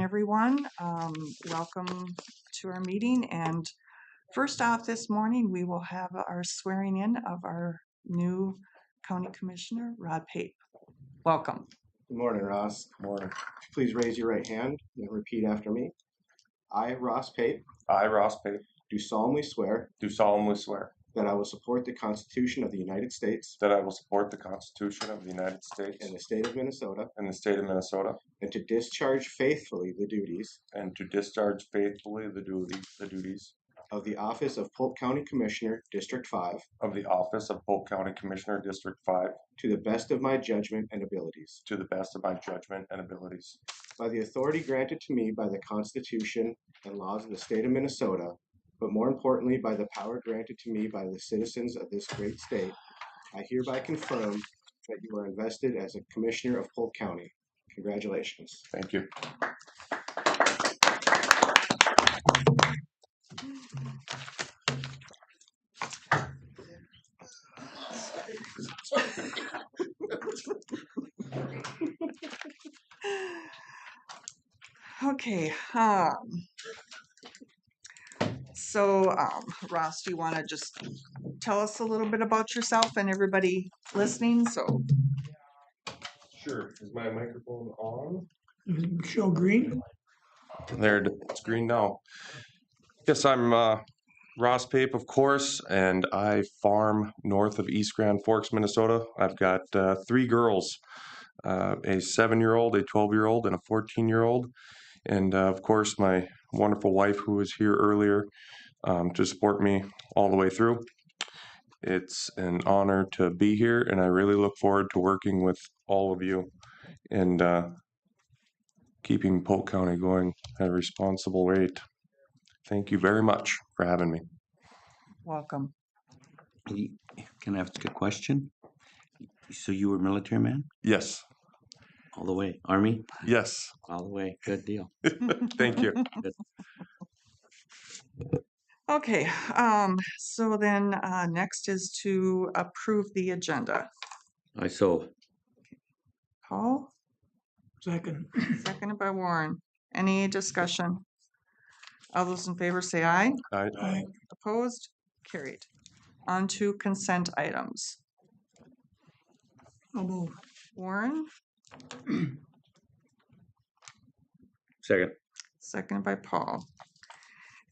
everyone. Welcome to our meeting. And first off this morning, we will have our swearing in of our new County Commissioner, Rod Pape. Welcome. Good morning, Ross. Good morning. Please raise your right hand and repeat after me. I, Ross Pape, I, Ross Pape, do solemnly swear do solemnly swear that I will support the Constitution of the United States that I will support the Constitution of the United States and the state of Minnesota, and the state of Minnesota, and to discharge faithfully the duties and to discharge faithfully the duties of the office of Polk County Commissioner, District 5, of the office of Polk County Commissioner, District 5, to the best of my judgment and abilities. to the best of my judgment and abilities. By the authority granted to me by the Constitution and laws of the state of Minnesota, but more importantly by the power granted to me by the citizens of this great state, I hereby confirm that you are invested as a Commissioner of Polk County. Congratulations. Thank you. Okay. Ross, do you want to just tell us a little bit about yourself and everybody listening? So, Sure. Is my microphone on? Show green. There, it's green now. Yes, I'm Ross Pape, of course, and I farm north of East Grand Forks, Minnesota. I've got 3 girls, a 7-year-old, a 12-year-old, and a 14-year-old. And of course, my wonderful wife, who was here earlier to support me all the way through. It's an honor to be here, and I really look forward to working with all of you and keeping Polk County going at a responsible rate. Thank you very much for having me. welcome. Can I ask a question? So you were a military man? Yes. All the way? Army? Yes. All the way. Good deal. Thank you. Okay. So then next is to approve the agenda. So Paul, Second. seconded by Warren. Any discussion? All those in favor say aye. Aye. Opposed? Carried. On to consent items. I'll move. Warren, second. seconded by Paul.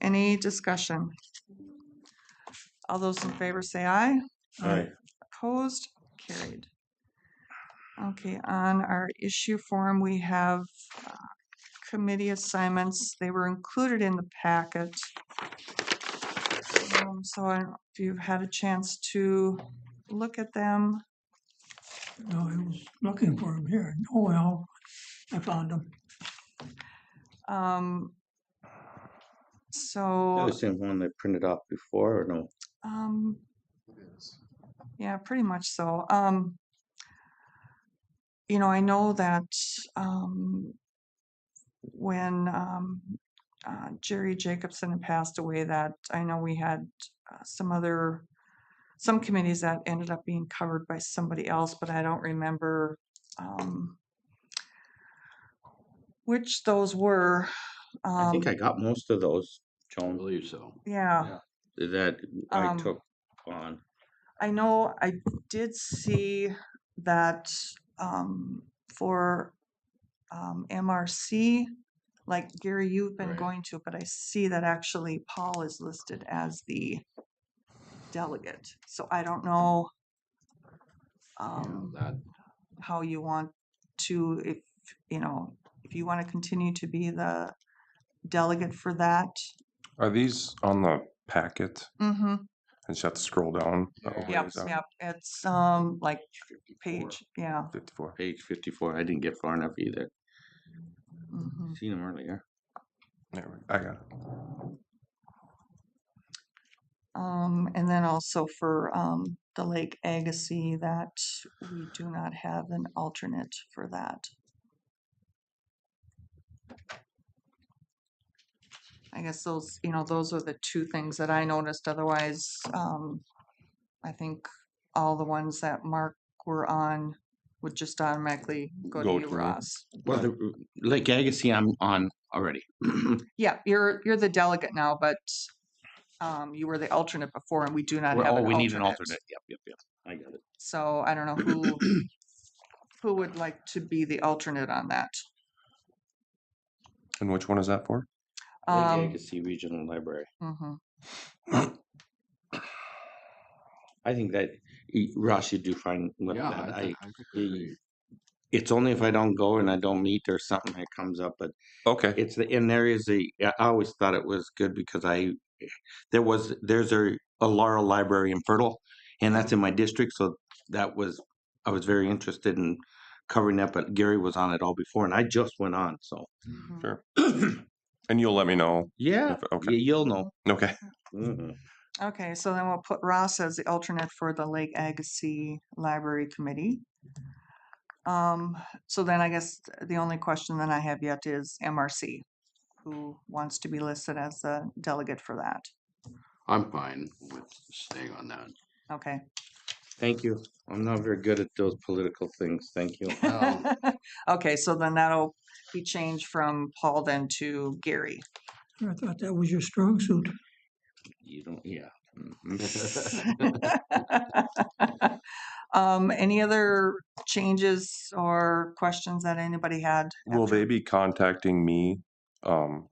Any discussion? All those in favor say aye. Aye. Opposed? Carried. Okay, on our issue form, we have committee assignments. They were included in the packet. So I don't know if you've had a chance to look at them. No, I was looking for him here. Oh, well, I found him. Um, That so, was the one that printed off before or no? yeah, pretty much so. I know that when Jerry Jacobson had passed away, that I know we had some committees that ended up being covered by somebody else, but I don't remember which those were. I think I got most of those, Joan. I believe so. Yeah. That I Um, took on. I know I did see that for MRC, like Gary, you've been Right. going to, but I see that actually Paul is listed as the delegate. So I don't know That how you want to, if you want to continue to be the delegate for that. Are these on the packet? Mm-hmm. I just have to scroll down. Yep. It's like page, yeah. 54. Page 54. I didn't get far enough either. Mm-hmm. Seen them earlier. There I got it. And then also for the Lake Agassiz, that we do not have an alternate for that. I guess those are the two things that I noticed. Otherwise, I think all the ones that Mark were on would just automatically go Go to you, to me. Ross. Well, the Lake Agassiz, I'm on already. Yeah, you're the delegate now, but you were the alternate before, and we do not have Oh, an we need an alternate. alternate. Yep. I got it. So I don't know who would like to be the alternate on that. And which one is that for? Lake Agassiz Regional Library. Mhm. I think that Ross, you do fine with Yeah, that. I think we're great. It's only if I don't go and I don't meet or something that comes up, but Okay. it's in areas I always thought it was good because there's a Laurel Library in Fertile, and that's in my district, so I was very interested in covering that, but Gary was on it all before, and I just went on, so Mhm. Sure. And you'll let me know. yeah, Okay. you'll know. Okay. Mhm. Okay, so then we'll put Ross as the alternate for the Lake Agassiz Library Committee. So then I guess the only question that I have yet is MRC, who wants to be listed as the delegate for that. I'm fine with staying on that. Okay. Thank you. I'm not very good at those political things. Thank you. Okay, so then that'll be changed from Paul then to Gary. I thought that was your strong suit. You don't, yeah. Any other changes or questions that anybody had? Will after- they be contacting me for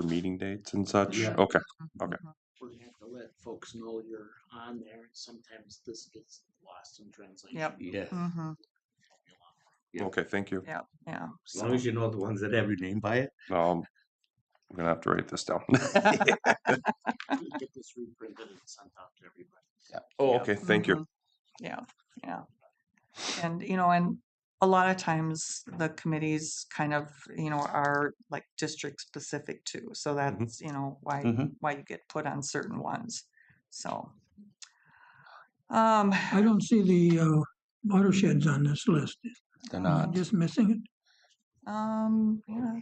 meeting dates and such? Yeah. Okay. Okay. Mhm. We're gonna have to let folks know you're on there, and sometimes this gets lost in translation. Yep. Yes. Mhm. Yeah. Okay. Thank you. Yeah. As So. long as you know the ones that have your name by it. I'm gonna have to write this down. We get this reprinted and sent out to everybody. Oh, Yeah. okay. Thank you. Mhm. Yeah. And and a lot of times the committees kind of are like district specific too, so that's why Mhm. why you get put on certain ones. So I don't see the watersheds on this list. They're Am I not. just missing it? yeah, I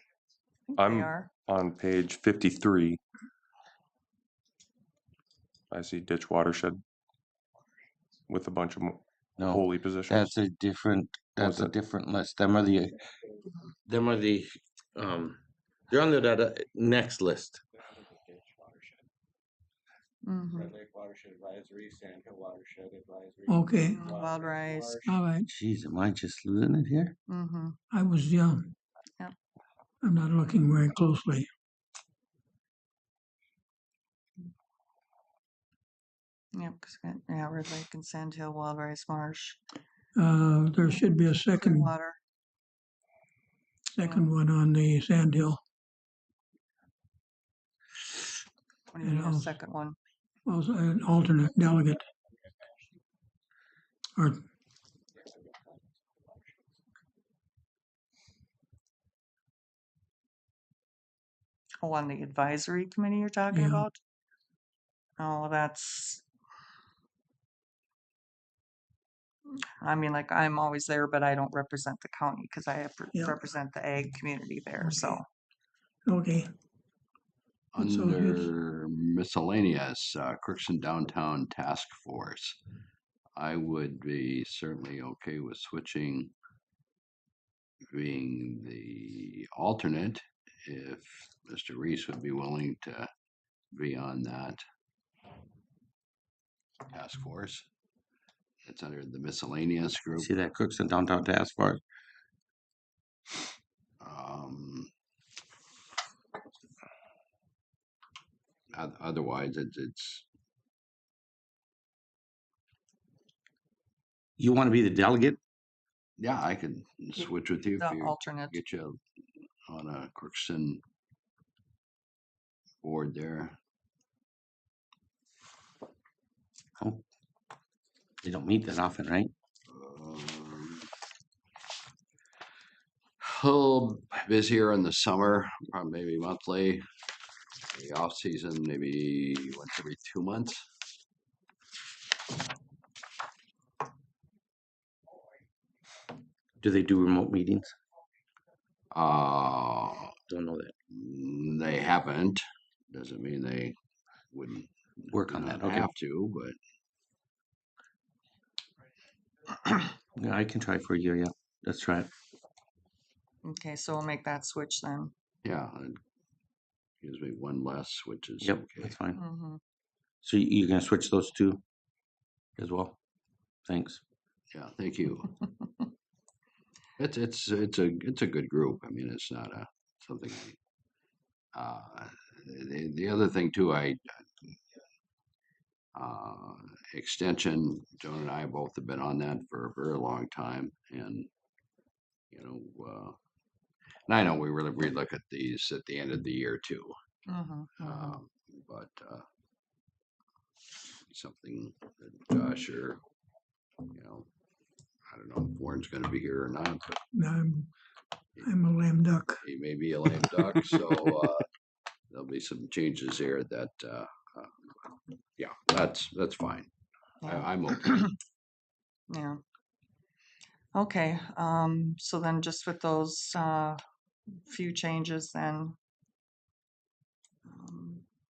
think I'm they are. on page 53. I see ditch watershed with a bunch of No, holy positions. that's a different. That's What's a that? different list. Them are the. They're on the next list. Mhm. Red Lake Watershed Advisory, Sand Hill Watershed Advisory. Okay, Wild Rice. all right. Jeez, am I just losing it here? Mm-hmm. I was young. Yep. I'm not looking very closely. Yep. Red Lake and Sand Hill, Wild Rice Marsh, There should be a second Water. one on the Sand Hill. What do you mean a And second one? also an alternate delegate. Or Oh, on the advisory committee you're talking Yeah. about? Oh, that's. I mean, like I'm always there, but I don't represent the county because I Yeah. represent the ag community there. So. okay. And so here's- Under miscellaneous, Crookston Downtown Task Force, I would be certainly okay with switching, being the alternate, if Mr. Reese would be willing to be on that task force. It's under the miscellaneous group. See that Crookston Downtown Task Force? Otherwise, it's You want to be the delegate? yeah, I could switch with you The if you alternate. get you on a Crookston board there. Oh, they don't meet that often, right? A little busier in the summer, probably maybe monthly. The off season, maybe once every 2 months. Do they do remote meetings? Uh, Don't know that. they haven't. Doesn't mean they wouldn't Work on that. not Okay. have to, but Yeah, I can try for a year, yeah. Let's try it. Okay, so we'll make that switch then. Yeah, it gives me one less, which is Yep, okay. that's fine. Mm-hmm. So you're gonna switch those two as well? Thanks. Yeah, thank you. It's a good group. I mean, it's not a something. The other thing too, extension. Joan and I both have been on that for a very long time, and you know, and I know we really relook at these at the end of the year too. Mm-hmm. But something that Josh or I don't know if Warren's going to be here or not, but I'm a lame duck. he may be a lame duck. So there'll be some changes here that, yeah, that's fine. Yeah. I'm okay. Yeah. Okay, so then just with those few changes then,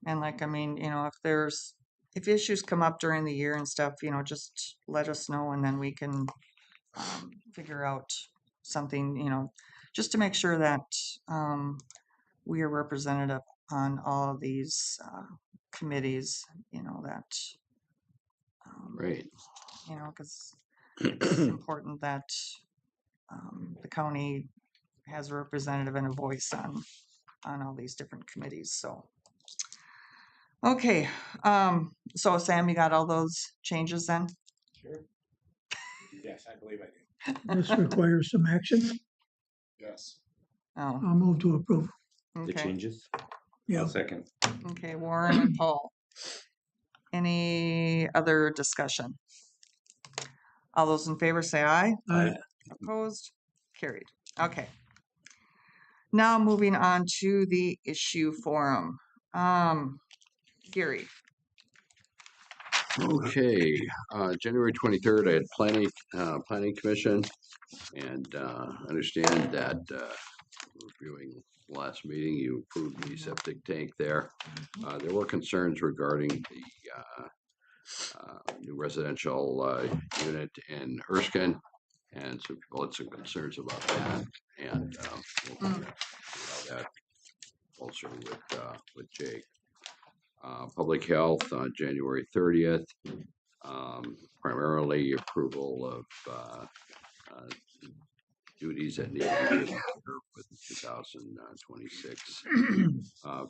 and like, I mean, if issues come up during the year and stuff, just let us know and then we can figure out something, just to make sure that we are representative on all of these committees, that, Right. because it's important that the county has a representative and a voice on all these different committees, so. Okay, so Sam, you got all those changes then? Sure. Yes, I believe I do. This requires some action. Yes. Oh, I'll move to approve. The okay, changes? Yeah. I'll second. okay, Warren and Paul. Any other discussion? All those in favor say aye. Opposed? Carried. Okay. Now moving on to the issue forum. Gary. Okay. January 23rd, I had planning commission, and understand that reviewing last meeting, you approved the septic tank there. There were concerns regarding the new residential unit in Erskine, and so people had some concerns about that, and we'll see how that also with Jake. Public health on January 30th, primarily approval of duties that need to be with 2026.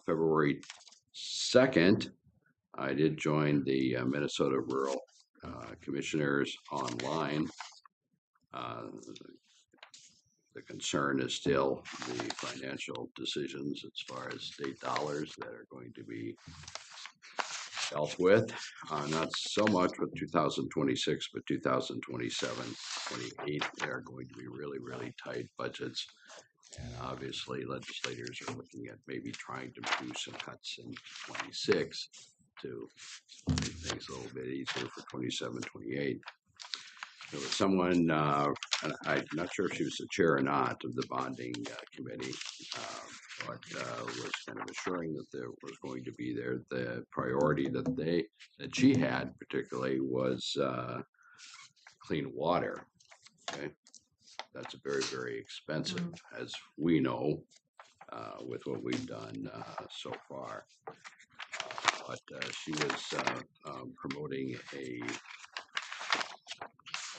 February 2nd, I did join the Minnesota Rural Commissioners online. The concern is still the financial decisions as far as state dollars that are going to be dealt with. Not so much with 2026, but 2027, 28, they're going to be really, really tight budgets. And obviously legislators are looking at maybe trying to do some cuts in 26 to make things a little bit easier for 27, 28. There was someone, and I'm not sure if she was the chair or not of the bonding committee, but was kind of assuring that there was going to be there. The priority that she had particularly was clean water. Okay, that's very, very expensive, as we know, with what we've done so far. But she was promoting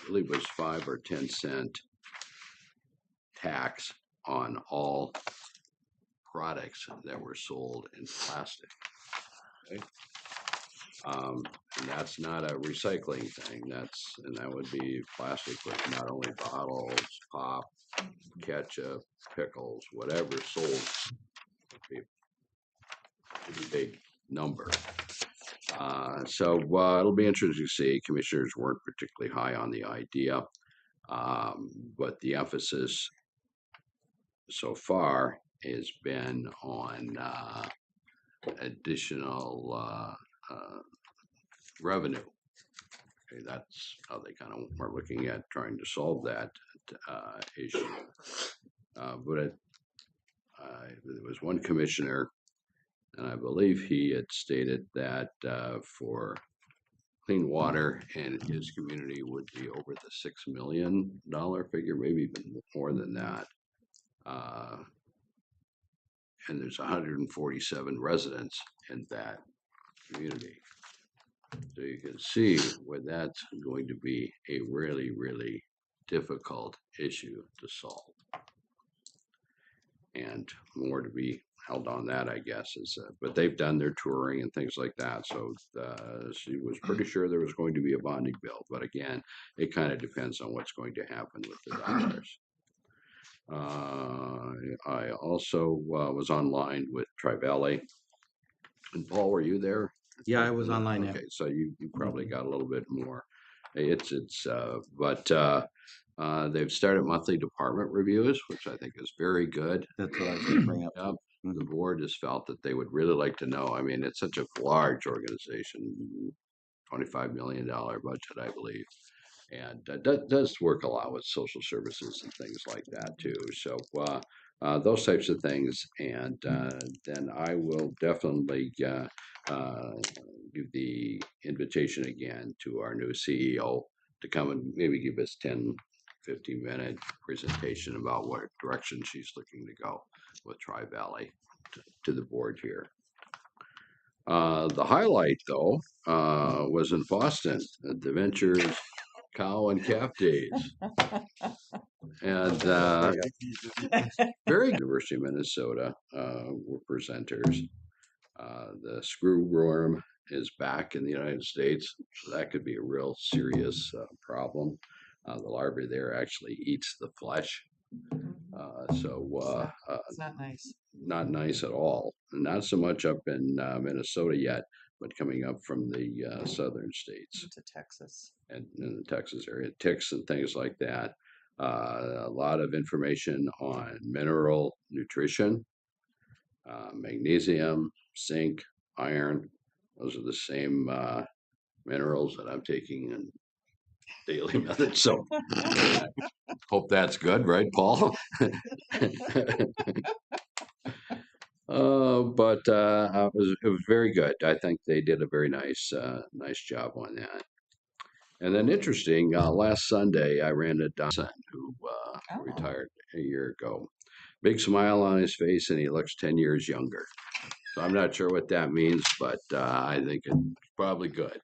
I believe it was 5 or 10 cent tax on all products that were sold in plastic. Okay? And that's not a recycling thing. That would be plastic with not only bottles, pop, ketchup, pickles, whatever sold. Would be a pretty big number. So it'll be interesting to see. Commissioners weren't particularly high on the idea, but the emphasis so far has been on additional revenue. Okay, that's how they kind of are looking at trying to solve that issue. But there was one commissioner, and I believe he had stated that for clean water in his community would be over the $6 million figure, maybe even more than that. And there's 147 residents in that community. So you can see where that's going to be a really, really difficult issue to solve. And more to be held on that, I guess. But they've done their touring and things like that. So she was pretty sure there was going to be a bonding bill. But again, it kind of depends on what's going to happen with the dollars. I also was online with Tri-Valley. And Paul, were you there? Yeah, I was online. Okay, so you probably got a little bit more. They've started monthly department reviews, which I think is very good. That's what I was going to bring up. Yep. The board has felt that they would really like to know. I mean, it's such a large organization, $25 million budget, I believe. And does work a lot with social services and things like that too. So those types of things. And then I will definitely give the invitation again to our new CEO to come and maybe give us 10, 15-minute presentation about what direction she's looking to go with Tri-Valley to the board here. The highlight, though, was in Boston at the Ventures Cow and Calf Days. And very University of Minnesota were presenters. The screwworm is back in the United States, so that could be a real serious problem. The larvae there actually eats the flesh. It's not nice. Not nice at all. Not so much up in Minnesota yet, but coming up from the southern states. To Texas. And in the Texas area, ticks and things like that. A lot of information on mineral nutrition, magnesium, zinc, iron. Those are the same minerals that I'm taking in daily method. So hope that's good, right, Paul? It was very good. I think they did a very nice job on that. And then interesting, last Sunday I ran into Don, who retired a year ago. Big smile on his face, and he looks 10 years younger. So I'm not sure what that means, but I think it's probably good.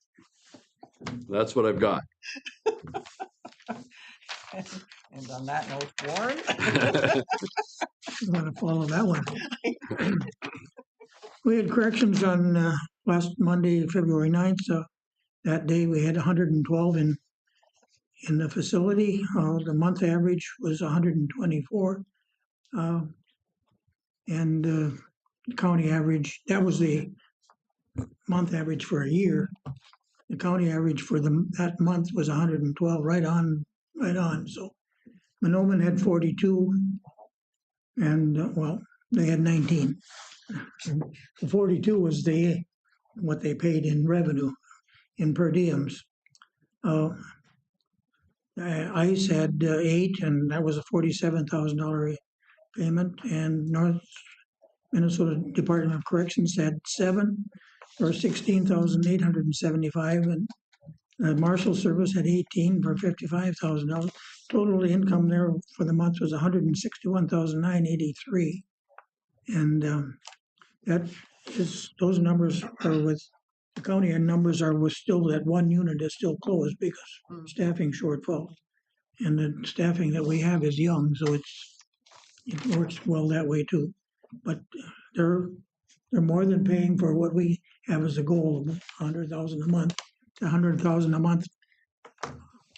That's what I've got. And on that note, Warren? I'm going to follow that one. We had corrections on last Monday, February 9th. That day we had 112 in the facility. The month average was 124. And the county average, that was the month average for a year. The county average for that month was 112, right on. So Monoman had 42, and they had 19. The 42 was what they paid in revenue, in per diems. ICE had 8, and that was a $47,000 payment, and North Minnesota Department of Corrections had 7, or $16,875, and the Marshal Service had 18 for $55,000. Total income there for the month was $161,983, and those numbers are with the county, and numbers are with still that one unit is still closed because staffing shortfall, and the staffing that we have is young, so it works well that way too. But they're more than paying for what we have as a goal of $100,000 a month. The $100,000 a month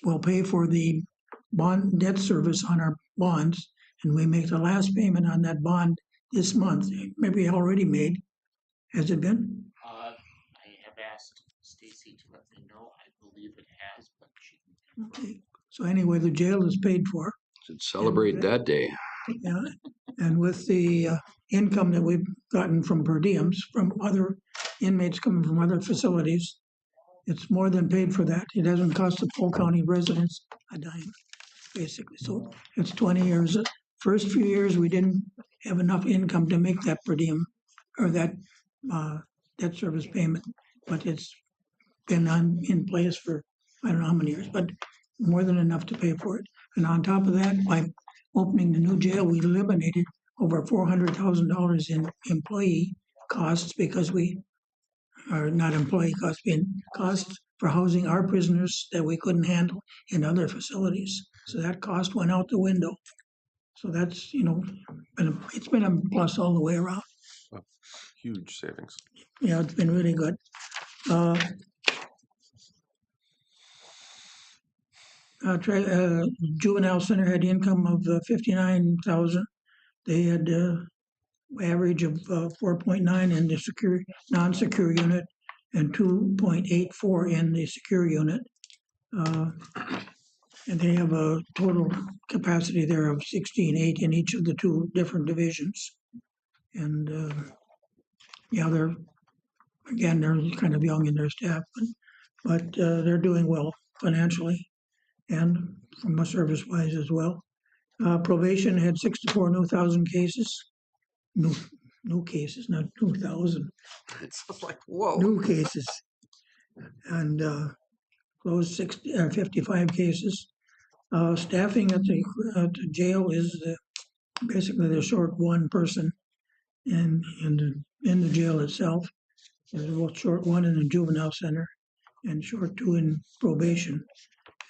will pay for the bond debt service on our bonds, and we make the last payment on that bond this month. Maybe already made. Has it been? I have asked Stacy to let me know. I believe it has, but she. Okay. So anyway, the jail is paid for. Should celebrate that day. Yeah, and with the income that we've gotten from per diems from other inmates coming from other facilities, it's more than paid for that. It doesn't cost the Polk County residents a dime, basically. So it's 20 years. First few years, we didn't have enough income to make that per diem or that debt service payment, but it's been in place for, I don't know how many years, but more than enough to pay for it. And on top of that, by opening the new jail, we eliminated over $400,000 in employee costs because we are not employee costs, being costs for housing our prisoners that we couldn't handle in other facilities. So that cost went out the window. So that's, it's been a plus all the way around. Huge savings. Yeah, it's been really good. Juvenile Center had income of 59,000. They had average of 4.9 in the secure, non-secure unit and 2.84 in the secure unit. And they have a total capacity there of 16.8 in each of the two different divisions. And yeah, they're kind of young in their staff, but they're doing well financially and from a service-wise as well. Probation had 64 new thousand cases. New cases, not 2,000. It's just like, whoa. New cases. And closed 55 cases. Staffing at the jail is basically they're short one person in the jail itself. They're short one in the juvenile center and short two in probation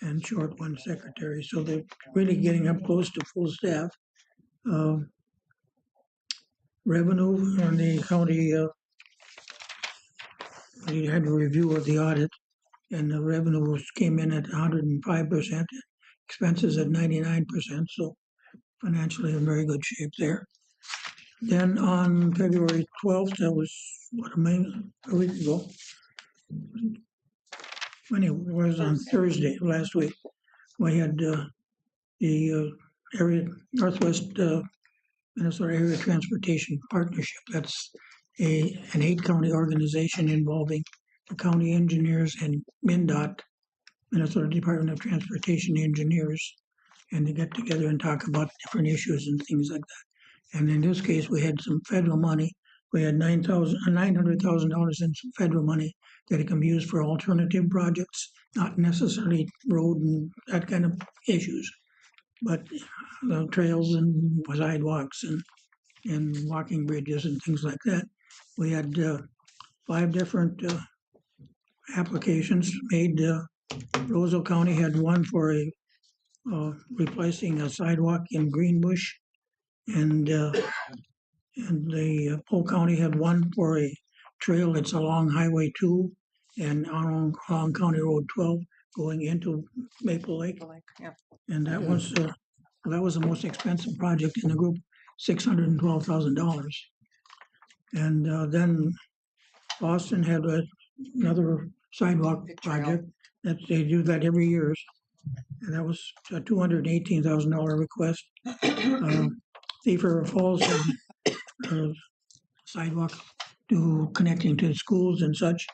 and short one secretary. So they're really getting up close to full staff. Revenue on the county, we had a review of the audit, and the revenue came in at 105%, expenses at 99%, so financially in very good shape there. Then on February 12th, that was a week ago. When it was on Thursday last week, we had the Northwest Minnesota Area Transportation Partnership. That's an 8-county organization involving the county engineers and MnDOT, Minnesota Department of Transportation engineers, and they get together and talk about different issues and things like that. And in this case, we had some federal money. We had $900,000 in some federal money that it can be used for alternative projects, not necessarily road and that kind of issues, but trails and sidewalks and walking bridges and things like that. We had 5 different applications made. Roseville County had one for replacing a sidewalk in Greenbush, and the Polk County had one for a trail that's along Highway 2 and along County Road 12 going into Maple Lake. Yeah. And that was the most expensive project in the group, $612,000. And then Boston had another sidewalk Big trail. project that they do that every year, and that was a $218,000 request. Thief River Falls had a sidewalk connecting to schools and such.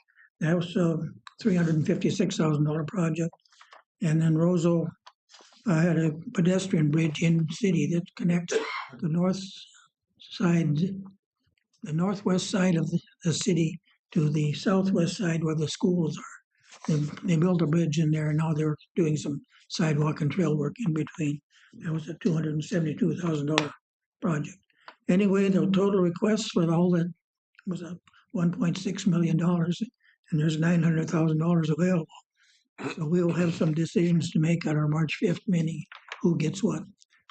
That was a $356,000 project. And then Roseville had a pedestrian bridge in the city that connects the northwest side of the city to the southwest side where the schools are. They built a bridge in there, and now they're doing some sidewalk and trail work in between. That was a $272,000 project. Anyway, the total requests for all that was $1.6 million, and there's $900,000 available. So we will have some decisions to make at our March 5th meeting, who gets what.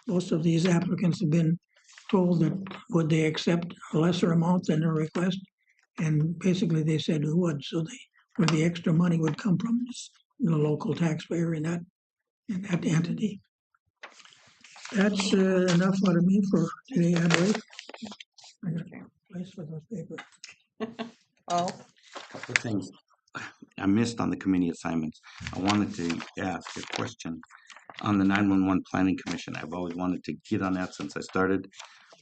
Most of these applicants have been told that would they accept a lesser amount than their request, and basically they said who would. So where the extra money would come from is the local taxpayer in that entity. That's enough out of me for today, I believe. I got a place for those papers. Oh, Couple of things I missed on the committee assignments. I wanted to ask a question on the 911 Planning Commission. I've always wanted to get on that since I started,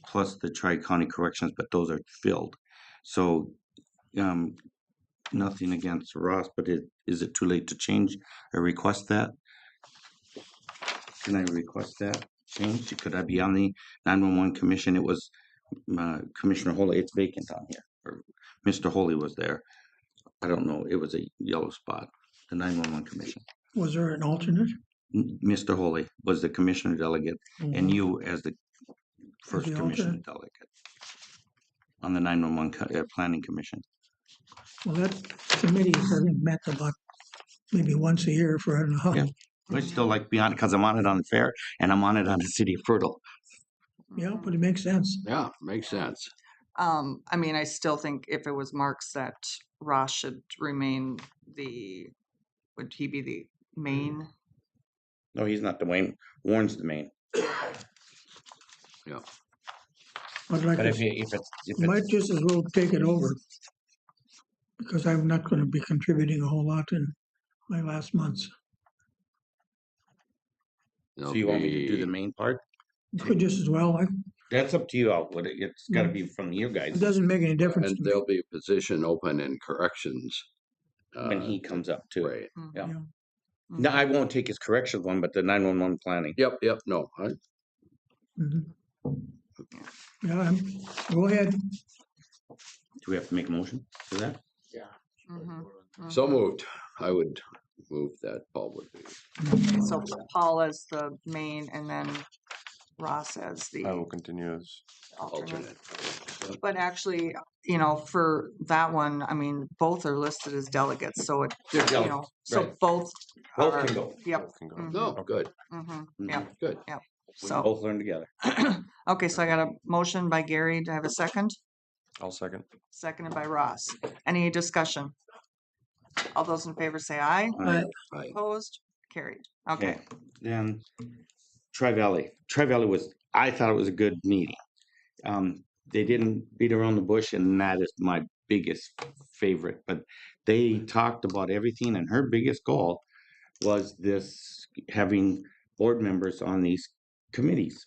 plus the Tri-County Corrections, but those are filled. So nothing against Ross, but is it too late to change or request that? Can I request that change? Could I be on the 911 Commission? It was Commissioner Holy. It's vacant on here. Or Mr. Holy was there. I don't know, it was a yellow spot, the 911 commission. Was there an alternate? Mr. Holy was the commissioner delegate, and you as the first the commissioner alternate? delegate on the 911 planning commission. Well, that committee is, I think, met about maybe once a year for, I don't know how. Yeah. I still like to be on it because I'm on it on the fair and I'm on it on the city of Fertile. Yeah, but it makes sense. Yeah, makes sense. I mean, I still think if it was Mark's that Ross should remain would he be the main? No, he's not the main. Warren's the main. Yeah. I'd like But to, if you might it's just as well take it over. Because I'm not gonna be contributing a whole lot in my last months. so you want me to do the main part? Could just as well, That's up to you. It's got to be from you guys it doesn't make any difference And to me. there'll be a position open in corrections. when he comes up too. Right. Yeah. Yeah. No, I won't take his correction one, but the 911 planning. Yep, no, Mhm. Yeah, go ahead. Do we have to make a motion for that? Yeah. so moved. I would move that Paul would be. Okay, so Paul as the main and then Ross as the I will continue as. alternate. Alternate. But actually, for that one, I mean, both are listed as delegates, so it, They're so right. both Both are. can go. Yep. Both can go. Mhm, No, Okay. good, mhm, Mhm. Yep. good. We can So, both learn together. okay, so I got a motion by Gary to have a second, I'll second. seconded by Ross. Any discussion? All those in favor say aye. Alright. Right. Opposed? Carried. Okay. Okay. Then Tri-Valley. Tri-Valley I thought it was a good meeting. They didn't beat around the bush, and that is my biggest favorite. But they talked about everything, and her biggest goal was this having board members on these committees.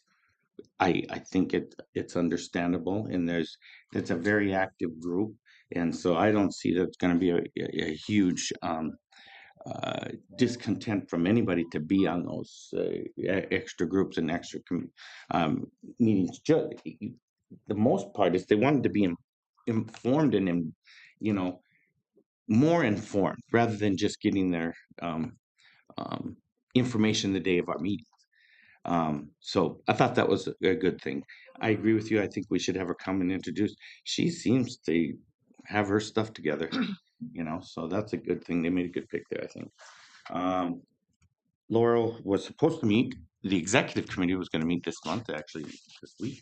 I think it's understandable, and it's a very active group, and so I don't see that it's going to be a huge discontent from anybody to be on those extra groups and extra meetings. The most part is they wanted to be informed and more informed rather than just getting their information the day of our meeting. So I thought that was a good thing. I agree with you. I think we should have her come and introduce. She seems to have her stuff together, so that's a good thing. They made a good pick there, I think. Laurel was supposed to meet. The executive committee was going to meet this month, actually, this week.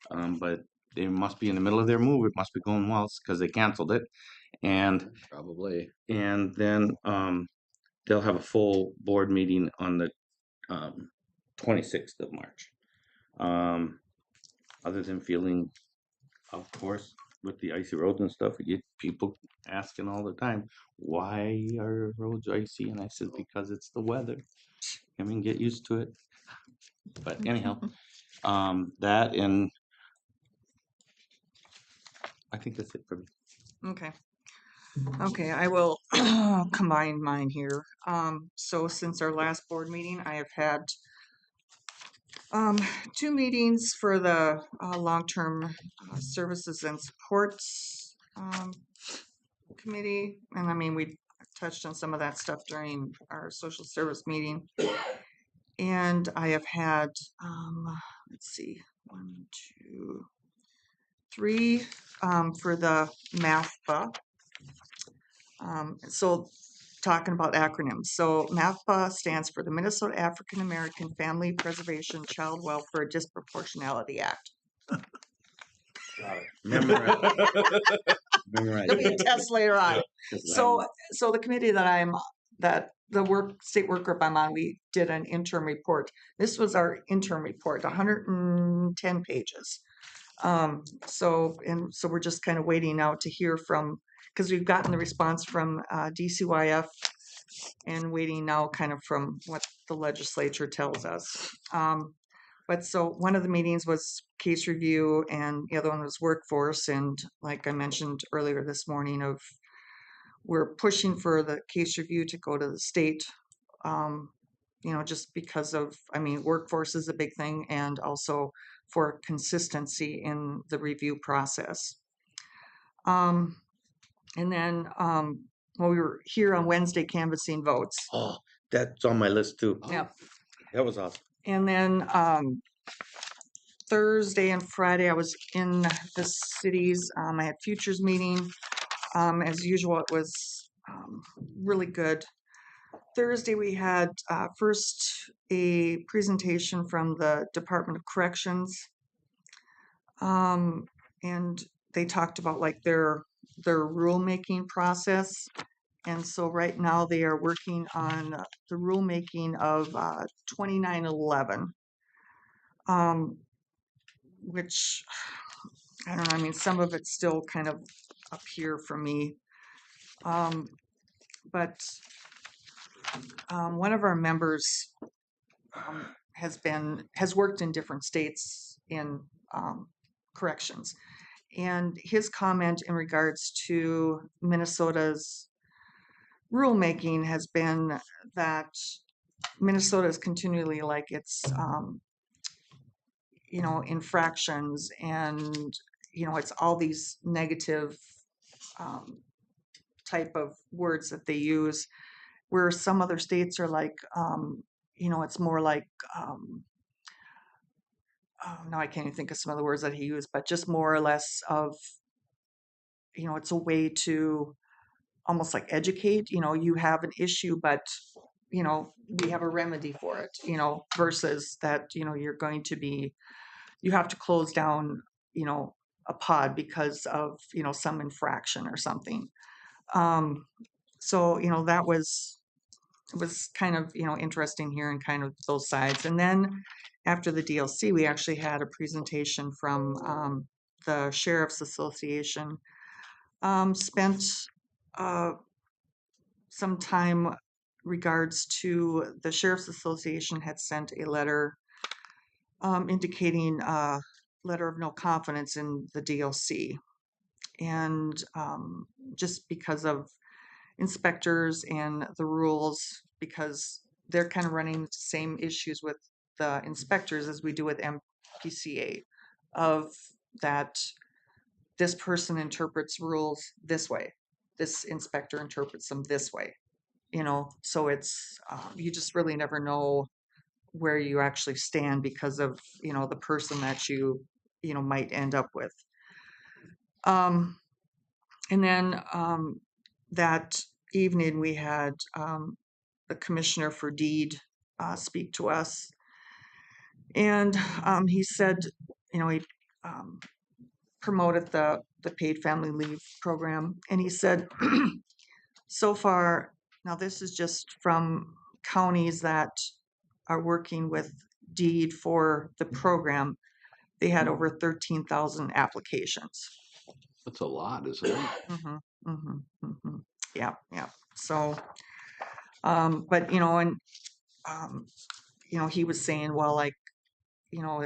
But they must be in the middle of their move. It must be going well because they canceled it. And Probably. and then they'll have a full board meeting on the 26th of March. Other than feeling, of course, with the icy roads and stuff, we get people asking all the time, why are roads icy? And I said, because it's the weather. I mean, get used to it. But anyhow, that and I think that's it for me. Okay. Okay, I will combine mine here. So since our last board meeting, I have had 2 meetings for the long-term services and supports committee. And I mean, we touched on some of that stuff during our social service meeting. And I have had, let's see, 1, 2, 3 for the MAFPA. So talking about acronyms. So MAFPA stands for the Minnesota African American Family Preservation Child Welfare Disproportionality Act. Memorize. There'll be a test later on. So the committee that the state work group I'm on, we did an interim report. This was our interim report, 110 pages. So we're just kind of waiting now to hear from, because we've gotten the response from DCYF and waiting now kind of from what the legislature tells us. But so one of the meetings was case review and the other one was workforce. And like I mentioned earlier this morning we're pushing for the case review to go to the state, just because of, workforce is a big thing and also for consistency in the review process. And then well, we were here on Wednesday canvassing votes. Oh, that's on my list too. Yep. That was awesome. And then Thursday and Friday, I was in the cities. I had futures meeting. As usual, it was really good. Thursday, we had first a presentation from the Department of Corrections. And they talked about like their rulemaking process. And so right now they are working on the rulemaking of 2911, which I don't know. I mean, some of it's still kind of up here for me. But one of our members has worked in different states in corrections. And his comment in regards to Minnesota's rulemaking has been that Minnesota is continually like it's, infractions and, it's all these negative type of words that they use, where some other states are like, it's more like, now I can't even think of some of the words that he used, but just more or less of, it's a way to almost like educate, you have an issue, but, we have a remedy for it, versus that, you have to close down, a pod because of, some infraction or something. So, that was kind of, interesting hearing kind of those sides. And then after the DLC, we actually had a presentation from the Sheriff's Association. Spent some time regards to the Sheriff's Association had sent a letter indicating a letter of no confidence in the DLC. And just because of inspectors and the rules, because they're kind of running the same issues with the inspectors as we do with MPCA, of that this person interprets rules this way, this inspector interprets them this way, so it's you just really never know where you actually stand because of the person that you might end up with. And then that evening we had the commissioner for deed speak to us, and he said, he promoted the paid family leave program, and he said, so far, now this is just from counties that are working with deed for the program, they had over 13,000 applications. That's a lot, isn't it? Mm-hmm, mm-hmm, mm-hmm. Yeah, yeah. So, but and he was saying, well, like,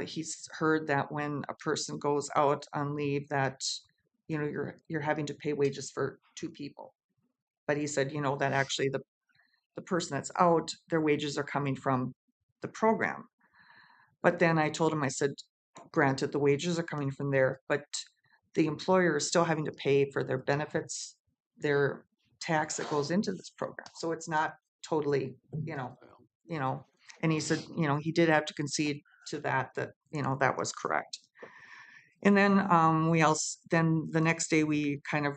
he's heard that when a person goes out on leave, that you're having to pay wages for two people. But he said, that actually the person that's out, their wages are coming from the program. But then I told him, I said, granted, the wages are coming from there, but the employer is still having to pay for their benefits, their tax that goes into this program. So it's not totally, and he said, he did have to concede to that that was correct. And then then the next day we kind of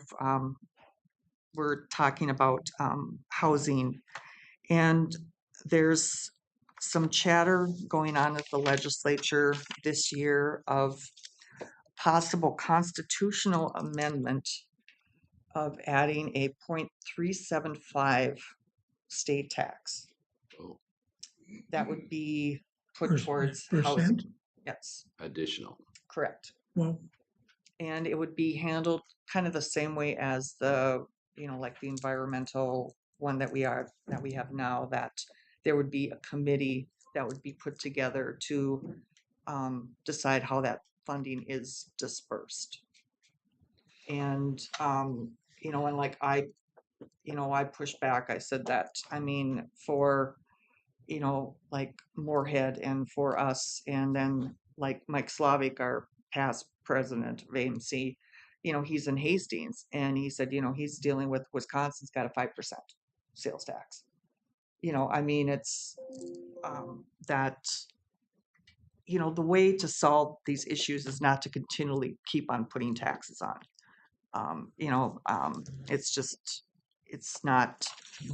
were talking about housing, and there's some chatter going on at the legislature this year of possible constitutional amendment of adding a 0.375 state tax. Oh, That would be put Percent- towards percent? housing. Yes, additional. correct. Well, And it would be handled kind of the same way as the, like the environmental one that we have now, that there would be a committee that would be put together to decide how that funding is dispersed. And, and like I pushed back, I said that, I mean, for, like Moorhead and for us, and then like Mike Slavic, our past president of AMC, he's in Hastings, and he said, he's dealing with Wisconsin's got a 5% sales tax. I mean, it's that, the way to solve these issues is not to continually keep on putting taxes on. It's just, it's not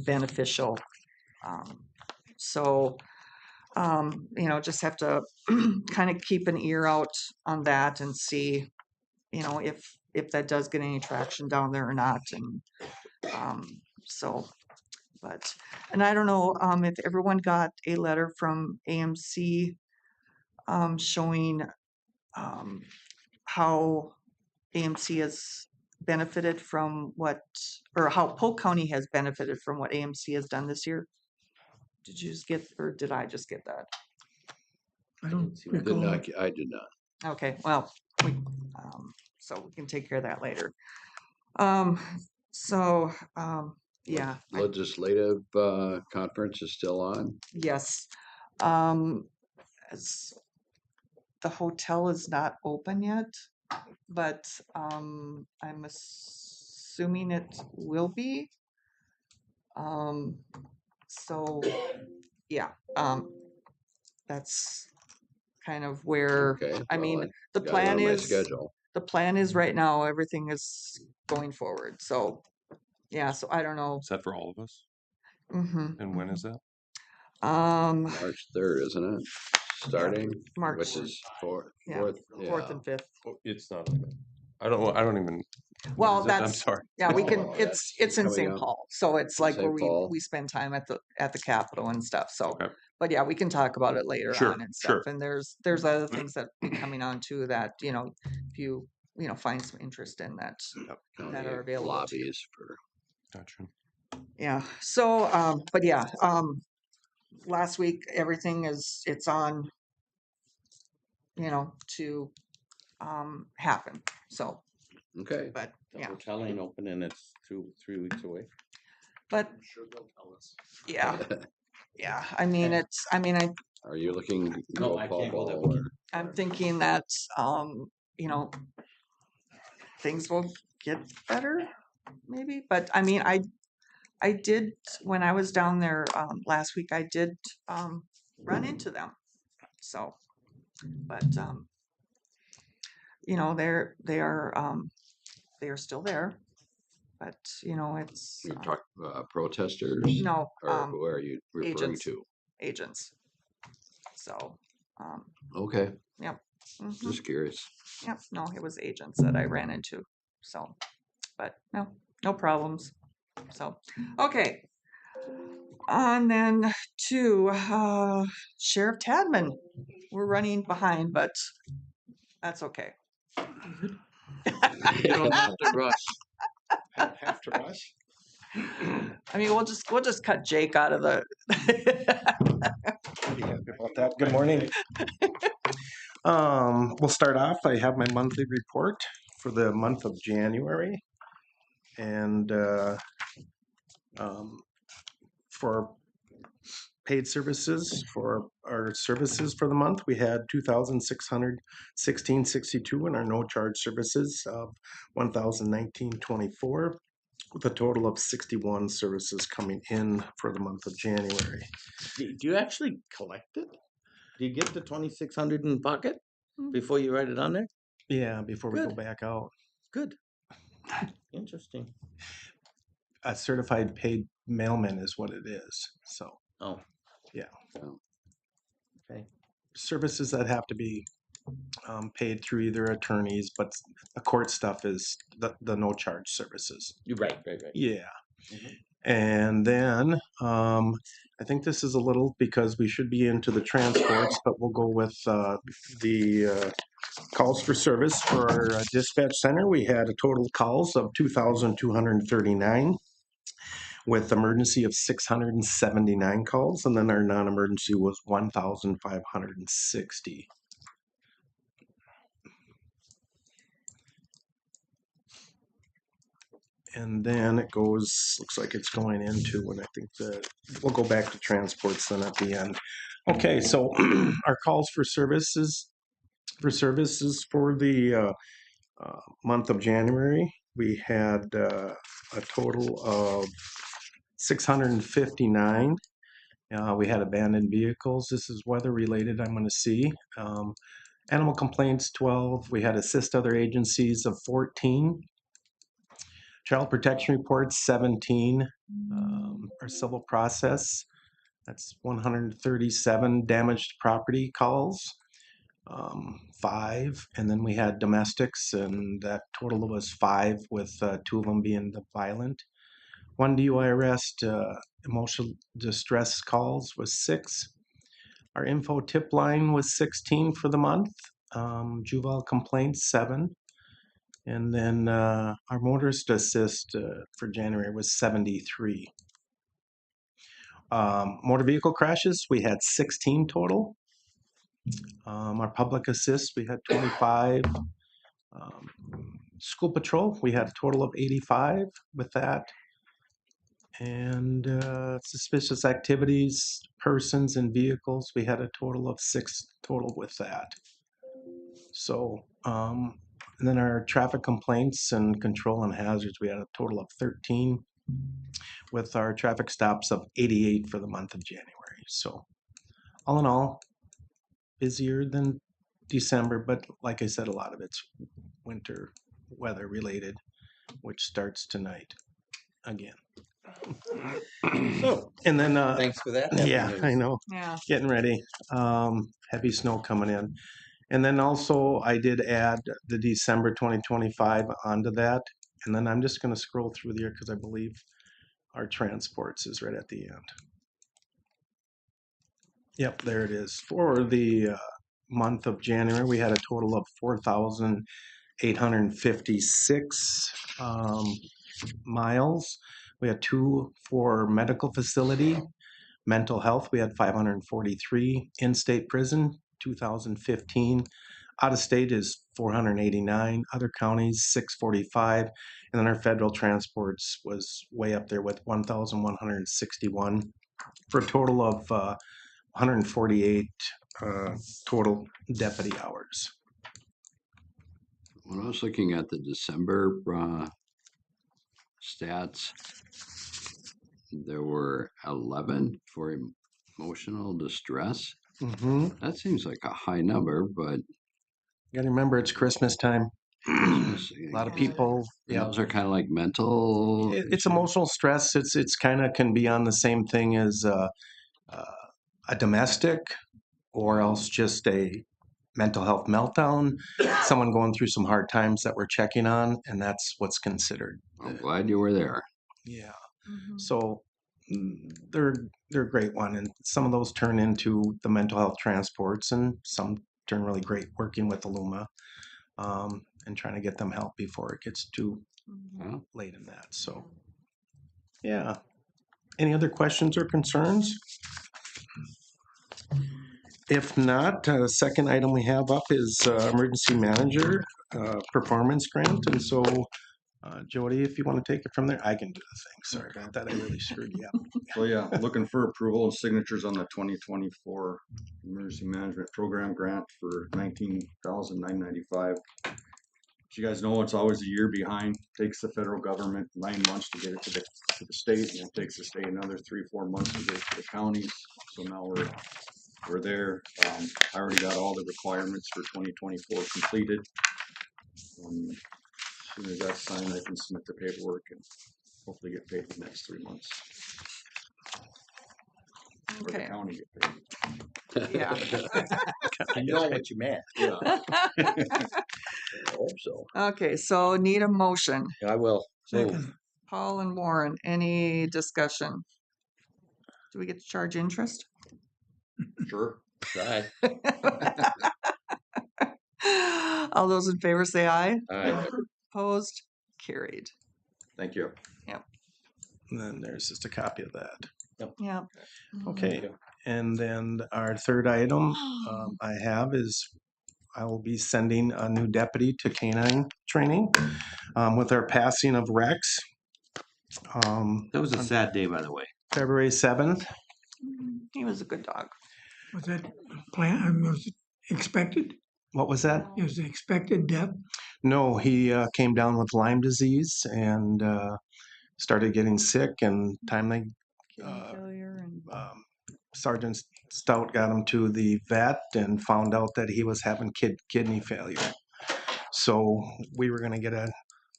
beneficial. So, just have to kind of keep an ear out on that and see, if that does get any traction down there or not. And so, and I don't know if everyone got a letter from AMC showing how AMC has benefited from or how Polk County has benefited from what AMC has done this year. Did you just get, or did I just get that? I don't Did recall. not, I did not. Okay, well, so we can take care of that later. So, yeah, Legislative conference is still on. yes. As the hotel is not open yet, but I'm assuming it will be. So yeah, that's kind of where, Okay. I mean, well, the I got it plan on my is, schedule. right now, everything is going forward. So yeah, so I don't know. Is that for all of us? Mhm, And when is that? March 3rd, isn't it? Starting, March, which is fourth. yeah, Fourth, 4th and 5th. Oh, it's not. I don't even. what Well, is it? I'm that's, sorry. yeah, we Oh, can, well, it's that's in coming St. up. Paul, so it's like where St. Paul. we spend time at the Capitol and stuff, so. Okay. But yeah, we can talk about it later Sure, on and stuff, sure. and there's other things that be coming on too that, if you, find some interest in that County are available to you. lobbies for. Gotcha. Yeah, so, but yeah, last week, everything it's on, to, happen, so, Okay. but, The yeah, hotel ain't open and it's 3 weeks away. but, I'm sure they'll tell us. yeah, yeah, I mean, Are you looking to No, go I Paul can't go that Ball? weekend. I'm thinking that, things will get better, maybe. But I mean, I did, when I was down there last week, I did run into them. So, but they are still there. But it's You talk protesters? no Or who are you referring agents. to? Agents. So, Okay, yep. Mhm. just curious. Yep, no, it was agents that I ran into. So, but no problems. So, okay. And then to Sheriff Tadman. We're running behind, but that's okay. You don't have to rush. Have to rush. I mean, we'll just cut Jake out of the. Pretty happy about that. Good morning. We'll start off. I have my monthly report for the month of January. And for paid services, for our services for the month, we had 2,616.62 and our no charge services of 1,019.24 with a total of 61 services coming in for the month of January. Do you actually collect it? Do you get the 2,600 in pocket before you write it on there? Yeah, before we go Good. back out. Good. Interesting. A certified paid mailman is what it is. So Oh. yeah. Oh. Okay. Services that have to be paid through either attorneys, but the court stuff is the no charge services. You're right. Yeah. Mhm. And then I think this is a little because we should be into the transports, but we'll go with the calls for service for our dispatch center. We had a total calls of 2,239 with emergency of 679 calls, and then our non-emergency was 1,560. And then it goes, looks like it's going into, and I think we'll go back to transports then at the end. Okay, so our calls for services for the Month of January, we had a total of 659. We had abandoned vehicles. This is weather related, I'm going to see. Animal complaints, 12. We had assist other agencies of 14. Child protection reports, 17. Our civil process, that's 137. Damaged property calls, 5. And then we had domestics, and that total was 5, with 2 of them being the violent. 1 DUI arrest, emotional distress calls was 6. Our info tip line was 16 for the month. Juvenile complaints, 7. And then our motorist assist for January was 73. Motor vehicle crashes, we had 16 total. Our public assist, we had 25. School patrol, we had a total of 85 with that. And suspicious activities, persons and vehicles, we had a total of 6 total with that. So, and then our traffic complaints and control and hazards, we had a total of 13, with our traffic stops of 88 for the month of January. So all in all, busier than December, but like I said, a lot of it's winter weather related, which starts tonight again. So, and then Thanks for that. yeah, I know, Yeah. getting ready. Heavy snow coming in. And then also I did add the December 2025 onto that. And then I'm just going to scroll through there because I believe our transports is right at the end. Yep, there it is. For the month of January, we had a total of 4,856 miles. We had 2 for medical facility. Mental health, we had 543. In-state prison, 2,015. Out of state is 489. Other counties, 645. And then our federal transports was way up there with 1,161 for a total of 148 total deputy hours. When I was looking at the December stats, there were 11 for emotional distress. Mm-hmm. That seems like a high number, but You gotta remember it's Christmas time. A lot of people, yeah, those are kind of like mental. It's emotional stress. It's kind of can be on the same thing as a domestic, or else just a mental health meltdown, someone going through some hard times that we're checking on, and that's what's considered. I'm glad you were there. Yeah. Mhm. So they're a great one, and some of those turn into the mental health transports, and some turn really great working with Illuma, and trying to get them help before it gets too Yeah. late in that. So yeah. Any other questions or concerns? If not, second item we have up is emergency manager performance grant. And so, Jody, if you want to take it from there, I can do the thing. Sorry about that. I really screwed you up. So yeah, looking for approval and signatures on the 2024 Emergency Management Program grant for $19,995. As you guys know, it's always a year behind. Takes the federal government 9 months to get it to the state, and it takes the state another 3-4 months to get it to the counties. So now we're there. I already got all the requirements for 2024 completed. As soon as that's signed, I can submit the paperwork and hopefully get paid the next 3 months. Or the Okay. county get paid. Yeah. I know what you meant. Yeah. I hope so. Okay, so need a motion. I will. Second, Paul and Warren, any discussion? Do we get to charge interest? Sure. Try. All those in favor say aye. Aye. Opposed? Carried. Thank you. And then there's just a copy of that. Yeah. Okay. And then our third item I have is I will be sending a new deputy to canine training with our passing of Rex. That was a sad day, by the way. February 7th. He was a good dog. was that plan, was it expected? What was that? Is the expected death? No, he came down with Lyme disease and started getting sick, and timely Kidney failure and Sergeant Stout got him to the vet and found out that he was having kidney failure. So we were going to get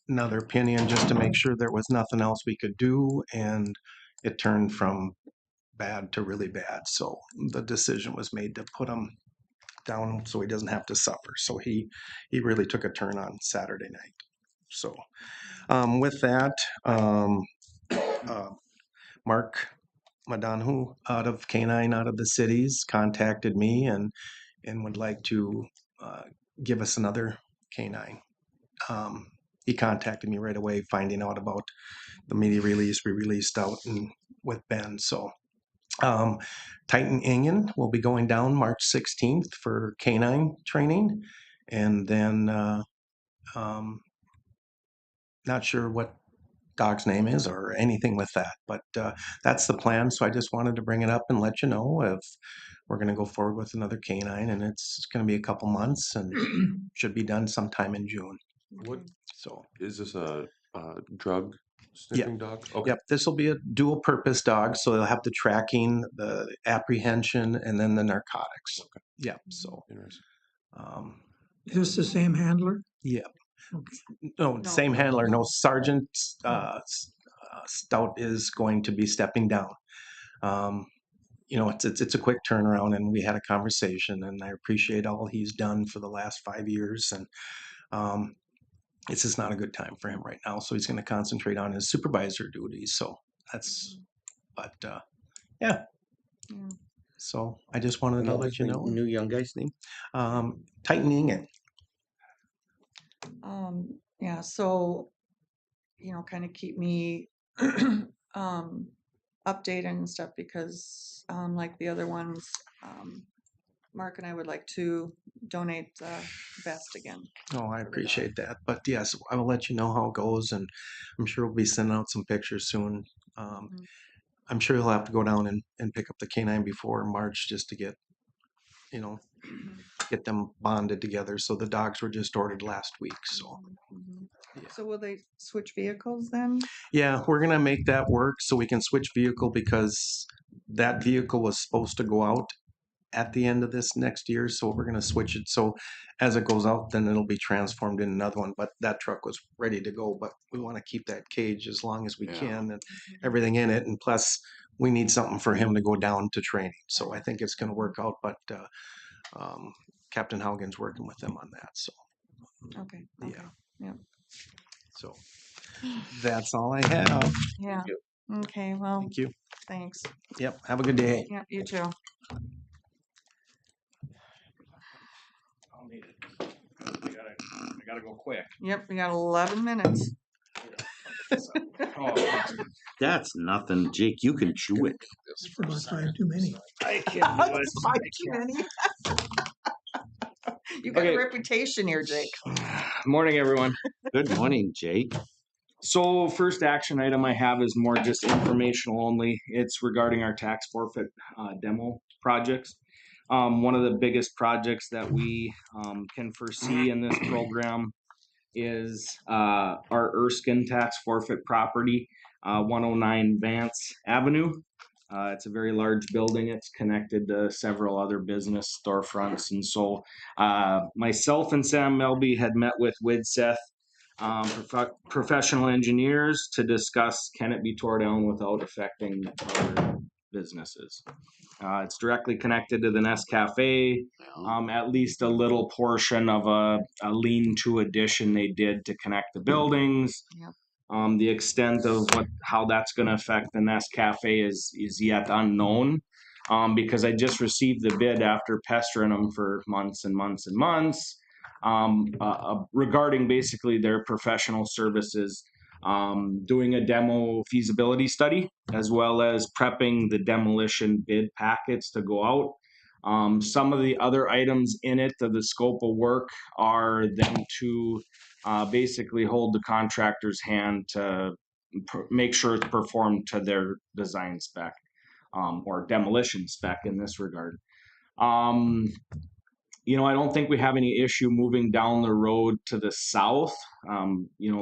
another opinion just to make sure there was nothing else we could do, and it turned from bad to really bad. So the decision was made to put him down so he doesn't have to suffer. So he really took a turn on Saturday night. So with that, Mark Madonhu out of Canine out of the cities contacted me and would like to give us another canine. He contacted me right away, finding out about the media release we released out with Ben. So Titan Ingen will be going down March 16th for canine training, and then not sure what dog's name is or anything with that, but that's the plan. So I just wanted to bring it up and let you know if we're going to go forward with another canine, and it's going to be a couple months and should be done sometime in June. What So is this a drug sniffing dog? Okay. yep, this will be a dual purpose dog, so they'll have the tracking, the apprehension, and then the narcotics. Okay. Yep. So Interesting. Is this the same handler? yeah. Okay. No, No, same handler. No, no. Sergeant Stout is going to be stepping down. You know, it's a quick turnaround, and we had a conversation, and I appreciate all he's done for the last 5 years, and it's just not a good time for him right now. So he's going to concentrate on his supervisor duties. So that's, but yeah. Yeah. So I just wanted And to what let was you the know. new young guy's name? Tightening it. Yeah, so, kind of keep me updated and stuff because like the other ones, Mark and I would like to donate the vest again. Oh, I for the dog. appreciate that. But yes, I will let you know how it goes, and I'm sure we'll be sending out some pictures soon. Mhm. I'm sure he'll have to go down and pick up the canine before March just to get, get them bonded together. So the dogs were just ordered last week. So Mhm. yeah. So will they switch vehicles then? Yeah, we're gonna make that work so we can switch vehicle because that vehicle was supposed to go out at the end of this next year. So we're gonna switch it. So as it goes out, then it'll be transformed in another one. But that truck was ready to go, but we want to keep that cage as long as we Yeah. can and everything in it. And plus we need something for him to go down to training. So I think it's gonna work out, but Captain Haugen's working with them on that. So Okay. yeah. Yeah. So that's all I have. Yeah. Okay, well, Thank you. thanks. Yep. Have a good day. Yeah, you too. I'll need it. I gotta go quick. Yep, we got 11 minutes. That's nothing, Jake. You can chew it. That's about 5 too many. I can do it. Five too many. You got a Okay. reputation here, Jake. Morning, everyone. Good morning, Jake. So first action item I have is more just informational only. It's regarding our tax forfeit demo projects. One of the biggest projects that we can foresee in this program is our Erskine tax forfeit property, 109 Vance Avenue. It's a very large building. It's connected to several other business storefronts. And so myself and Sam Melby had met with Widseth professional engineers to discuss can it be tore down without affecting other businesses. It's directly connected to the Nest Cafe. At least a little portion of a lean-to addition they did to connect the buildings. Yep. The extent of how that's going to affect the Nest Cafe is yet unknown. Because I just received the bid after pestering them for months and months and months regarding basically their professional services, doing a demo feasibility study, as well as prepping the demolition bid packets to go out. Some of the other items in it of the scope of work are them to basically hold the contractor's hand to make sure it's performed to their design spec or demolition spec in this regard. I don't think we have any issue moving down the road to the south.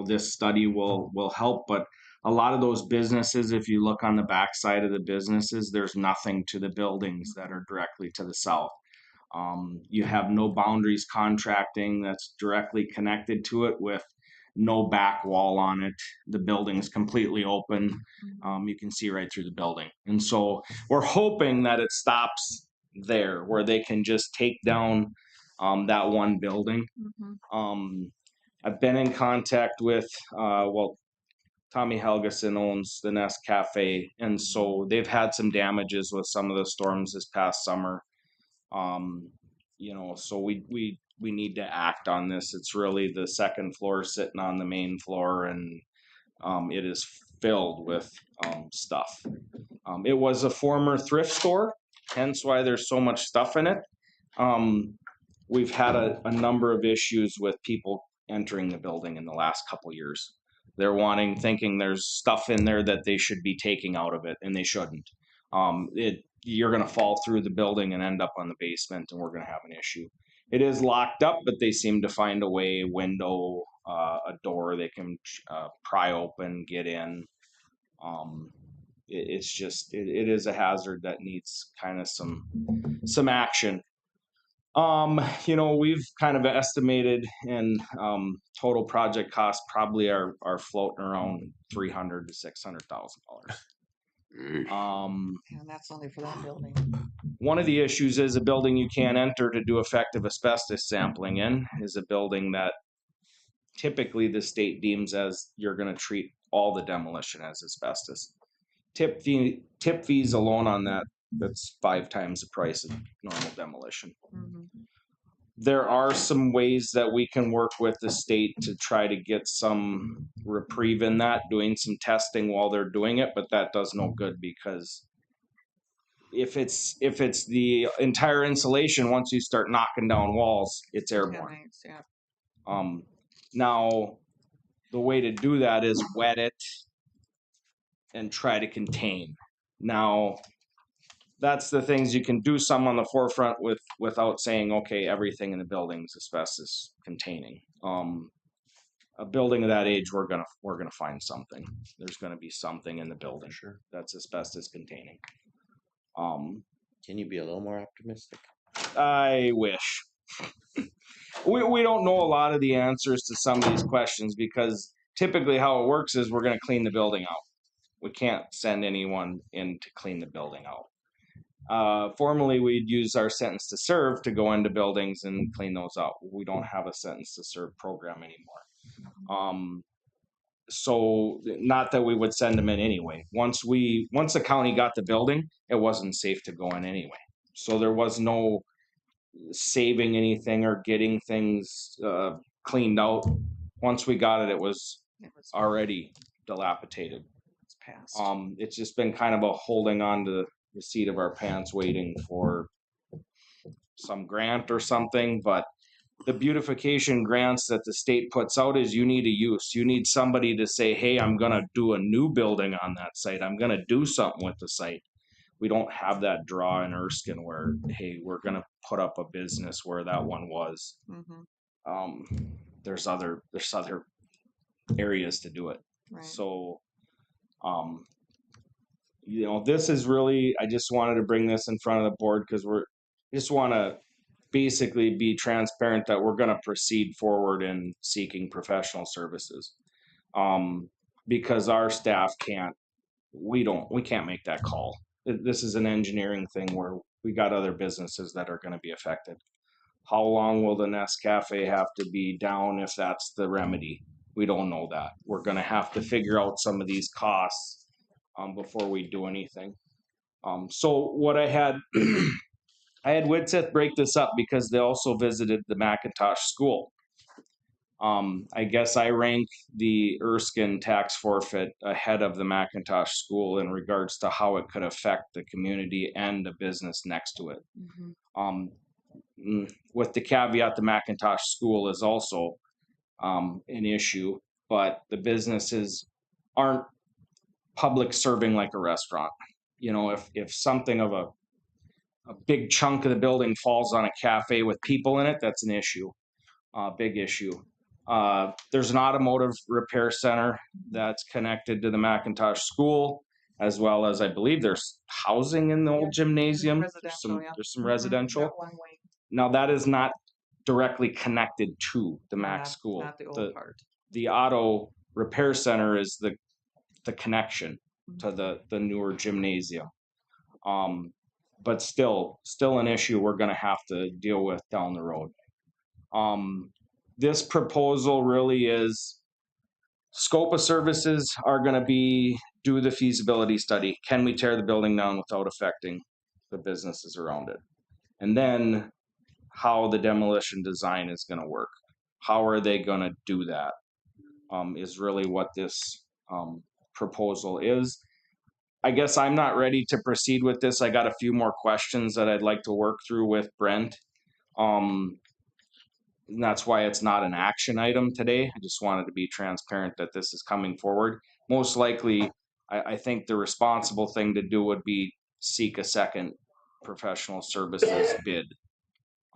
This study will help, but a lot of those businesses, if you look on the backside of the businesses, there's nothing to the buildings that are directly to the south. You have no boundaries contracting that's directly connected to it with no back wall on it. The building's completely open. You can see right through the building. And so we're hoping that it stops there where they can just take down that one building. I've been in contact with, Tommy Helgeson owns the Nest Cafe, and so they've had some damages with some of the storms this past summer. So we need to act on this. It's really the second floor sitting on the main floor, and it is filled with stuff. It was a former thrift store, hence why there's so much stuff in it. We've had a number of issues with people entering the building in the last couple years. They're thinking there's stuff in there that they should be taking out of it, and they shouldn't. You're going to fall through the building and end up on the basement, and we're going to have an issue. It is locked up, but they seem to find a window, a door they can pry open, get in. It is a hazard that needs kind of some action. We've kind of estimated in total project costs probably are floating around $300,000 to $600,000. And that's only for that building. One of the issues is a building you can't enter to do effective asbestos sampling in is a building that typically the state deems as you're going to treat all the demolition as asbestos. Tip fees alone on that's 5 times the price of normal demolition. There are some ways that we can work with the state to try to get some reprieve in that, doing some testing while they're doing it, but that does no good because if it's the entire insulation, once you start knocking down walls, it's airborne. Yeah. Now, the way to do that is wet it and try to contain. Now, that's the things you can do some on the forefront without saying, okay, everything in the building is asbestos containing. A building of that age, we're gonna find something. There's gonna be something in the building that's asbestos containing. Can you be a little more optimistic? I wish. We don't know a lot of the answers to some of these questions because typically how it works is we're going to clean the building out. We can't send anyone in to clean the building out. Formerly, we'd use our sentence to serve to go into buildings and clean those out. We don't have a sentence to serve program anymore. So not that we would send them in anyway. Once the county got the building, it wasn't safe to go in anyway. So there was no saving anything or getting things cleaned out. Once we got it, it was already dilapidated. It's passed. It's just been kind of a holding on to the seat of our pants, waiting for some grant or something. But the beautification grants that the state puts out is you need a use. You need somebody to say, hey, I'm going to do a new building on that site. I'm going to do something with the site. We don't have that draw in Erskine where, hey, we're going to put up a business where that one was. There's other areas to do it. Right. So, this is really, I just wanted to bring this in front of the board because just want to basically be transparent that we're going to proceed forward in seeking professional services. Because our staff we can't make that call. This is an engineering thing where we got other businesses that are going to be affected. How long will the Nest Cafe have to be down if that's the remedy? We don't know that. We're going to have to figure out some of these costs before we do anything. So what I had Whitseth break this up because they also visited the McIntosh school. I guess I rank the Erskine tax forfeit ahead of the McIntosh school in regards to how it could affect the community and the business next to it. With the caveat, the McIntosh school is also an issue, but the businesses aren't public serving like a restaurant. If something of a a big chunk of the building falls on a cafe with people in it, that's an issue, big issue. There's an automotive repair center that's connected to the McIntosh School, as well as I believe there's housing in the old gymnasium. Residential, yeah. There's some Mhm. residential. Got one wing. Now that is not directly connected to the No, Mac not- School. Not the old part. The auto repair center is the connection to the newer gymnasium. But still an issue we're gonna have to deal with down the road. This proposal really is scope of services are gonna be do the feasibility study. Can we tear the building down without affecting the businesses around it? And then how the demolition design is gonna work. How are they gonna do that? Is really what this proposal is. I guess I'm not ready to proceed with this. I got a few more questions that I'd like to work through with Brent. And that's why it's not an action item today. I just wanted to be transparent that this is coming forward. Most likely, I think the responsible thing to do would be seek a second professional services bid.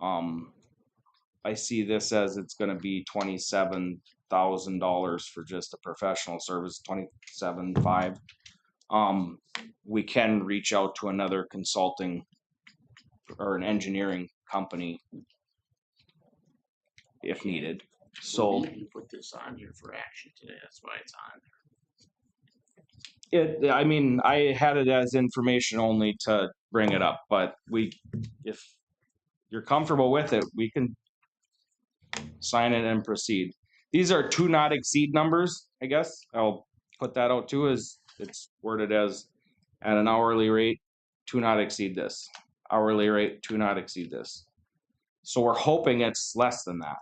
I see this as it's gonna be $27,000 for just a professional service, 27,500. We can reach out to another consulting or an engineering company if needed. So You put this on here for action today, that's why it's on. I mean, I had it as information only to bring it up, but if you're comfortable with it, we can sign it and proceed. These are 2 not exceed numbers, I guess. I'll put that out too, as it's worded as at an hourly rate, 2 not exceed this. Hourly rate, 2 not exceed this. So we're hoping it's less than that.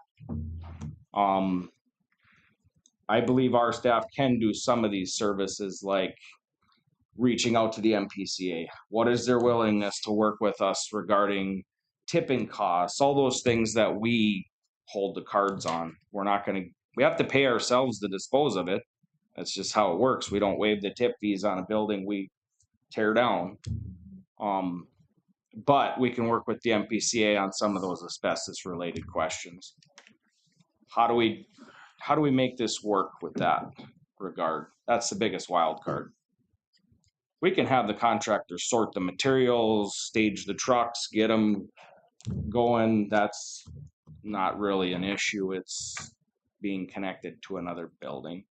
I believe our staff can do some of these services like reaching out to the MPCA. What is their willingness to work with us regarding tipping costs, all those things that we hold the cards on. We have to pay ourselves to dispose of it. That's just how it works. We don't waive the tip fees on a building we tear down. But we can work with the MPCA on some of those asbestos related questions. How do we make this work with that regard? That's the biggest wild card. We can have the contractor sort the materials, stage the trucks, get them going. That's not really an issue. It's being connected to another building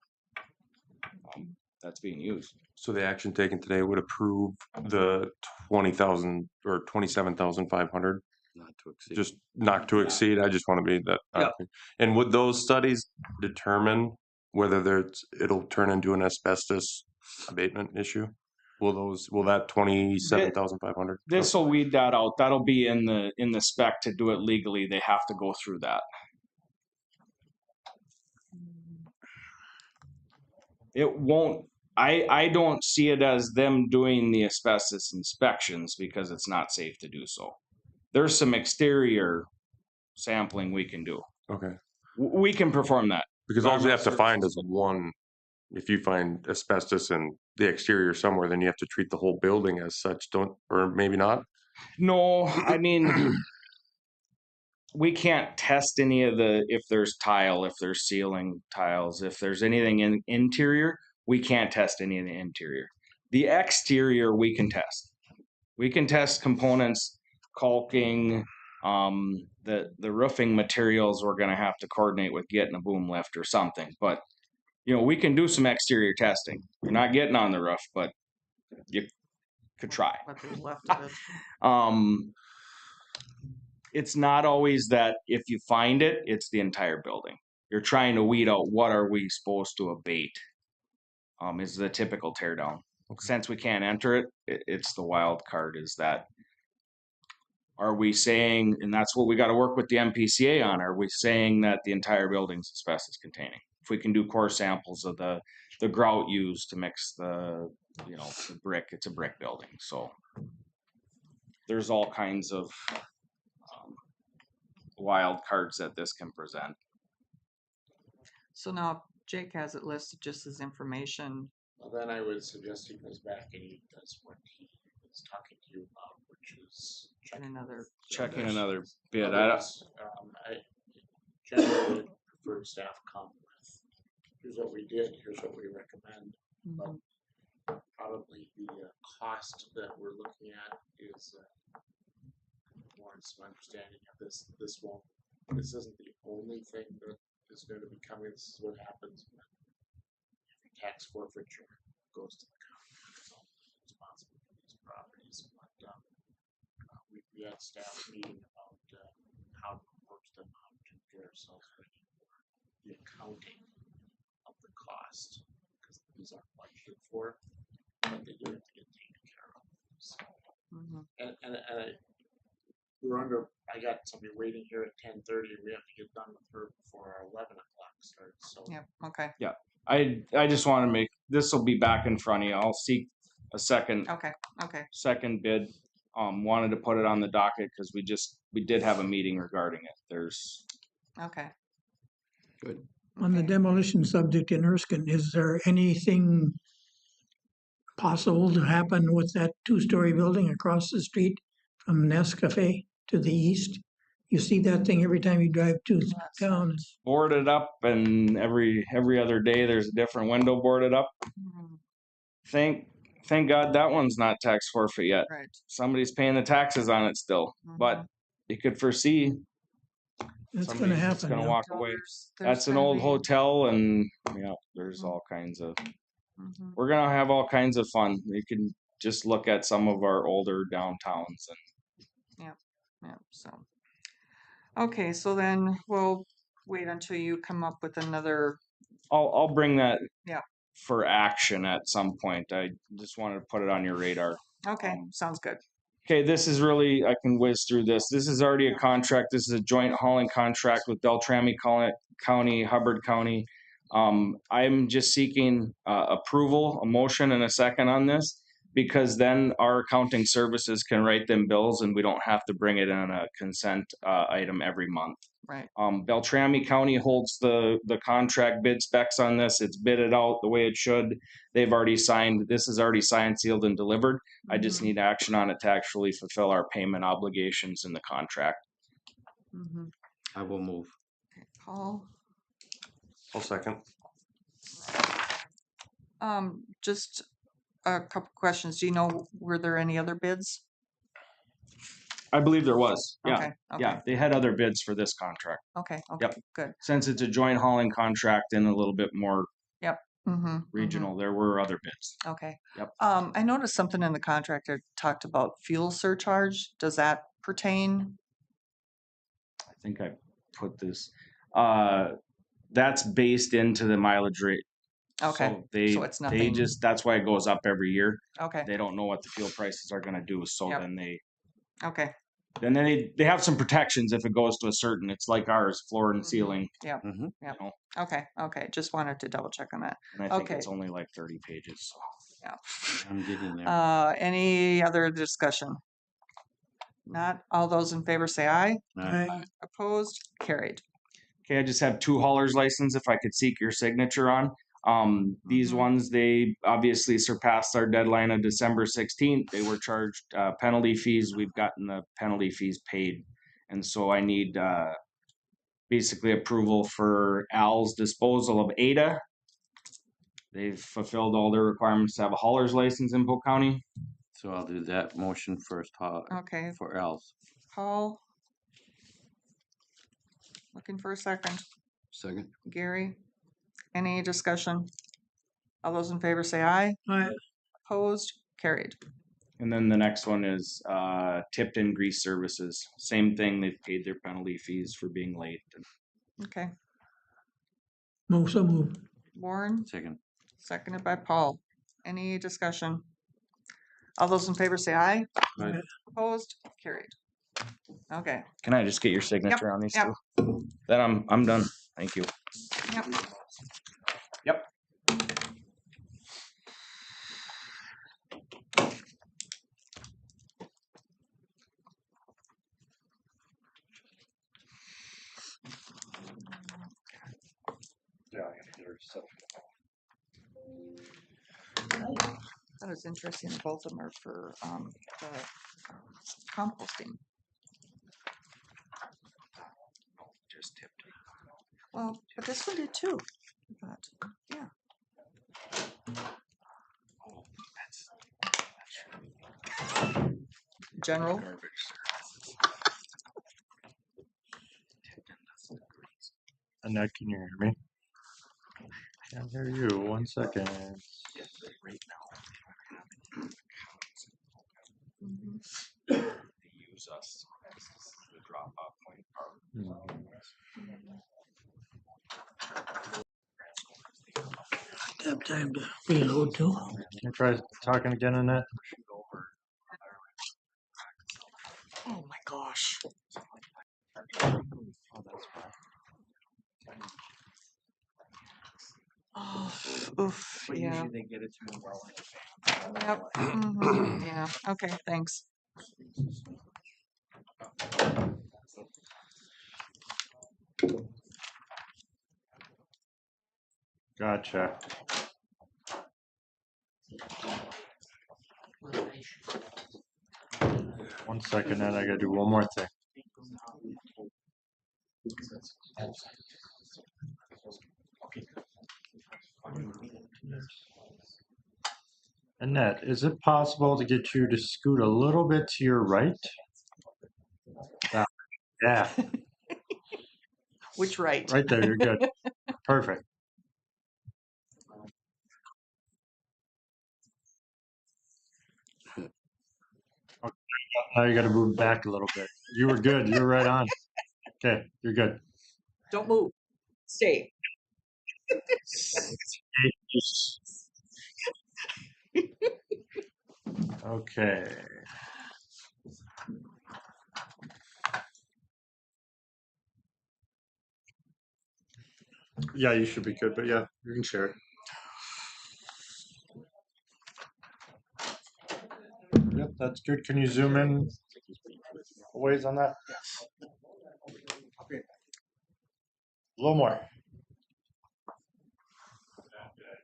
that's being used. So the action taken today would approve the 20,000 or 27,500, Not to exceed. just not to exceed. I just want to be that. Yeah. And would those studies determine whether it'll turn into an asbestos abatement issue? Will that 27,500? This will weed that out. That'll be in the spec to do it legally. They have to go through that. It won't. I don't see it as them doing the asbestos inspections because it's not safe to do so. There's some exterior sampling we can do. Okay. We can perform that. Because all you have to find is one. If you find asbestos in the exterior somewhere, then you have to treat the whole building as such, or maybe not? No, I mean, we can't test any of if there's tile, if there's ceiling tiles, if there's anything in interior, we can't test any of the interior. The exterior we can test. We can test components, caulking, the roofing materials we're gonna have to coordinate with getting a boom lift or something, but we can do some exterior testing. You're not getting on the roof, but you could try. What there's left of it. It's not always that if you find it, it's the entire building. You're trying to weed out what are we supposed to abate, is the typical tear down. Since we can't enter it, it's the wild card is that are we saying, and that's what we got to work with the MPCA on, are we saying that the entire building's asbestos containing? If we can do core samples of the grout used to mix the brick, it's a brick building. So there's all kinds of wild cards that this can present. So now Jake has it listed just as information. Well, then I would suggest he goes back and he does what he was talking to you about, which is checking another. checking another bid. Others, I generally prefer staff come with, here's what we did, here's what we recommend. Mhm. Probably the cost that we're looking at is warrants some understanding of this. This isn't the only thing that is going to be coming. This is what happens when every tax forfeiture goes to the county. So responsible for these properties. But we had staff meeting about how to approach them, how to get ourselves ready for the accounting of the cost, because these aren't budgeted for, but they do have to get taken care of. So, Mhm. I got somebody waiting here at 10:30. We have to get done with her before our 11 o'clock starts. So Yep, okay, I just want to make, this will be back in front of you. I'll seek a second okay. bid. Wanted to put it on the docket because we did have a meeting regarding it. Okay. On the Okay. demolition subject in Erskine, is there anything possible to happen with that two-story building across the street from Nescafe to the east? You see that thing every time you drive to That's town. Boarded up, and every other day there's a different window boarded up. Mhm. Thank God that one's not tax forfeit yet. Right. Somebody's paying the taxes on it still, but you could foresee It's gonna somebody's just happen. gonna Yeah. walk Well, away. there's That's an gonna old be- hotel, and there's Mm. all kinds of. Mhm. We're gonna have all kinds of fun. You can just look at some of our older downtowns, and Yep, so. Okay, so then we'll wait until you come up with another, I'll bring that. Yeah. For action at some point. I just wanted to put it on your radar. okay, sounds good. Okay, this is really, I can whiz through this. This is already a contract. This is a joint hauling contract with Beltrami County, Hubbard County. I'm just seeking approval, a motion and a second on this, because then our accounting services can write them bills and we don't have to bring it in a consent item every month. Right. Beltrami County holds the contract bid specs on this. It's bidded out the way it should. They've already signed, this is already signed, sealed, and delivered. I just need action on it to actually fulfill our payment obligations in the contract. Mhm. I will move. Okay, Paul, I'll second. just a couple questions. Do you know, were there any other bids? I believe there was. Yeah. Okay, Yeah, okay, they had other bids for this contract. okay, Yep. good. Since it's a joint hauling contract and a little bit more Mm-hmm. regional, there were other bids. Okay. Yep. I noticed something in the contract that talked about fuel surcharge. Does that pertain? I think I put this, that's based into the mileage rate. Okay, So they, so it's they nothing- just, that's why it goes up every year. Okay, They don't know what the fuel prices are gonna do, so Yep. then okay, they have some protections if it goes to a certain, it's like ours, floor and Mhm. ceiling. Yep. Mhm. You know, okay. Just wanted to double check on that. and I think Okay. it's only like 30 pages, so. I'm getting there. Any other discussion? Not all those in favor say aye. Opposed? Carried. Okay, I just have 2 haulers license if I could seek your signature on. These Mhm. ones, they obviously surpassed our deadline of December 16th. They were charged penalty fees. We've gotten the penalty fees paid. And so I need basically approval for Al's disposal of Ada. They've fulfilled all their requirements to have a hauler's license in Polk County. So I'll do that motion first, Okay, for Al's. Paul. Looking for a second. Second. Gary, any discussion? All those in favor say aye. Aye. Opposed? Carried. And then the next one is Tipton Grease Services. Same thing, they've paid their penalty fees for being late. Okay. So move. Warren, Second. seconded by Paul. Any discussion? All those in favor say aye. Aye. Opposed? Carried. Okay. Can I just get your signature on these yep. two? Then I'm done. Thank you. Yep. Yep. thought it was interesting that both of them are for the composting. Just tipped. Well, but this one did too. But yeah. General. Annette, can you hear me? Can't hear you. 1 second. Right now, Mhm. they use us as the drop off point. Have time to reload too. Can you try talking again, Annette? Oh my gosh. Oh, that's fine. Oh, oof. But Yeah. usually they get it to me well. Yep. Mhm. Yeah. Okay. Thanks. Gotcha. 1 second, Ed. I gotta do one more thing. Annette, is it possible to get you to scoot a little bit to your right? Yeah, Which right? right there. You're good. Perfect. Okay, now you got to move back a little bit. You were good. You were right on. Okay, you're good. Don't move. Stay. Okay. Yeah, you should be good, but yeah, you can share it. Yep, that's good. Can you zoom in a ways on that? A little more.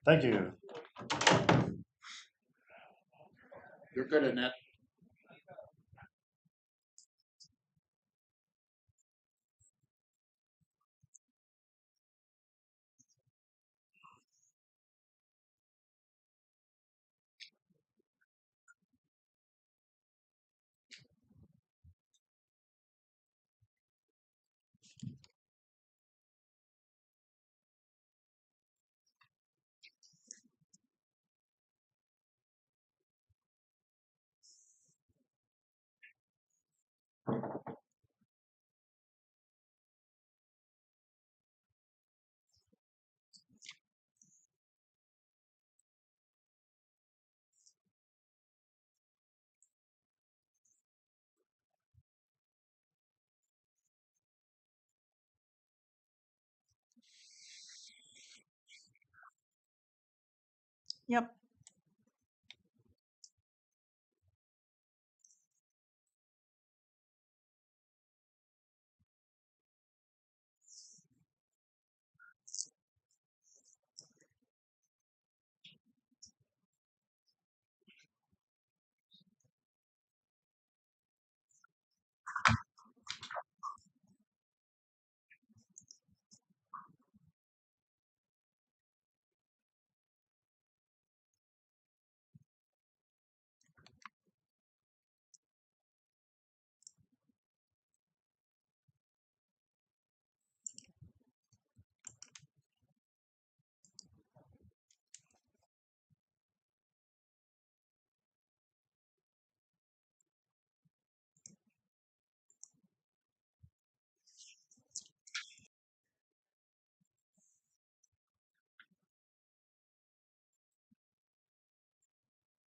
Thank you. You're good, Annette. Yep.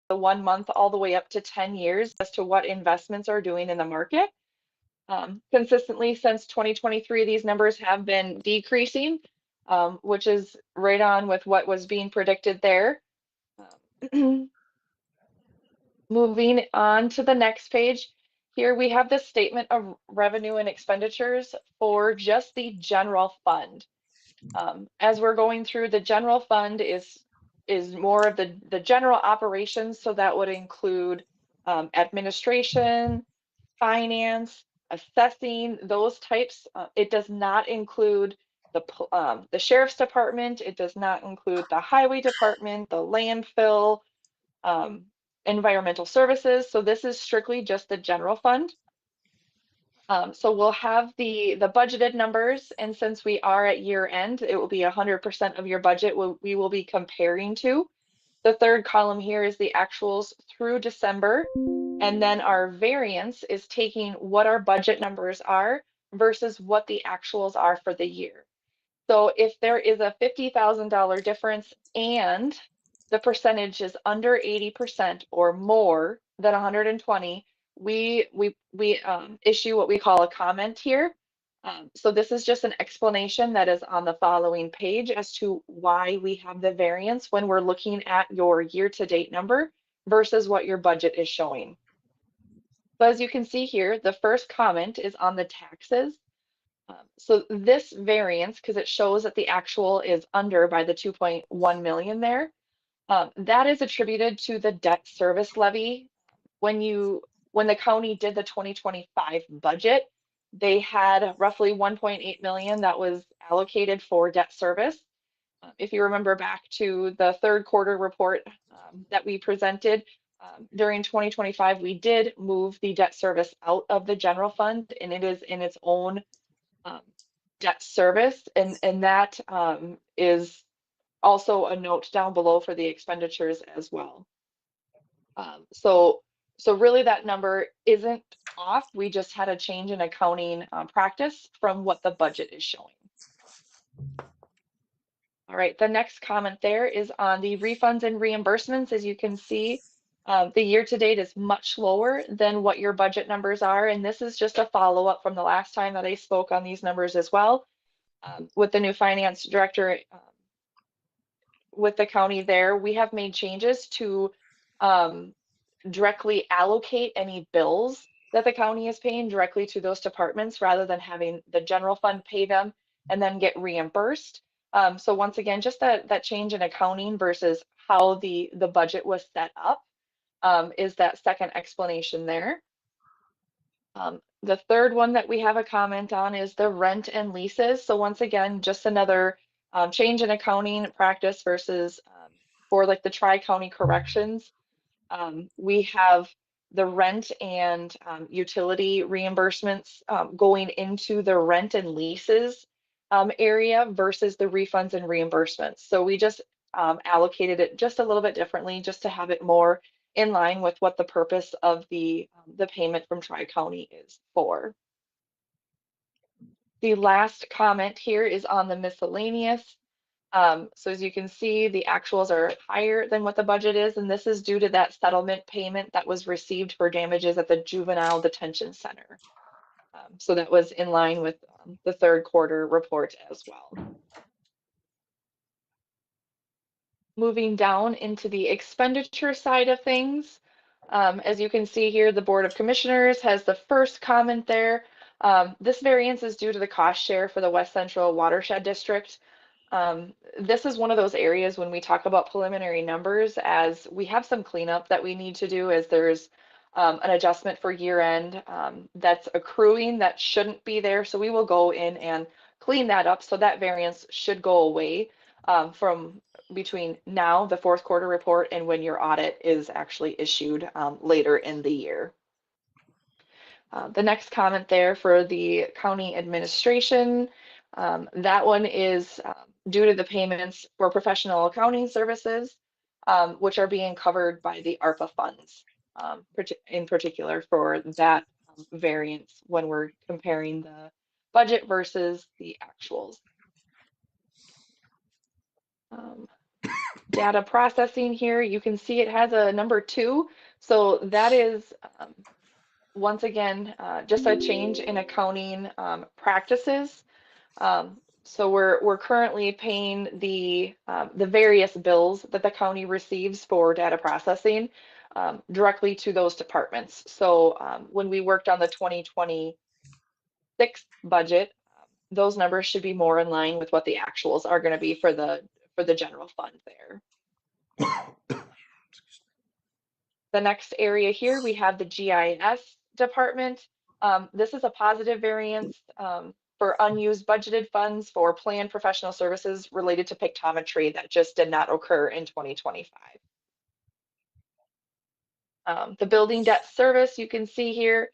The 1 month all the way up to 10 years as to what investments are doing in the market. Consistently since 2023, these numbers have been decreasing, which is right on with what was being predicted there. Moving on to the next page, here we have the statement of revenue and expenditures for just the general fund. As we're going through, the general fund is is more of the general operations. So that would include administration, finance, assessing, those types. It does not include the sheriff's department. It does not include the highway department, the landfill, environmental services. So this is strictly just the general fund. So we'll have the budgeted numbers, and since we are at year end, it will be 100% of your budget we will be comparing to. The third column here is the actuals through December, and then our variance is taking what our budget numbers are versus what the actuals are for the year. So if there is a $50,000 difference and the percentage is under 80% or more than 120, we issue what we call a comment here. So this is just an explanation that is on the following page as to why we have the variance when we're looking at your year-to-date number versus what your budget is showing. So as you can see here, the first comment is on the taxes. So this variance, because it shows that the actual is under by the 2.1 million there, that is attributed to the debt service levy. When the county did the 2025 budget, they had roughly 1.8 million that was allocated for debt service. If you remember back to the third quarter report that we presented during 2025, we did move the debt service out of the general fund, and it is in its own debt service, and that is also a note down below for the expenditures as well. So really that number isn't off. We just had a change in accounting practice from what the budget is showing. All right, the next comment there is on the refunds and reimbursements. As you can see, the year to date is much lower than what your budget numbers are. And this is just a follow up from the last time that I spoke on these numbers as well. With the new finance director with the county there, we have made changes to directly allocate any bills that the county is paying directly to those departments rather than having the general fund pay them and then get reimbursed. So once again, just that change in accounting versus how the budget was set up is that second explanation there. The third one that we have a comment on is the rent and leases. So once again, just another change in accounting practice versus for like the tri-county corrections. We have the rent and utility reimbursements going into the rent and leases area versus the refunds and reimbursements. So we just allocated it just a little bit differently just to have it more in line with what the purpose of the payment from Tri-County is for. The last comment here is on the miscellaneous. So as you can see, the actuals are higher than what the budget is, and this is due to that settlement payment that was received for damages at the Juvenile Detention Center. So that was in line with the third quarter report as well. Moving down into the expenditure side of things, as you can see here, the Board of Commissioners has the first comment there. This variance is due to the cost share for the West Central Watershed District. This is one of those areas when we talk about preliminary numbers, as we have some cleanup that we need to do, as there's an adjustment for year end that's accruing that shouldn't be there. So we will go in and clean that up. So that variance should go away from between now, the fourth quarter report, and when your audit is actually issued later in the year. The next comment there for the county administration, that one is due to the payments for professional accounting services, which are being covered by the ARPA funds, in particular for that variance when we're comparing the budget versus the actuals. Data processing here, you can see it has a number 2. So that is, once again, just a change in accounting practices. So we're currently paying the various bills that the county receives for data processing directly to those departments. So when we worked on the 2026 budget, those numbers should be more in line with what the actuals are going to be for the general fund there. The next area here, we have the GIS department. This is a positive variance for unused budgeted funds for planned professional services related to pictometry that just did not occur in 2025. The building debt service you can see here.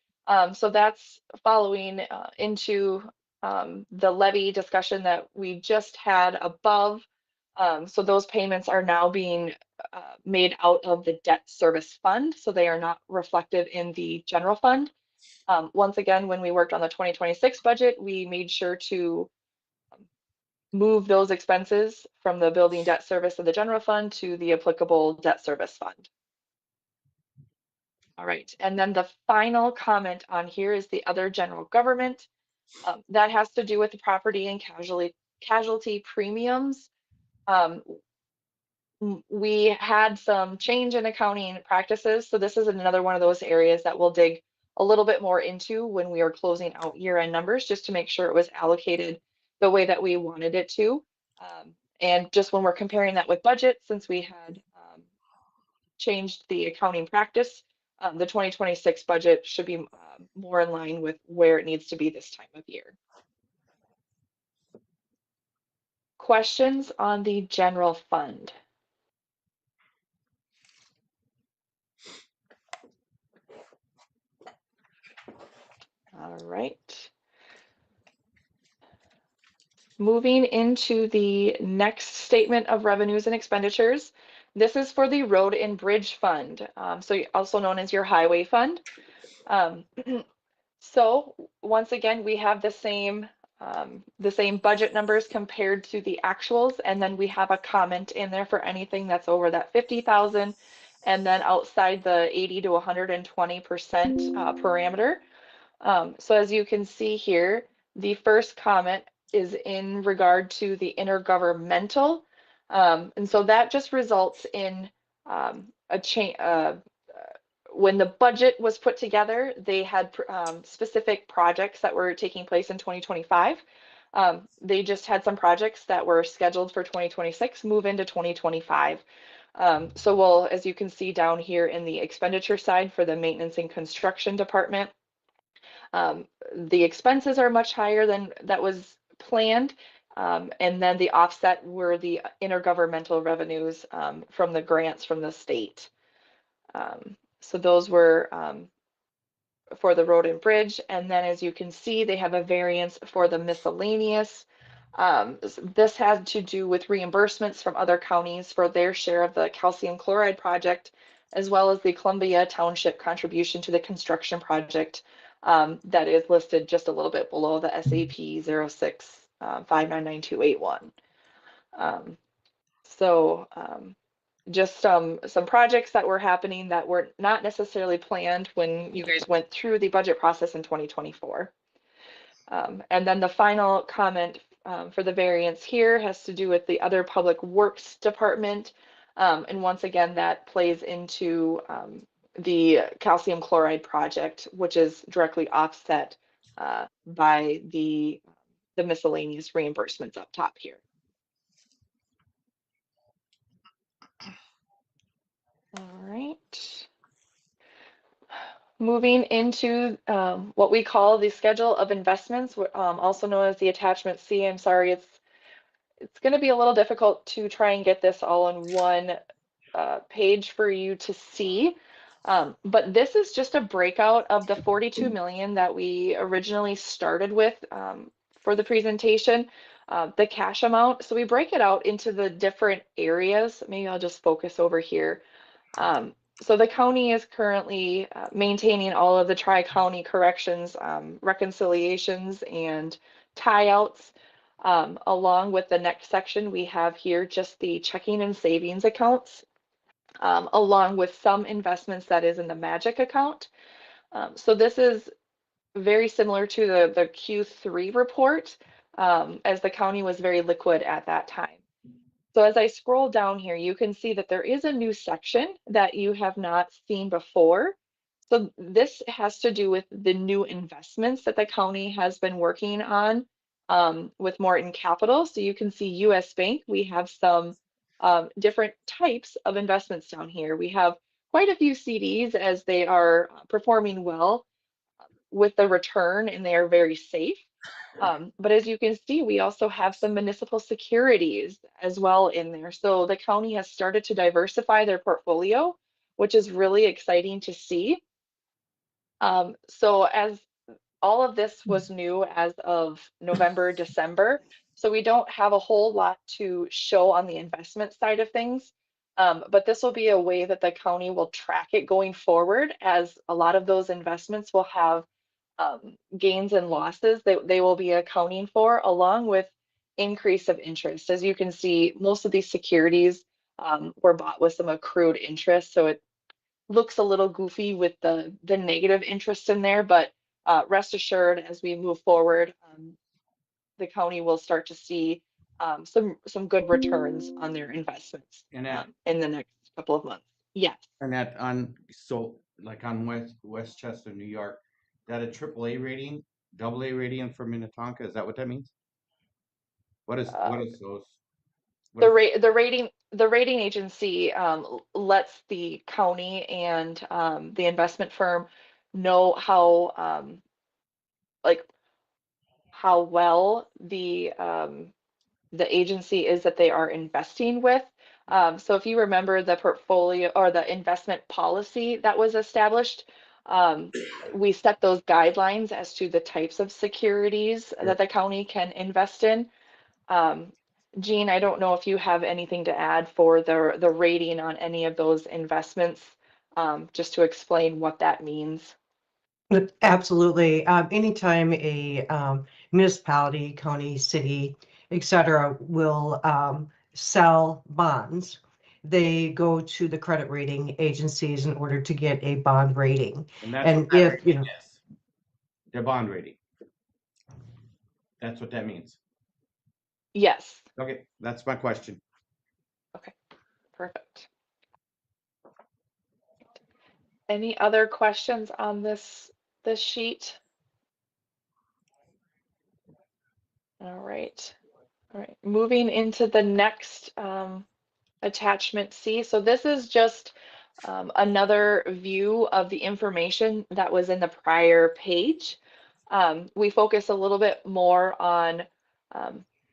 So that's following into the levy discussion that we just had above. So those payments are now being made out of the debt service fund. So they are not reflected in the general fund. Once again, when we worked on the 2026 budget, we made sure to move those expenses from the building debt service of the general fund to the applicable debt service fund. All right, and then the final comment on here is the other general government. That has to do with the property and casualty premiums. We had some change in accounting practices, so this is another one of those areas that we'll dig a little bit more into when we are closing out year-end numbers, just to make sure it was allocated the way that we wanted it to. And just when we're comparing that with budget, since we had changed the accounting practice, the 2026 budget should be more in line with where it needs to be this time of year. Questions on the general fund? All right. Moving into the next statement of revenues and expenditures. This is for the road and bridge fund, so also known as your highway fund. So once again, we have the same budget numbers compared to the actuals, and then we have a comment in there for anything that's over that 50,000, and then outside the 80 to 120% parameter. So as you can see here, the first comment is in regard to the intergovernmental, and so that just results in a change. When the budget was put together, they had specific projects that were taking place in 2025. They just had some projects that were scheduled for 2026 move into 2025. So we'll, as you can see down here in the expenditure side for the maintenance and construction department, the expenses are much higher than that was planned. And then the offset were the intergovernmental revenues from the grants from the state. So those were for the road and bridge. And then as you can see, they have a variance for the miscellaneous. This had to do with reimbursements from other counties for their share of the calcium chloride project, as well as the Columbia Township contribution to the construction project that is listed just a little bit below the SAP 06599281. Just some projects that were happening that were not necessarily planned when you guys went through the budget process in 2024. And then the final comment for the variance here has to do with the other public works department. And once again, that plays into the calcium chloride project, which is directly offset by the miscellaneous reimbursements up top here. All right. Moving into what we call the schedule of investments, also known as the attachment C. I'm sorry, it's going to be a little difficult to try and get this all on one page for you to see. But this is just a breakout of the 42 million that we originally started with for the presentation, the cash amount. So we break it out into the different areas. Maybe I'll just focus over here. So the county is currently maintaining all of the tri-county corrections, reconciliations, and tie-outs. Along with the next section, we have here just the checking and savings accounts, along with some investments that is in the magic account. So this is very similar to the Q3 report, as the county was very liquid at that time. So as I scroll down here, you can see that there is a new section that you have not seen before. So this has to do with the new investments that the county has been working on with Morton Capital. So you can see US Bank, we have some different types of investments down here. We have quite a few CDs as they are performing well with the return and they are very safe. But as you can see, we also have some municipal securities as well in there. So the county has started to diversify their portfolio, which is really exciting to see. So as all of this was new as of November, December, so we don't have a whole lot to show on the investment side of things. But this will be a way that the county will track it going forward, as a lot of those investments will have gains and losses that they will be accounting for, along with increase of interest. As you can see, most of these securities were bought with some accrued interest, so it looks a little goofy with the negative interest in there, but rest assured, as we move forward, the county will start to see some good returns on their investments And that, in the next couple of months. Yes. and that on, so like on Westchester, New York, that a AAA rating, AA rating for Minnetonka, is that what that means? What is those? What is, The rating agency lets the county and the investment firm know how like how well the agency is that they are investing with. So if you remember the portfolio or the investment policy that was established, we set those guidelines as to the types of securities that the county can invest in. Jean, I don't know if you have anything to add for the rating on any of those investments, just to explain what that means. Absolutely. Anytime a municipality, county, city, etc., will sell bonds, they go to the credit rating agencies in order to get a bond rating. and that's what And that if, rating is. Their bond rating. That's what that means. Yes. Okay, that's my question. Okay, perfect. Any other questions on this sheet? All right. All right. Moving into the next attachment C. So this is just another view of the information that was in the prior page. We focus a little bit more on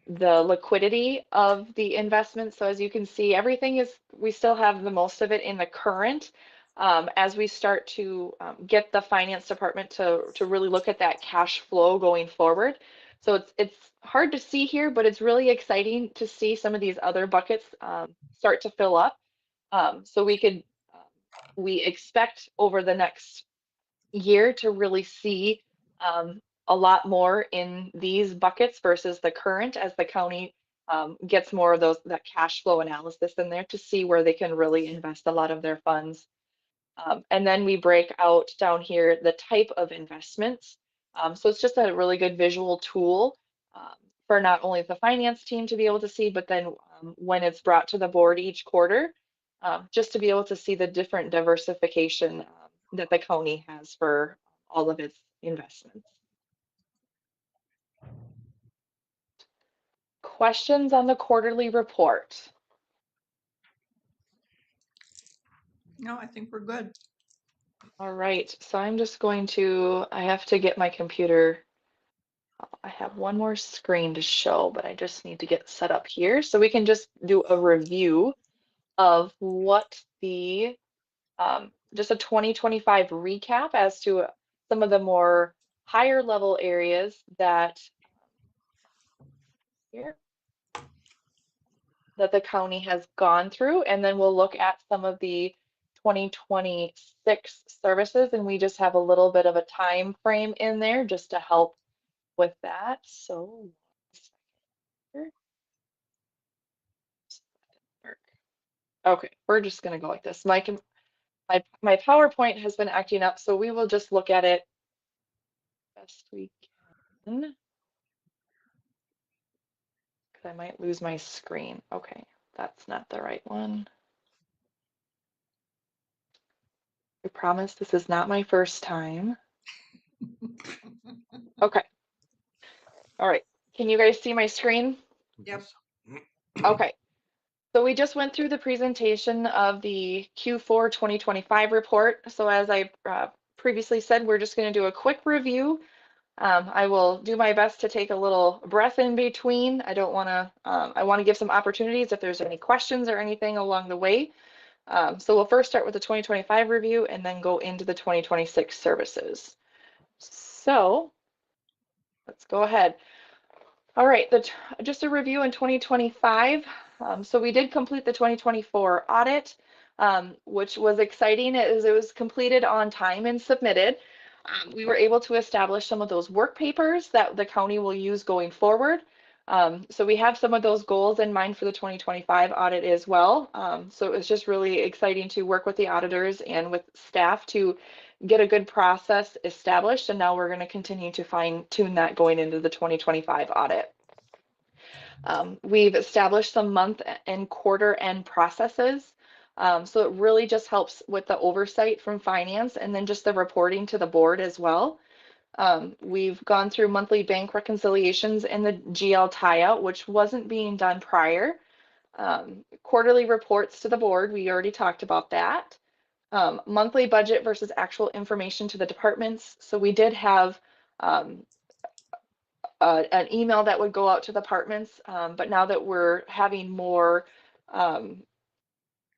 the liquidity of the investment. So as you can see, everything is, we still have the most of it in the current. As we start to get the finance department to really look at that cash flow going forward. So it's hard to see here, but it's really exciting to see some of these other buckets start to fill up. So we expect over the next year to really see a lot more in these buckets versus the current, as the county gets more of that cash flow analysis in there to see where they can really invest a lot of their funds. And then we break out down here the type of investments. So it's just a really good visual tool for not only the finance team to be able to see, but then when it's brought to the board each quarter, just to be able to see the different diversification that the county has for all of its investments. Questions on the quarterly report? No, I think we're good. All right, so I'm just going to, I have to get my computer. I have one more screen to show, but I just need to get set up here so we can just do a review of what the, just a 2025 recap as to some of the more higher level areas that here that the county has gone through, and then we'll look at some of the 2026 services, and we just have a little bit of a time frame in there just to help with that. So okay, we're just gonna go like this. My PowerPoint has been acting up, so we will just look at it best we can. Because I might lose my screen. Okay, that's not the right one. I promise this is not my first time. Okay. All right. Can you guys see my screen? Yep. Okay. So we just went through the presentation of the Q4 2025 report. So as I previously said, we're just going to do a quick review. I will do my best to take a little breath in between. I don't want to, I want to give some opportunities if there's any questions or anything along the way. So we'll first start with the 2025 review and then go into the 2026 services. So let's go ahead. All right, just a review in 2025. So we did complete the 2024 audit, which was exciting as it was completed on time and submitted. We were able to establish some of those work papers that the county will use going forward. So we have some of those goals in mind for the 2025 audit as well. So it was just really exciting to work with the auditors and with staff to get a good process established. And now we're going to continue to fine tune that going into the 2025 audit. We've established some month and quarter end processes. So it really just helps with the oversight from finance and then just the reporting to the board as well. We've gone through monthly bank reconciliations and the GL tie-out, which wasn't being done prior. Quarterly reports to the board, we already talked about that. Monthly budget versus actual information to the departments. So we did have an email that would go out to the departments, but now that we're having more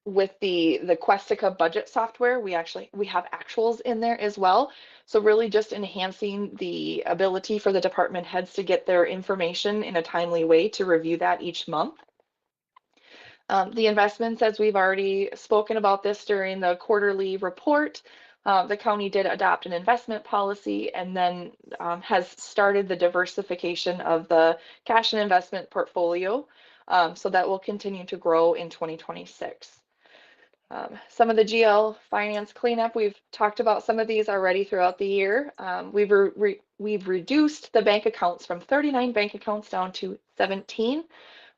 with the Questica budget software, we have actuals in there as well. So really just enhancing the ability for the department heads to get their information in a timely way to review that each month. The investments, as we've already spoken about this during the quarterly report, the county did adopt an investment policy and then has started the diversification of the cash and investment portfolio. So that will continue to grow in 2026. Some of the GL finance cleanup, we've talked about some of these already throughout the year. We've reduced the bank accounts from 39 bank accounts down to 17,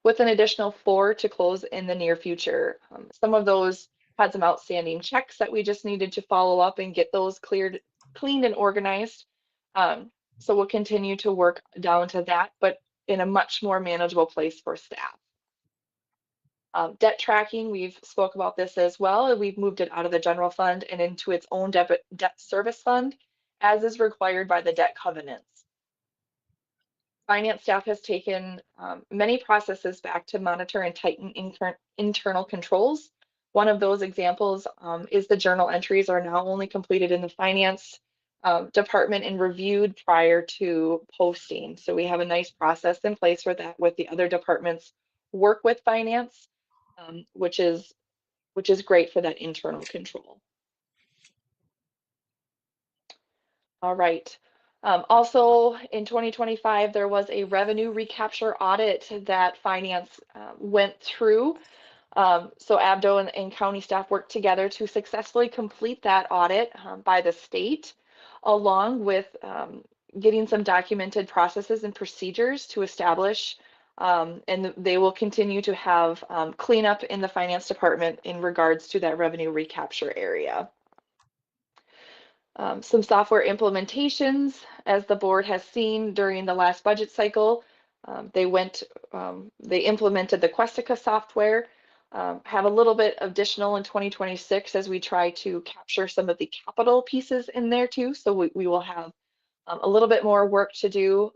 with an additional 4 to close in the near future. Some of those had some outstanding checks that we just needed to follow up and get those cleaned and organized. So we'll continue to work down to that, but in a much more manageable place for staff. Debt tracking, we've spoke about this as well. We've moved it out of the general fund and into its own debt service fund, as is required by the debt covenants. Finance staff has taken many processes back to monitor and tighten internal controls. One of those examples is the journal entries are now only completed in the finance department and reviewed prior to posting. So we have a nice process in place for that with the other departments work with finance, which is great for that internal control. All right. Also in 2025, there was a revenue recapture audit that finance went through. So ABDO and county staff worked together to successfully complete that audit by the state, along with getting some documented processes and procedures to establish, and they will continue to have cleanup in the finance department in regards to that revenue recapture area. Some software implementations, as the board has seen during the last budget cycle, they implemented the Questica software, have a little bit additional in 2026 as we try to capture some of the capital pieces in there too. So we will have a little bit more work to do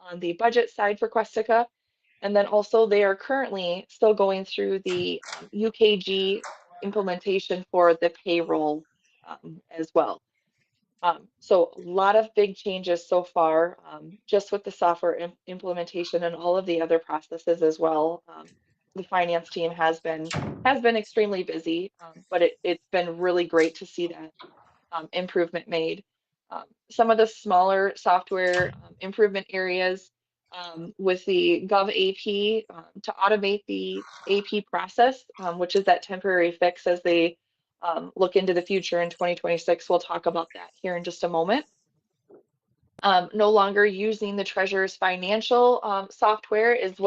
on the budget side for Questica. And then also they are currently still going through the UKG implementation for the payroll as well. So a lot of big changes so far, just with the software implementation and all of the other processes as well. The finance team has been extremely busy, but it's been really great to see that improvement made. Some of the smaller software improvement areas with the GovAP to automate the AP process, which is that temporary fix as they look into the future in 2026. We'll talk about that here in just a moment. No longer using the treasurer's financial software is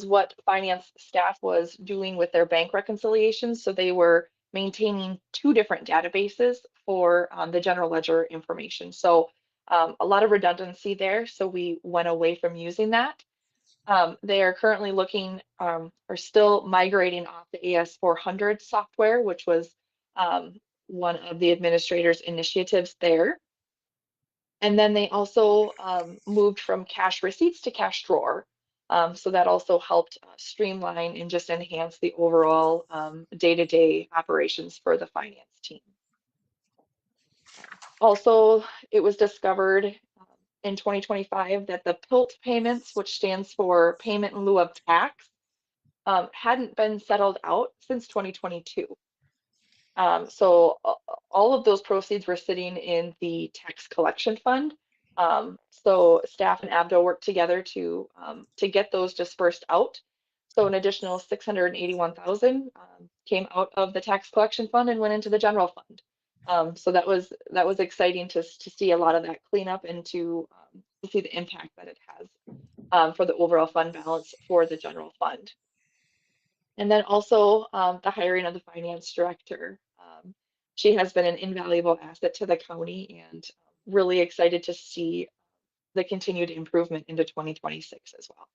what finance staff was doing with their bank reconciliations. So they were maintaining 2 different databases for the general ledger information. So a lot of redundancy there. So we went away from using that. They are currently looking, are still migrating off the AS400 software, which was one of the administrators' initiatives there. And then they also moved from cash receipts to cash drawer. So that also helped streamline and just enhance the overall day-to-day operations for the finance team. Also, it was discovered in 2025 that the PILT payments, which stands for payment in lieu of tax, hadn't been settled out since 2022. So all of those proceeds were sitting in the tax collection fund. So staff and ABDO worked together to get those dispersed out. So an additional 681,000 came out of the tax collection fund and went into the general fund. So that was exciting to see a lot of that cleanup and to see the impact that it has for the overall fund balance for the general fund. And then also the hiring of the finance director. She has been an invaluable asset to the county and really excited to see the continued improvement into 2026 as well.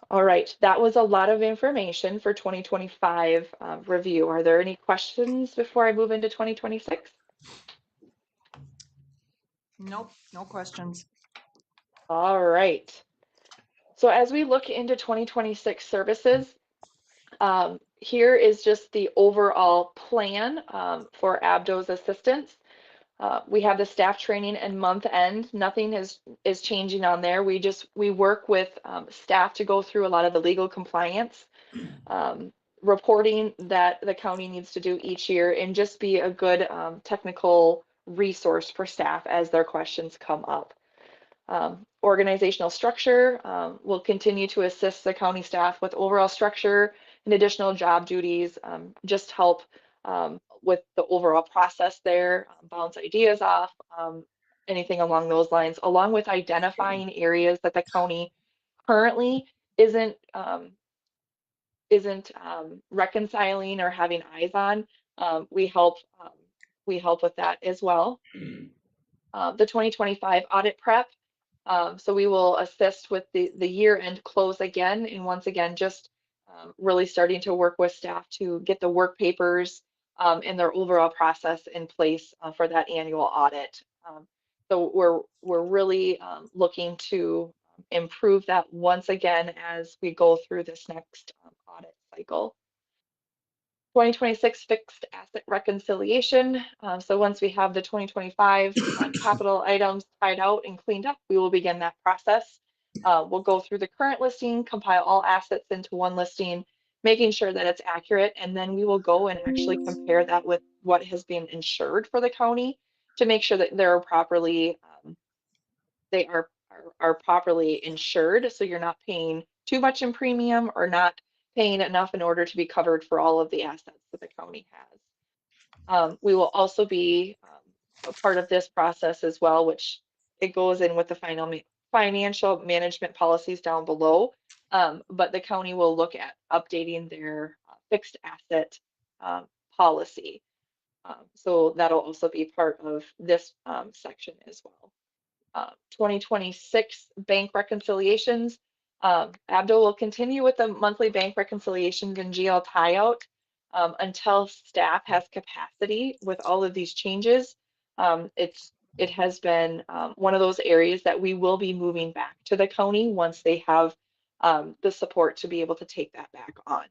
All right, that was a lot of information for 2025 review. Are there any questions before I move into 2026? Nope, no questions. All right. So as we look into 2026 services, here is just the overall plan for ABDO's assistance. We have the staff training and month end. Nothing is changing on there. We work with staff to go through a lot of the legal compliance reporting that the county needs to do each year, and just be a good technical resource for staff as their questions come up. Organizational structure will continue to assist the county staff with overall structure and additional job duties, just help with the overall process there, bounce ideas off, anything along those lines, along with identifying areas that the county currently isn't reconciling or having eyes on. We help with that as well. The 2025 audit prep. So we will assist with the year-end close again, and once again, just really starting to work with staff to get the work papers and their overall process in place for that annual audit. So we're really looking to improve that once again as we go through this next audit cycle. 2026 fixed asset reconciliation. So once we have the 2025 capital items tied out and cleaned up, we will begin that process. We'll go through the current listing, compile all assets into one listing, making sure that it's accurate, and then we will go and actually compare that with what has been insured for the county to make sure that they're properly properly insured, so you're not paying too much in premium or not paying enough in order to be covered for all of the assets that the county has. We will also be a part of this process as well, which it goes in with the financial management policies down below, but the county will look at updating their fixed asset policy. So that'll also be part of this section as well. 2026 bank reconciliations. ABDO will continue with the monthly bank reconciliations and GL tie-out until staff has capacity with all of these changes. It has been one of those areas that we will be moving back to the county once they have the support to be able to take that back on.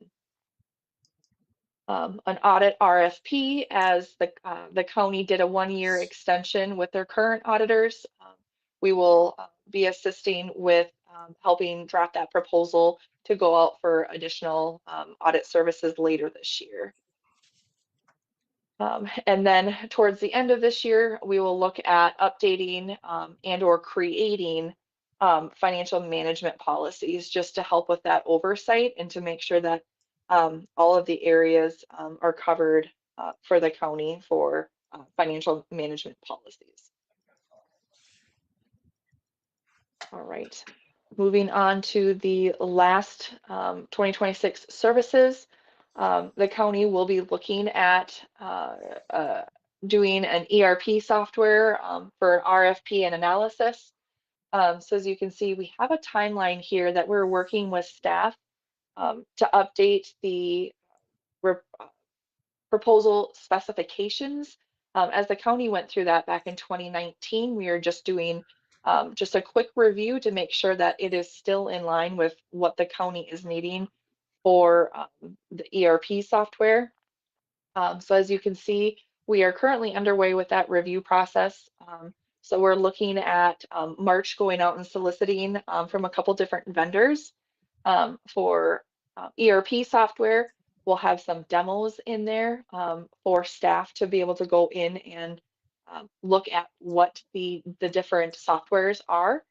An audit RFP, as the county did a one-year extension with their current auditors. We will be assisting with helping draft that proposal to go out for additional audit services later this year. And then towards the end of this year, we will look at updating and or creating financial management policies just to help with that oversight and to make sure that all of the areas are covered for the county for financial management policies. All right, moving on to the last 2026 services. The county will be looking at doing an ERP software for RFP and analysis. So as you can see, we have a timeline here that we're working with staff to update the proposal specifications. As the county went through that back in 2019, we are just doing just a quick review to make sure that it is still in line with what the county is needing for the ERP software. So as you can see, we are currently underway with that review process. So we're looking at March going out and soliciting from a couple different vendors for ERP software. We'll have some demos in there for staff to be able to go in and look at what the different softwares are,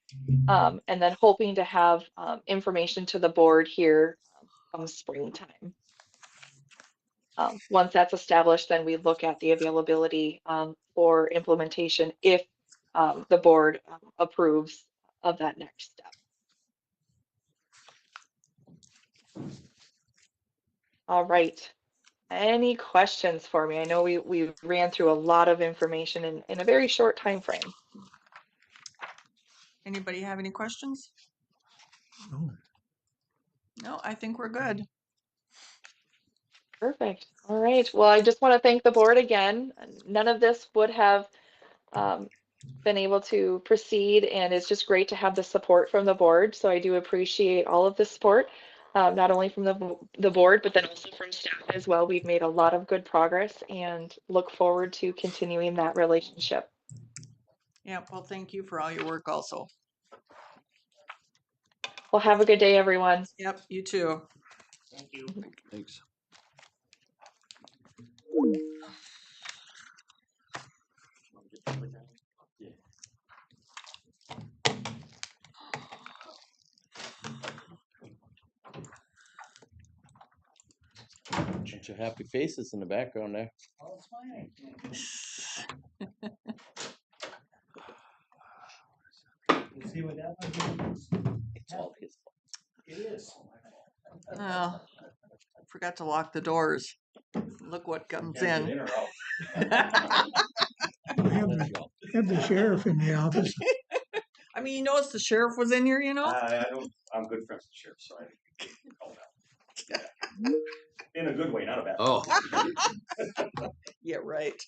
and then hoping to have information to the board here come springtime. Once that's established, then we look at the availability for implementation if the board approves of that next step. All right. Any questions for me? I know we ran through a lot of information in a very short time frame. Anybody have any questions? No. No, I think we're good. Perfect. All right. Well, I just want to thank the board again. None of this would have been able to proceed, and it's just great to have the support from the board. So I do appreciate all of the support, not only from the board, but then also from staff as well. We've made a lot of good progress and look forward to continuing that relationship. Yeah, well, thank you for all your work also. Well, have a good day, everyone. Yep, you too. Thank you. Thanks. Bunch of happy faces in the background there. You see what that was? It's all his fault. It is. Well, forgot to lock the doors. Look what comes in. I have the sheriff in the office. I mean, you noticed the sheriff was in here, you know? I'm good friends with the sheriff, so I didn't call that. In a good way, not a bad. Oh, Yeah, right.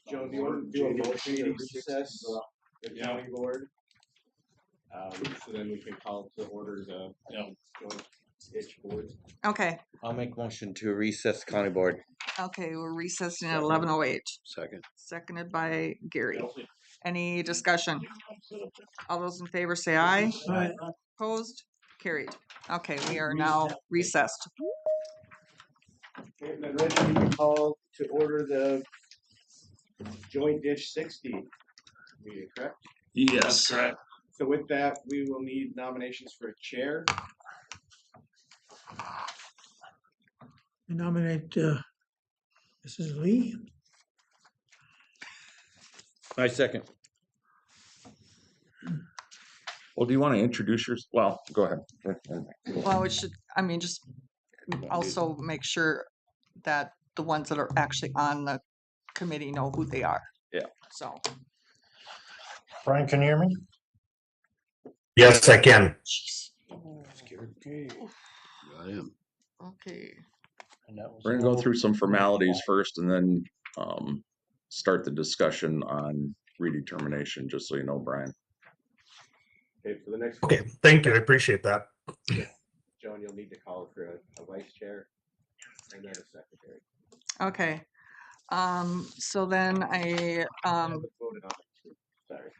Joe, do you want to do a motion to recess the county board? So then we can call to order the joint ditch board. Okay, I'll make motion to recess county board. okay, we're recessing at 11:08. second. Seconded by Gary. Any discussion? All those in favor say aye. Aye. Opposed? Carried. Okay, we are now recessed. Okay, then Reggie, we can call to order the joint ditch 60 meeting, correct? Yes. So with that, we will need nominations for a chair. I nominate Mrs. Lee. I second. Well, do you want to introduce yourself? Well, go ahead. Well, it should, I mean, just also make sure that the ones that are actually on the committee know who they are. Yeah. So, Brian, can you hear me? Yes, I can. I am. okay. We're gonna go through some formalities first and then start the discussion on redetermination, just so you know, Brian. Okay, for the next. Okay, thank you. I appreciate that. Joan, you'll need to call for a vice chair and then a secretary. Okay. So then I, Voted on it. Sorry.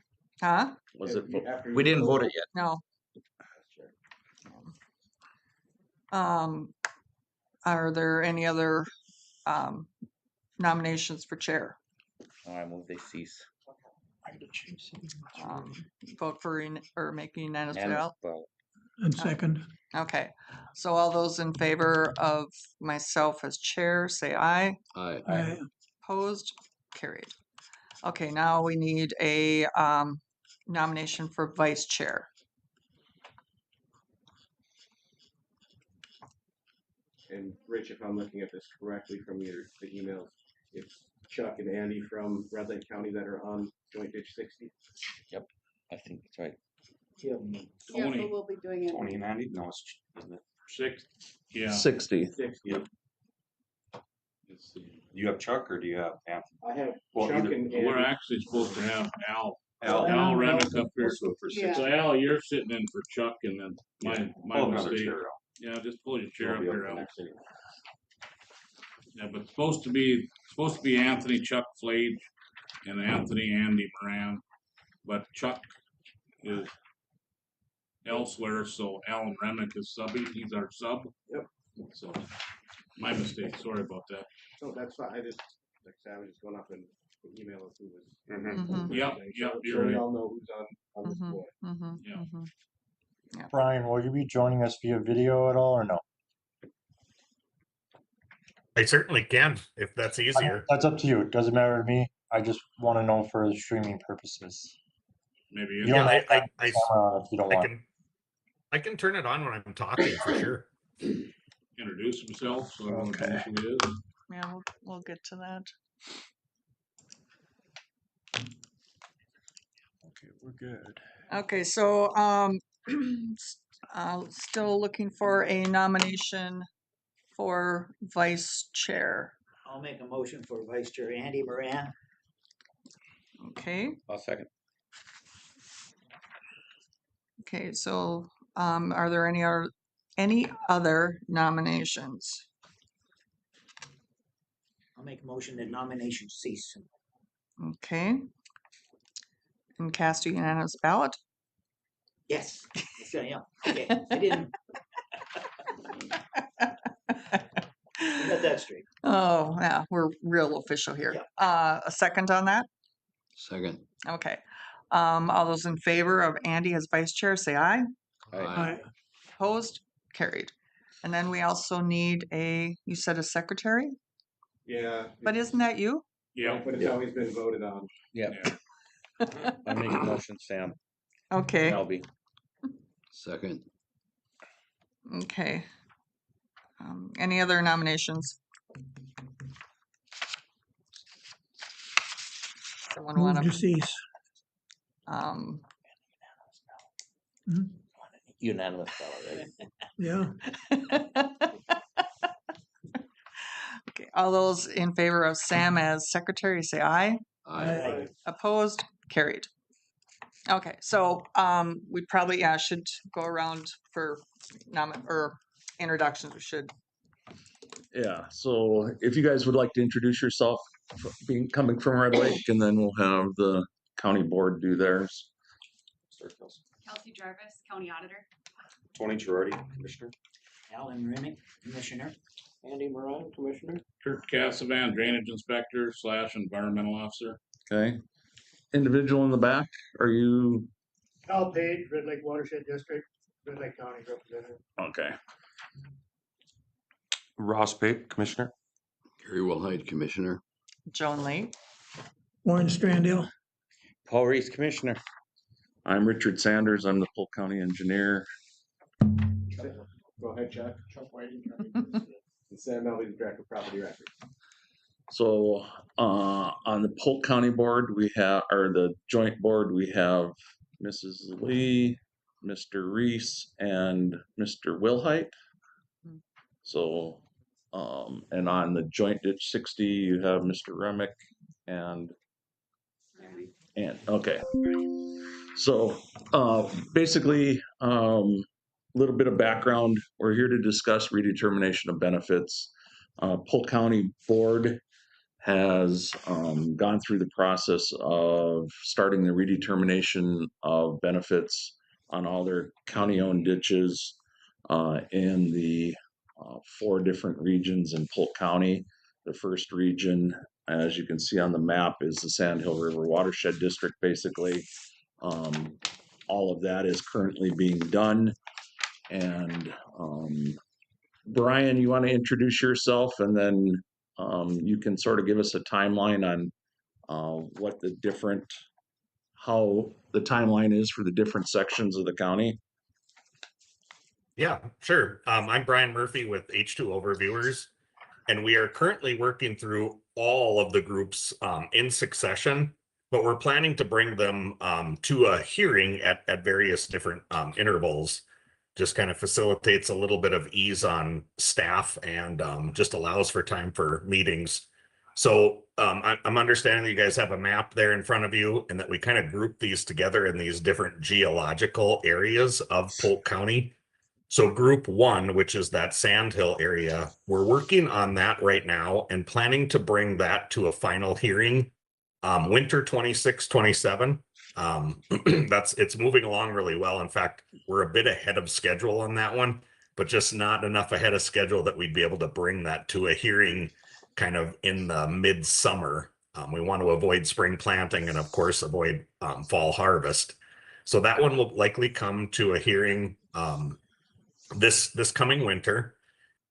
huh? Was it? After We you didn't vote it yet. No. Chair. Are there any other nominations for chair? I move they cease. Vote for or make unanimous Unanimous vote. vote. And second, Okay, so all those in favor of myself as chair, say aye. Aye. I, Opposed? Carried. Okay, now we need a nomination for vice chair. And Rich, if I'm looking at this correctly from the emails, it's Chuck and Andy from Red Lake County that are on Joint Ditch 60. I think that's right. Yeah, but we'll be doing it. Tony and Andy? No, isn't it? 60. 60. You have Chuck or do you have Anthony? I have Well, Chuck either- and Andy. We're actually supposed to have Al Al. Remick up here. Yeah. So Al, you're sitting in for Chuck and then my Pull another mistake. chair out. Yeah, just pull your chair He'll up be up here, for Al. next meeting. Yeah, but it's supposed to be Anthony, Chuck Flage, and Anthony, Andy Moran. But Chuck is elsewhere, so Alan Remick is subbing. He's our sub. Yep. So my mistake. Sorry about that. So that's fine. I was just going up and email us who was. Mhm. Yep, So you're we right. all know who's on this board. Yeah. Brian, will you be joining us via video at all or no? I certainly can, if that's easier. That's up to you. It doesn't matter to me. I just want to know for streaming purposes. Maybe You it's don't Yeah, have to have I- the camera on if you don't want. I can turn it on when I'm talking for sure. introduce himself, so everyone Okay. knows who he is. Yeah, we'll get to that. Okay, we're good. Okay, so still looking for a nomination for vice chair. I'll make a motion for Vice Chair Andy Moran. Okay, I'll second. okay, so are there any other nominations? I'll make a motion that nominations cease. Okay. And cast a unanimous ballot? Yes. Yeah. Okay. I didn't. We got that straight. Oh, yeah, we're real official here. A second on that? Second. Okay. All those in favor of Andy as vice chair, say aye. Aye. Opposed? Carried. And then we also need you said a secretary? Yeah. But isn't that you? Yeah. But it's always been voted on. Yeah. I make a motion, Sam. Okay, Albie. Second. okay. Any other nominations? Someone move want to cease. to, Unanimous ballot, right? Yeah, okay, all those in favor of Sam as secretary, say aye. Aye. Opposed? Carried. Okay, so we probably should go around for introductions. We should. Yeah, so if you guys would like to introduce yourself, coming from Red Lake, and then we'll have the county board do theirs. Kelsey Jarvis, County Auditor. Tony Girardi, Commissioner. Alan Remick, Commissioner. Andy Moran, Commissioner. Kurt Cassavan, Drainage Inspector / Environmental Officer. Okay. Individual in the back, are you? Al Page, Red Lake Watershed District, Red Lake County Representative. Okay. Ross Pape, Commissioner. Gary Wilhite, Commissioner. Joan Lee. Warren Strandale. Paul Reese, Commissioner. I'm Richard Sanders, I'm the Polk County Engineer. Go ahead, Chuck. Chuck Whiting. And Sam Melby, the Director of Property Records. So on the Polk County Board, or the joint board, we have Mrs. Lee, Mr. Reese, and Mr. Wilhite. So, and on the joint ditch 60, you have Mr. Remick and okay. So basically, little bit of background. We're here to discuss redetermination of benefits. Polk County Board has gone through the process of starting the redetermination of benefits on all their county-owned ditches in the 4 different regions in Polk County. The first region, as you can see on the map, is the Sandhill River Watershed District, basically. All of that is currently being done. And Brian, you want to introduce yourself, and then you can sort of give us a timeline on what the different, how the timeline is for the different sections of the county. Yeah, sure. I'm Brian Murphy with H2 Overviewers, and we are currently working through all of the groups in succession, but we're planning to bring them to a hearing at various different intervals. Just kind of facilitates a little bit of ease on staff and just allows for time for meetings. So I'm understanding that you guys have a map there in front of you and that we kind of group these together in these different geological areas of Polk County. So group one, which is that Sandhill area, we're working on that right now and planning to bring that to a final hearing winter 26, 27. It's moving along really well. In fact, we're a bit ahead of schedule on that one, but just not enough ahead of schedule that we'd be able to bring that to a hearing kind of in the midsummer. We want to avoid spring planting and of course avoid fall harvest. So that one will likely come to a hearing this coming winter.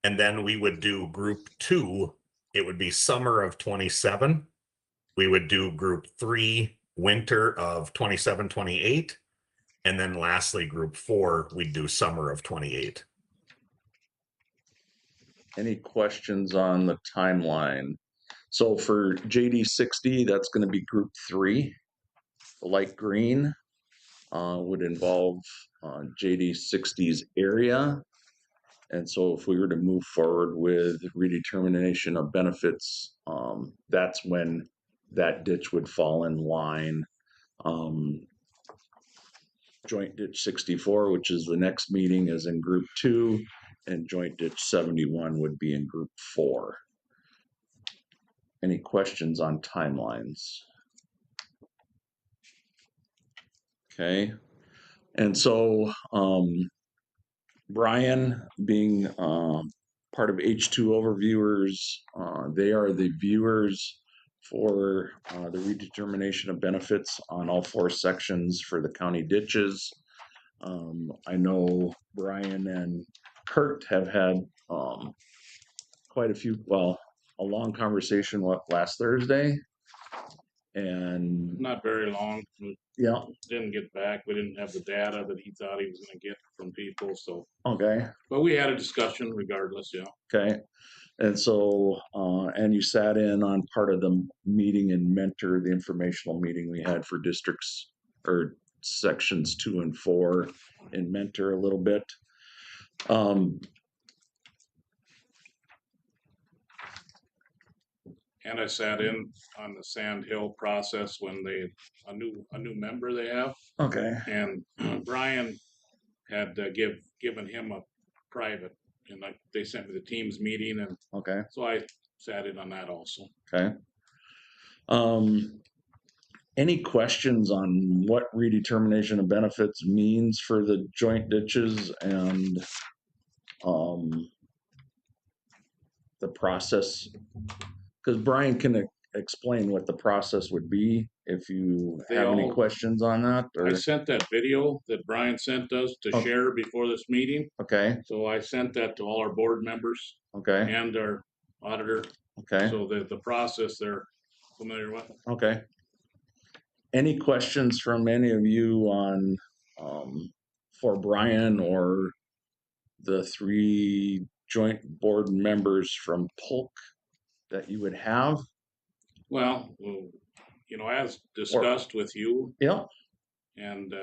And then we would do group two. It would be summer of 27. We would do group three, winter of 27, 28. And then lastly, group four, we'd do summer of 28. Any questions on the timeline? So for JD 60, that's going to be group 3. The light green would involve JD 60's area. And so if we were to move forward with redetermination of benefits, that's when that ditch would fall in line. Joint ditch 64, which is the next meeting, is in group 2, and joint ditch 71 would be in group 4. Any questions on timelines? Okay. And so Brian, being part of H2 Overviewers, they are the viewers for the redetermination of benefits on all 4 sections for the county ditches. I know Brian and Kurt have had quite a few, well, a long conversation last Thursday, and Not very long. We yeah, didn't get back. We didn't have the data that he thought he was gonna get from people, so. okay, But we had a discussion regardless, yeah. okay. And so, and you sat in on part of the meeting in Mentor, the informational meeting we had for districts or sections 2 and 4 in Mentor a little bit. And I sat in on the Sand Hill process when a new member they have. Okay. And Brian had given him a private, and like they sent me the team's meeting, and okay. So I sat in on that also. Okay. Any questions on what redetermination of benefits means for the joint ditches and the process? Because Brian can explain what the process would be if you have any questions on that. Or? I sent that video that Brian sent us to share before this meeting. Okay. So I sent that to all our board members. Okay. And our auditor. Okay. So the process they're familiar with. Okay. Any questions from any of you on for Brian or the 3 joint board members from Polk that you would have? Well, you know, as discussed with you. Yeah. And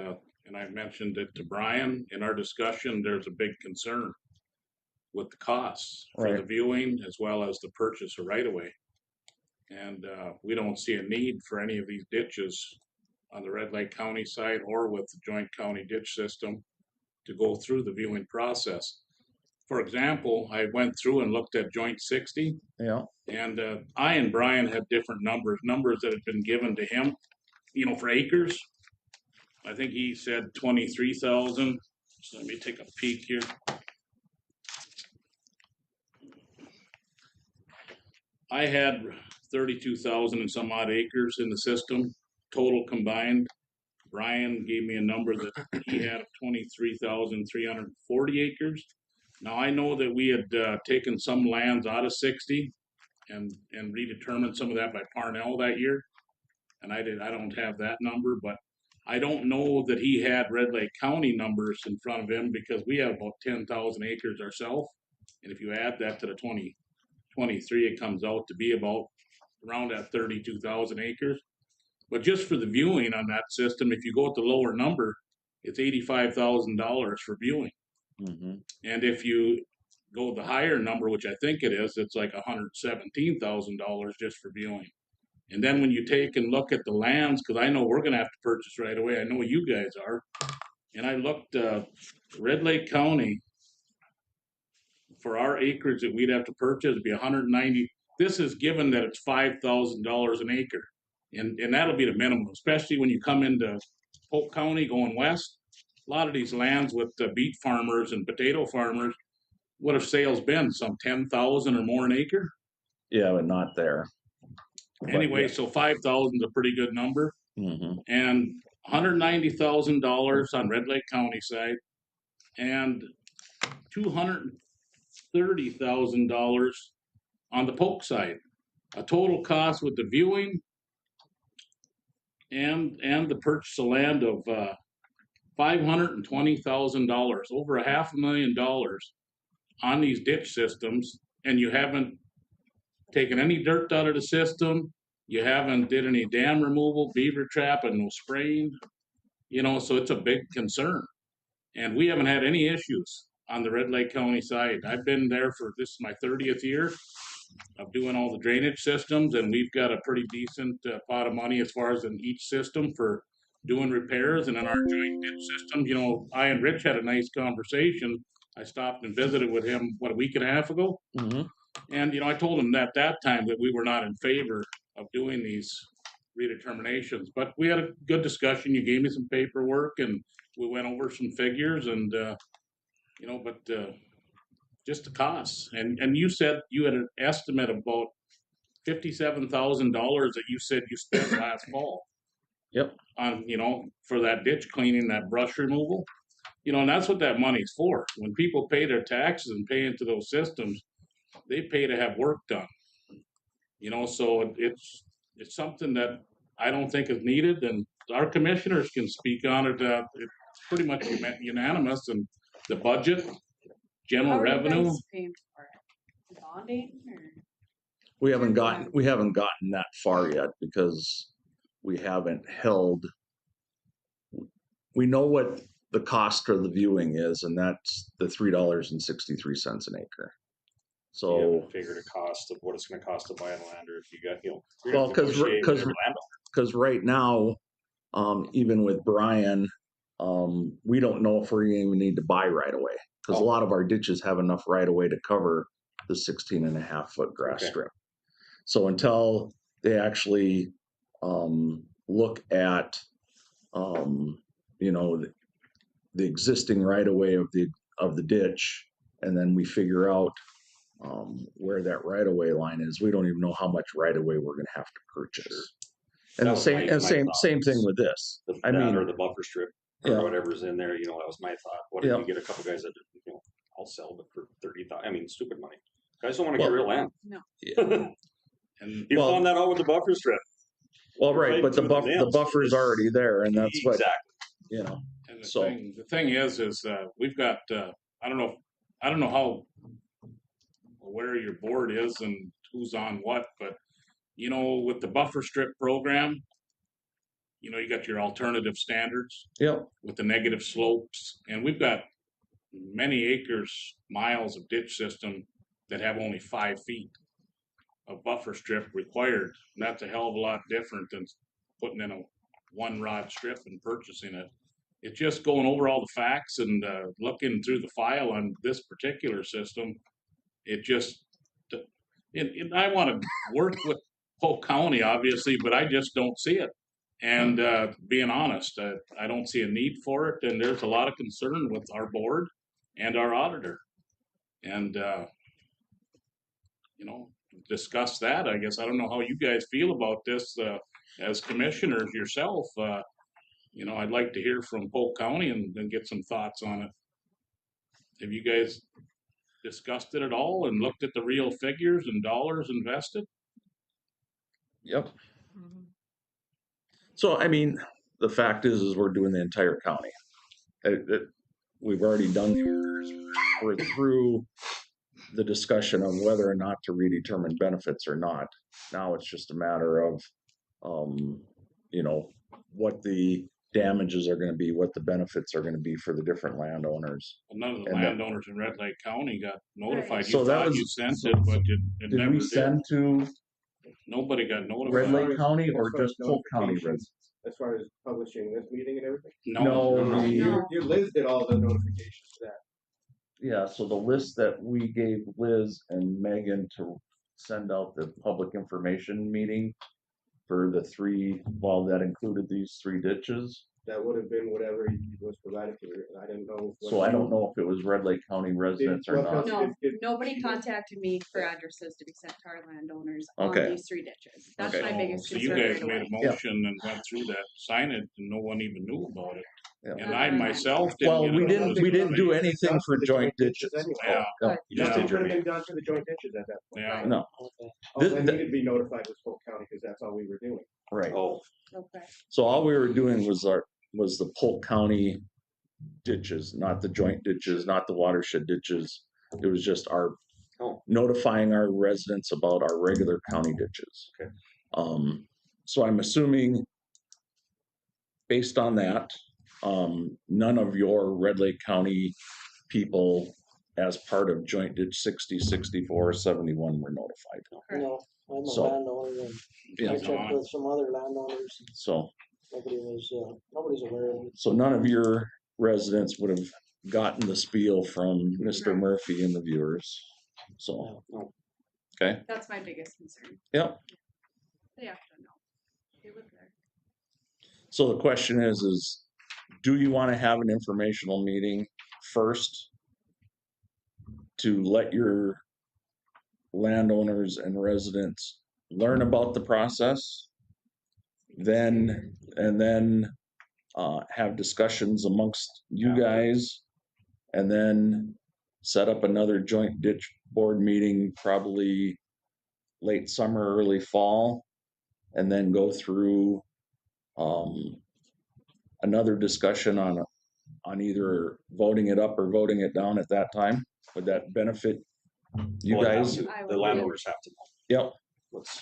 I mentioned it to Brian in our discussion, there's a big concern with the costs for the viewing as well as the purchase of right of way. And we don't see a need for any of these ditches on the Red Lake County side or with the joint county ditch system to go through the viewing process. For example, I went through and looked at joint 60. Yeah. And I and Brian had different numbers that had been given to him, you know, for acres. I think he said 23,000. So let me take a peek here. I had 32,000 and some odd acres in the system, total combined. Brian gave me a number that he had of 23,340 acres. Now I know that we had taken some lands out of 60 and redetermined some of that by Parnell that year. And I don't have that number, but I don't know that he had Red Lake County numbers in front of him because we have about 10,000 acres ourselves. And if you add that to the 2023, it comes out to be about around that 32,000 acres. But just for the viewing on that system, if you go with the lower number, it's $85,000 for viewing. Mm-hmm. And if you go with the higher number, which I think it is, it's like $117,000 just for viewing. And then when you take and look at the lands, because I know we're going to have to purchase right away. I know you guys are. And I looked, Red Lake County, for our acreage that we'd have to purchase, it'd be 190. This is given that it's $5,000 an acre. And that'll be the minimum, especially when you come into Polk County going west. A lot of these lands with beet farmers and potato farmers, what have sales been? Some 10,000 or more an acre? Yeah, but not there. Anyway, so 5,000 is a pretty good number. Mm-hmm. And $190,000 on Red Lake County side, and $230,000 on the Polk side. A total cost with the viewing and the purchase of land of $520,000, over $500,000 on these ditch systems, and you haven't taken any dirt out of the system. You haven't did any dam removal, beaver trap, and no spraying. So it's a big concern. And we haven't had any issues on the Red Lake County side. I've been there this is my 30th year of doing all the drainage systems, and we've got a pretty decent pot of money as far as in each system for doing repairs. And in our joint ditch systems, I and Rich had a nice conversation. I stopped and visited with him, a week and a half ago? Mm-hmm. And, I told him at that time that we were not in favor of doing these redeterminations, but we had a good discussion. You gave me some paperwork and we went over some figures and, just the costs. And you said you had an estimate of about $57,000 that you said you spent last fall. Yep. On, for that ditch cleaning, that brush removal. And that's what that money's for. When people pay their taxes and pay into those systems, they pay to have work done. So it's something that I don't think is needed, and our commissioners can speak on it. It's pretty much unanimous, and the budget, general revenue. Paying for it? Bonding or? We haven't gotten that far yet because we haven't held. We know what the cost of the viewing is, and that's the $3.63 an acre. So you haven't figured a cost of what it's going to cost to buy a land, or if you got, well, because right now, even with Brian, we don't know if we even need to buy right away because a lot of our ditches have enough right away to cover the 16.5-foot grass strip. So until they actually look at the existing right of way of the ditch, and then we figure out where that right of way line is, we don't even know how much right of way we're going to have to purchase. And the same thing with this. Or the buffer strip or whatever's in there. That was my thought. What if you get a couple guys that I'll sell it for $30,000? Stupid money. Guys don't want to get real land. No. And you found that out with the buffer strip. Well, right, but the buffer's already there, and that's what And the thing is we've got I don't know how where your board is and who's on what, but with the buffer strip program, you got your alternative standards. Yep. With the negative slopes, and we've got many miles of ditch system that have only 5 feet of buffer strip required. And that's a hell of a lot different than putting in a 1-rod strip and purchasing it. It's just going over all the facts and looking through the file on this particular system. It just, I want to work with Polk County, obviously, but I just don't see it. And being honest, I don't see a need for it. And there's a lot of concern with our board and our auditor. And, discuss that, I guess. I don't know how you guys feel about this as commissioners yourself. you know, I'd like to hear from Polk County and then get some thoughts on it. Have you guys discussed it at all and looked at the real figures and dollars invested? Yep. Mhm. So, I mean, the fact is we're doing the entire county. We've already done the orders. We're through the discussion of whether or not to redetermine benefits or not. Now it's just a matter of, you know, what the damages are gonna be, what the benefits are gonna be for the different landowners. Well, none of the And that- landowners in Red Lake County got notified. So You that thought was- you sent so- it, but it Did never we did. send to Nobody got Red notified. Lake County or As far as just Polk County notifications, residents? As far as publishing this meeting and everything? No, You Liz did all the notifications to that. Yeah, so the list that we gave Liz and Megan to send out the public information meeting for the three, well, that included these 3 ditches. That would have been whatever was provided to her. I didn't know. So I don't know if it was Red Lake County residents or not. No, nobody contacted me for addresses to be sent to our landowners on Okay. these 3 ditches. That's Okay. my biggest So you concern guys right made away. a motion and went through that, signed it, and no one even knew about it. Yeah. And I myself didn't. Well, get we a didn't do notification. anything for joint ditches. Yeah. No. Just Yeah. it could have been done for the joint ditches at that point. Yeah. No, All that needed to be notified was Polk County because that's all we were doing. right. Oh, Okay. So all we were doing was the Polk County ditches, not the joint ditches, not the watershed ditches. It was just our notifying our residents about our regular county ditches. Okay. So I'm assuming based on that, none of your Red Lake County people as part of joint ditch 60, 64, 71 were notified. No, I'm a So- landowner and Yeah. I checked with some other landowners. So, Nobody's aware of it. so none of your residents would have gotten the spiel from Mr. Murphy and the viewers. So, okay, That's my biggest concern. yep. They have to know. They live there. So the question is, do you want to have an informational meeting first to let your landowners and residents learn about the process? Then, and then have discussions amongst you guys, and then set up another joint ditch board meeting, probably late summer, early fall, and then go through another discussion on either voting it up or voting it down at that time? Would that benefit you well, guys? the landowners have to know. Yep, What's,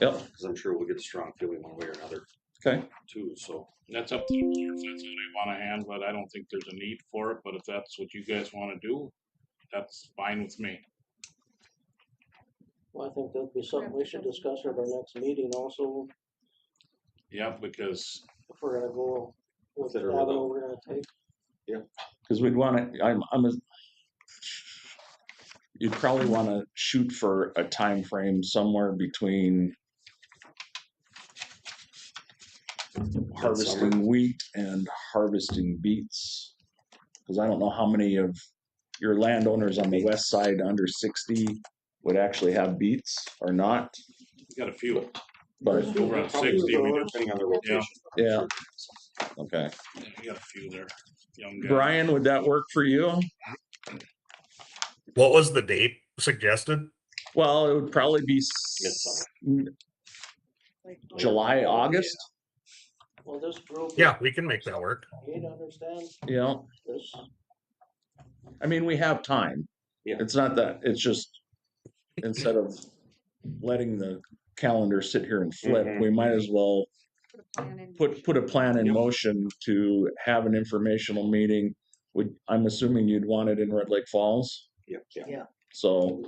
yep, because I'm sure we'll get a strong feeling one way or another okay. too, so. That's up to you. If that's how they want to handle it, I don't think there's a need for it, but if that's what you guys want to do, that's fine with me. Well, I think that'd be something we should discuss at our next meeting also, Yeah, because if we're gonna go with the With it or avenue without. we're gonna take. Because we'd want to, you'd probably want to shoot for a time frame somewhere between harvesting wheat and harvesting beets. Because I don't know how many of your landowners on the west side under 60 would actually have beets or not. you got a few. But Over on 60, we do. Depending on the rotation. yeah, okay. Yeah, you got a few there. Young guys. Brian, would that work for you? What was the date suggested? Well, it would probably be July, August. Well, this group. Yeah, we can make that work. You need to understand You know, this. I mean, we have time. Yeah. It's not that, it's just instead of letting the calendar sit here and flip, we might as well put a plan in motion to have an informational meeting. I'm assuming you'd want it in Red Lake Falls. Yeah. So,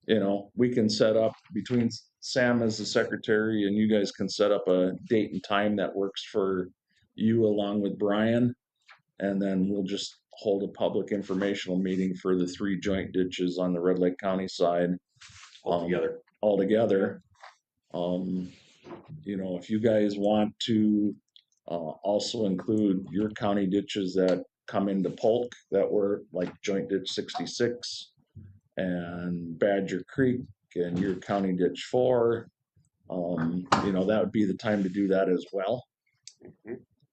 you know, we can set up between Sam as the secretary and you guys can set up a date and time that works for you along with Brian. And then we'll just hold a public informational meeting for the 3 joint ditches on the Red Lake County side. All together. You know, if you guys want to also include your county ditches that come into Polk that were like joint ditch 66 and Badger Creek and your county ditch 4, you know, that would be the time to do that as well.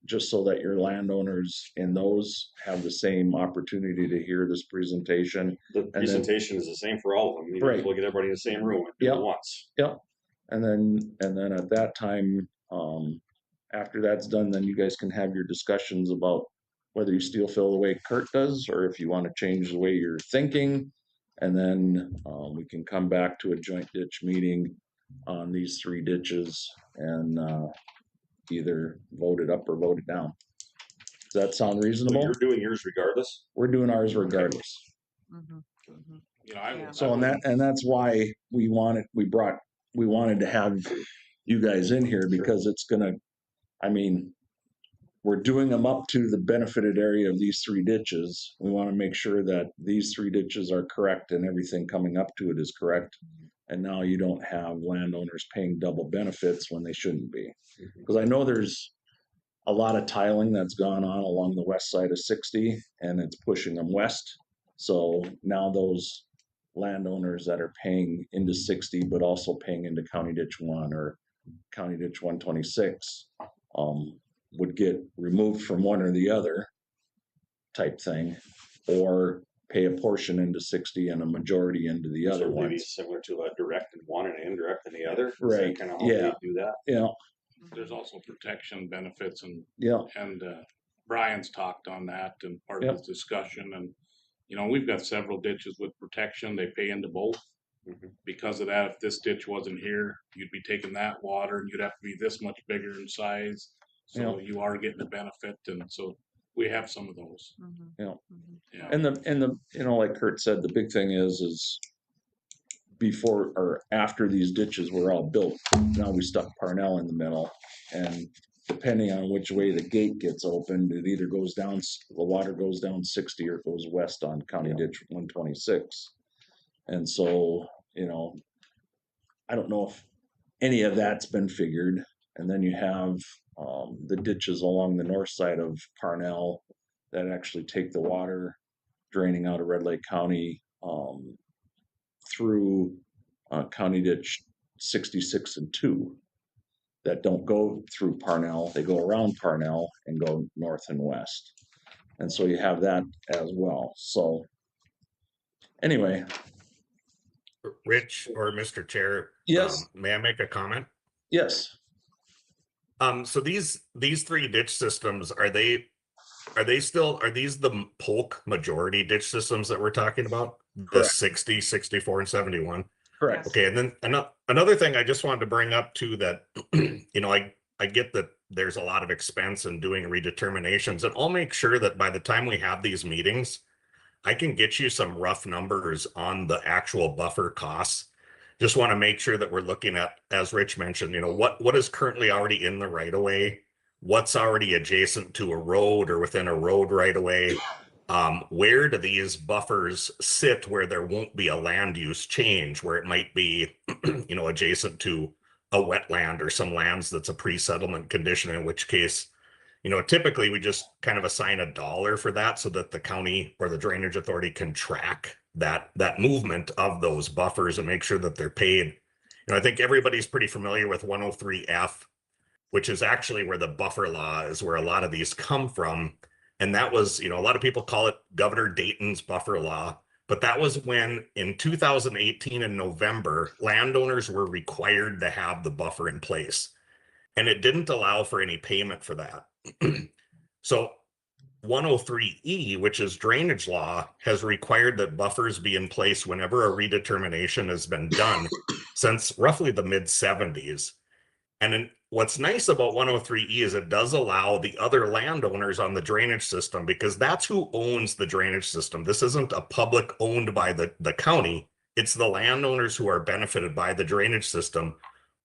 just so that your landowners in those have the same opportunity to hear this presentation. The then- presentation is the same for all of them. You might as Right. well get everybody in the same room and do Yep. it once. Yep. And then at that time, after that's done, then you guys can have your discussions about whether you steel fill the way Kurt does, or if you want to change the way you're thinking. And then we can come back to a joint ditch meeting on these 3 ditches and either vote it up or vote it down. Does that sound So reasonable? you're doing yours regardless? We're doing ours regardless. You know, I So and that's why we wanted to have you guys in here, because it's gonna, I mean, we're doing them up to the benefited area of these 3 ditches. We want to make sure that these 3 ditches are correct and everything coming up to it is correct. And now you don't have landowners paying double benefits when they shouldn't be. Because I know there's a lot of tiling that's gone on along the west side of 60, and it's pushing them west. So now those landowners that are paying into 60, but also paying into County Ditch 1 or County Ditch 126, would get removed from one or the other type thing, or pay a portion into 60 and a majority into the other So maybe ones. similar to a direct in one and indirect in the other. Right. Kind of how Yeah. we do that. Yeah. there's also protection benefits and Yeah. Brian's talked on that and part Yep. of his discussion. And, you know, we've got several ditches with protection. They pay into both. Because of that, if this ditch wasn't here, you'd be taking that water and you'd have to be this much bigger in size. So you are getting a benefit. And so we have some of those. Yeah. Yeah. And the you know, like Kurt said, the big thing is before or after these ditches were all built, now we stuck Parnell in the middle, and depending on which way the gate gets opened, it either goes down, the water goes down 60 or it goes west on County Ditch 126. And so, you know, I don't know if any of that's been figured. And then you have the ditches along the north side of Parnell that actually take the water draining out of Red Lake County through County Ditch 66 and 2 that don't go through Parnell. They go around Parnell and go north and west. And so you have that as well. So anyway. Rich or Mr. Chair, yes, may I make a comment? Yes. So these 3 ditch systems, are these the Polk majority ditch systems that we're talking about? Correct. The 60, 64, and 71? Correct. Okay, and then another thing I just wanted to bring up too, that, you know, I get that there's a lot of expense in doing redeterminations, and I'll make sure that by the time we have these meetings, I can get you some rough numbers on the actual buffer costs. Just want to make sure that we're looking at, as Rich mentioned, you know, what is currently already in the right of way, what's already adjacent to a road or within a road right of way. Where do these buffers sit where there won't be a land use change, where it might be, you know, adjacent to a wetland or some lands that's a pre-settlement condition, in which case, you know, typically we just kind of assign $1 for that so that the county or the drainage authority can track that movement of those buffers and make sure that they're paid. You know, I think everybody's pretty familiar with 103F, which is actually where the buffer law is, where a lot of these come from. And that was, you know, a lot of people call it Governor Dayton's buffer law, but that was when in 2018 in November, landowners were required to have the buffer in place. And it didn't allow for any payment for that. So 103E, which is drainage law, has required that buffers be in place whenever a redetermination has been done since roughly the mid-70s. And then what's nice about 103E is it does allow the other landowners on the drainage system, because that's who owns the drainage system. This isn't a public owned by the county. It's the landowners who are benefited by the drainage system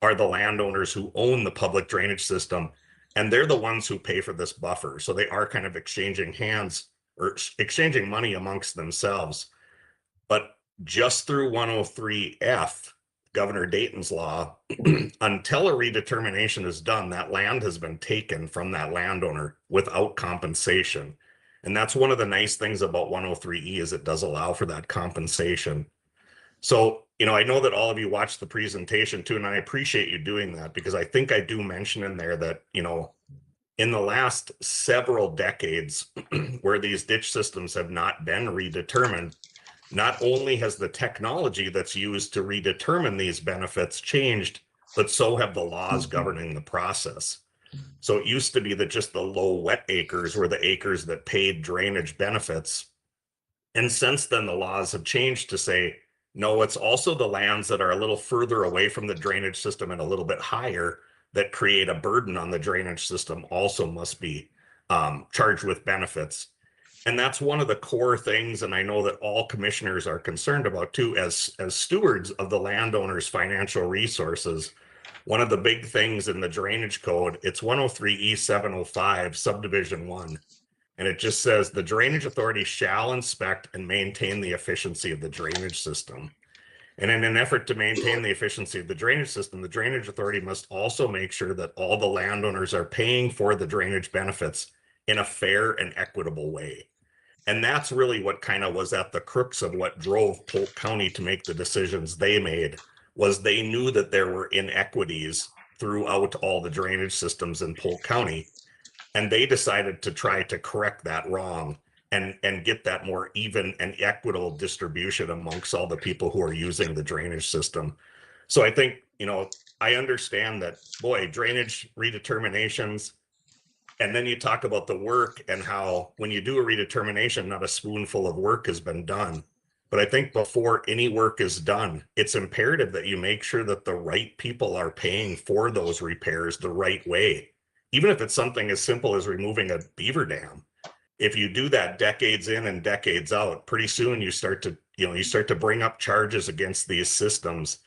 are the landowners who own the public drainage system. And they're the ones who pay for this buffer. So they are kind of exchanging hands or exchanging money amongst themselves. But just through 103F, Governor Dayton's law, until a redetermination is done, that land has been taken from that landowner without compensation. And that's one of the nice things about 103E is it does allow for that compensation. So, you know, I know that all of you watched the presentation too, and I appreciate you doing that, because I think I do mention in there that, you know, In the last several decades where these ditch systems have not been redetermined, not only has the technology that's used to redetermine these benefits changed, but so have the laws governing the process. So it used to be that just the low wet acres were the acres that paid drainage benefits. And since then, the laws have changed to say, no, it's also the lands that are a little further away from the drainage system and a little bit higher that create a burden on the drainage system also must be charged with benefits. And that's one of the core things, and I know that all commissioners are concerned about too, as stewards of the landowner's financial resources. One of the big things in the drainage code, it's 103E705 subdivision 1. And it just says the drainage authority shall inspect and maintain the efficiency of the drainage system. And in an effort to maintain the efficiency of the drainage system, the drainage authority must also make sure that all the landowners are paying for the drainage benefits in a fair and equitable way. And that's really what kind of was at the crux of what drove Polk County to make the decisions they made, was they knew that there were inequities throughout all the drainage systems in Polk County. And they decided to try to correct that wrong and get that more even and equitable distribution amongst all the people who are using the drainage system. So I think, I understand that, boy, drainage redeterminations, and then you talk about the work and how when you do a redetermination, not a spoonful of work has been done. But I think before any work is done, it's imperative that you make sure that the right people are paying for those repairs the right way. Even if it's something as simple as removing a beaver dam. If you do that decades in and decades out, pretty soon you start to bring up charges against these systems,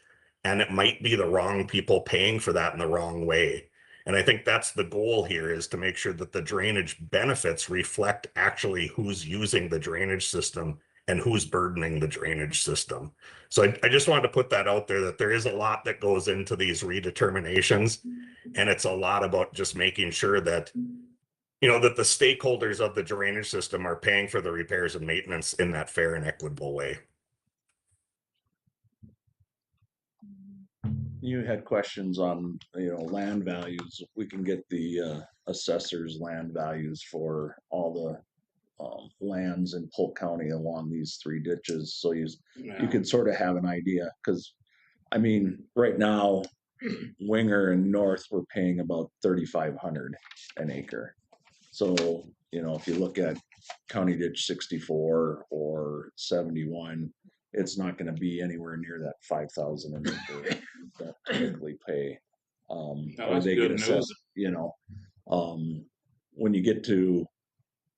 and it might be the wrong people paying for that in the wrong way. And I think that's the goal here, is to make sure that the drainage benefits reflect actually who's using the drainage system and who's burdening the drainage system. So I just wanted to put that out there, that there is a lot that goes into these redeterminations, and it's a lot about just making sure that, that the stakeholders of the drainage system are paying for the repairs and maintenance in that fair and equitable way. You had questions on, land values. We can get the assessor's land values for all the lands in Polk County along these 3 ditches. So you could sort of have an idea, because right now, Winger and North, we're paying about 3,500 an acre. So, if you look at County Ditch 64 or 71, it's not going to be anywhere near that 5,000 an acre that typically pay. Or they get assessed, when you get to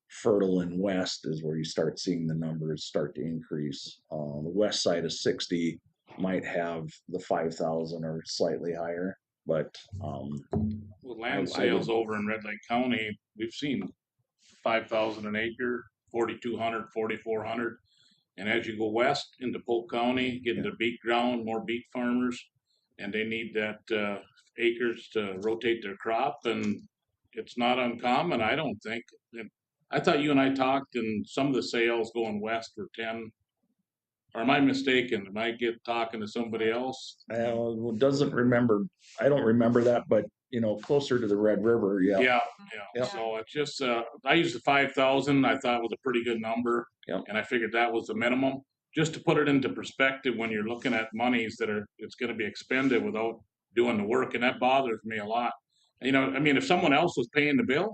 Fertile and West is where you start seeing the numbers start to increase. The west side of 60 might have the 5,000 or slightly higher, but with land sales over in Red Lake County, we've seen 5,000 an acre, 4,200, 4,400. And as you go west into Polk County, get into beet ground, more beet farmers, and they need that acres to rotate their crop, and it's not uncommon, I don't think. And I thought you and I talked, and some of the sales going west were 10. Or am I mistaken? Am I talking to somebody else? I don't remember that, but closer to the Red River, yeah. Yeah. So it's just, I used the 5,000. I thought was a pretty good number, and I figured that was the minimum. Just to put it into perspective, when you're looking at monies it's going to be expended without doing the work, and that bothers me a lot. If someone else was paying the bill,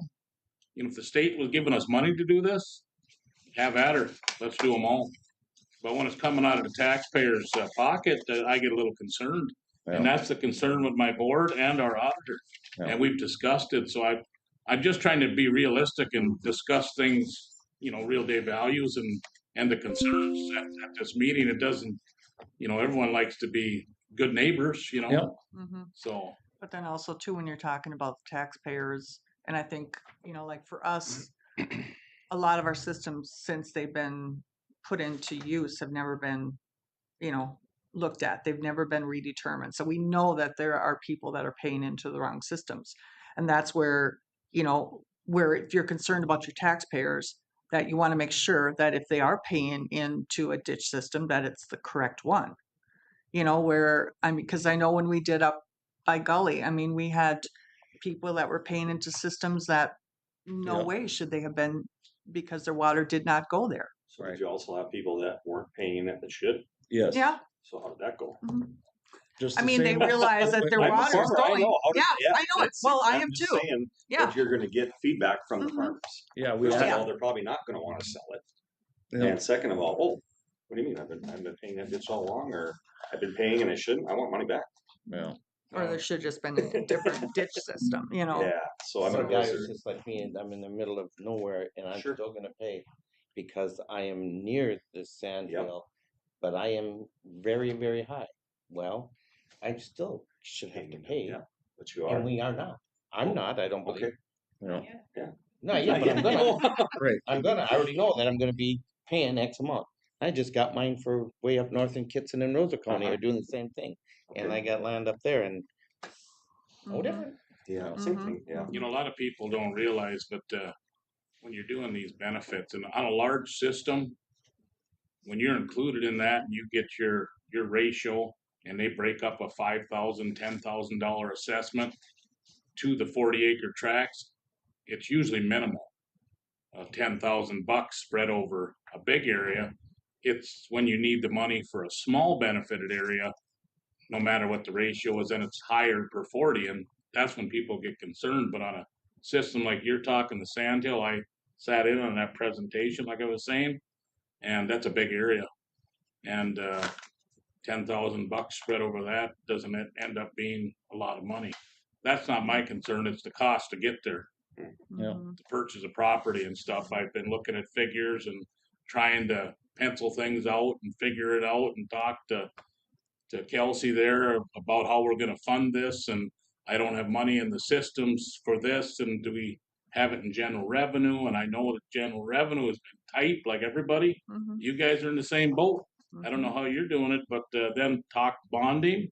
if the state was giving us money to do this, have at her. Let's do them all. But when it's coming out of the taxpayer's pocket, I get a little concerned. Yeah. And that's the concern with my board and our auditor. Yeah. And we've discussed it. So I'm just trying to be realistic and discuss things, real day values and the concerns at this meeting. It doesn't, everyone likes to be good neighbors, Yep. Mm-hmm. So. But then also too, when you're talking about the taxpayers, and I think, like for us, a lot of our systems, since they've been put into use, have never been, looked at. They've never been redetermined. So we know that there are people that are paying into the wrong systems. And that's where, where if you're concerned about your taxpayers, that you want to make sure that if they are paying into a ditch system, that it's the correct one. Because I know when we did up by Gully, we had people that were paying into systems that no Yeah. way should they have been because their water did not go there. So did you also have people that weren't paying that should? Yes. Yeah. So how did that go? Just I the mean, they same- realize that their I'm a water's farmer, I going. know. How did- Yeah, I know it. that's- Well, I I'm am just too. saying Yeah. that you're gonna get feedback from the farmers. Yeah, we First of have, all, they're probably not gonna wanna sell it. yeah. And second of all, oh, what do you mean? I've been paying that ditch all along, or I've been paying and I shouldn't. I want money back. Yeah. Or there should just been a different ditch system, you know? Yeah, so I'm Some a guy guy who's just like me, and I'm in the middle of nowhere, and I'm Sure. still gonna pay because I am near the sand hill, but I am very, very high. Well, I still should have to pay, Yeah, but you and are. we are not. I'm not. I don't believe. Okay. Yeah. Yeah. No, yeah, but I'm gonna. Right. I'm gonna. I already know that I'm gonna be paying X amount. I just got mine for way up north in Kitson and Rosa County are doing the same thing, and I got land up there, and no different. Yeah, same thing, yeah. You know, a lot of people don't realize, but when you're doing these benefits and on a large system, when you're included in that and you get your ratio and they break up a $5,000, $10,000 assessment to the 40-acre tracts, it's usually minimal. $10,000 spread over a big area. It's when you need the money for a small benefited area, no matter what the ratio is, and it's higher per 40, and that's when people get concerned. But on a system like you're talking, the Sandhill, I sat in on that presentation, like I was saying, and that's a big area, and $10,000 spread over that doesn't end up being a lot of money. That's not my concern. It's the cost to get there. Yeah. To purchase a property and stuff. I've been looking at figures and trying to pencil things out and figure it out and talk to Kelsey there about how we're going to fund this, and I don't have money in the systems for this, and do we have it in general revenue? And I know that general revenue has been tight like everybody. You guys are in the same boat. I don't know how you're doing it, but then talk bonding,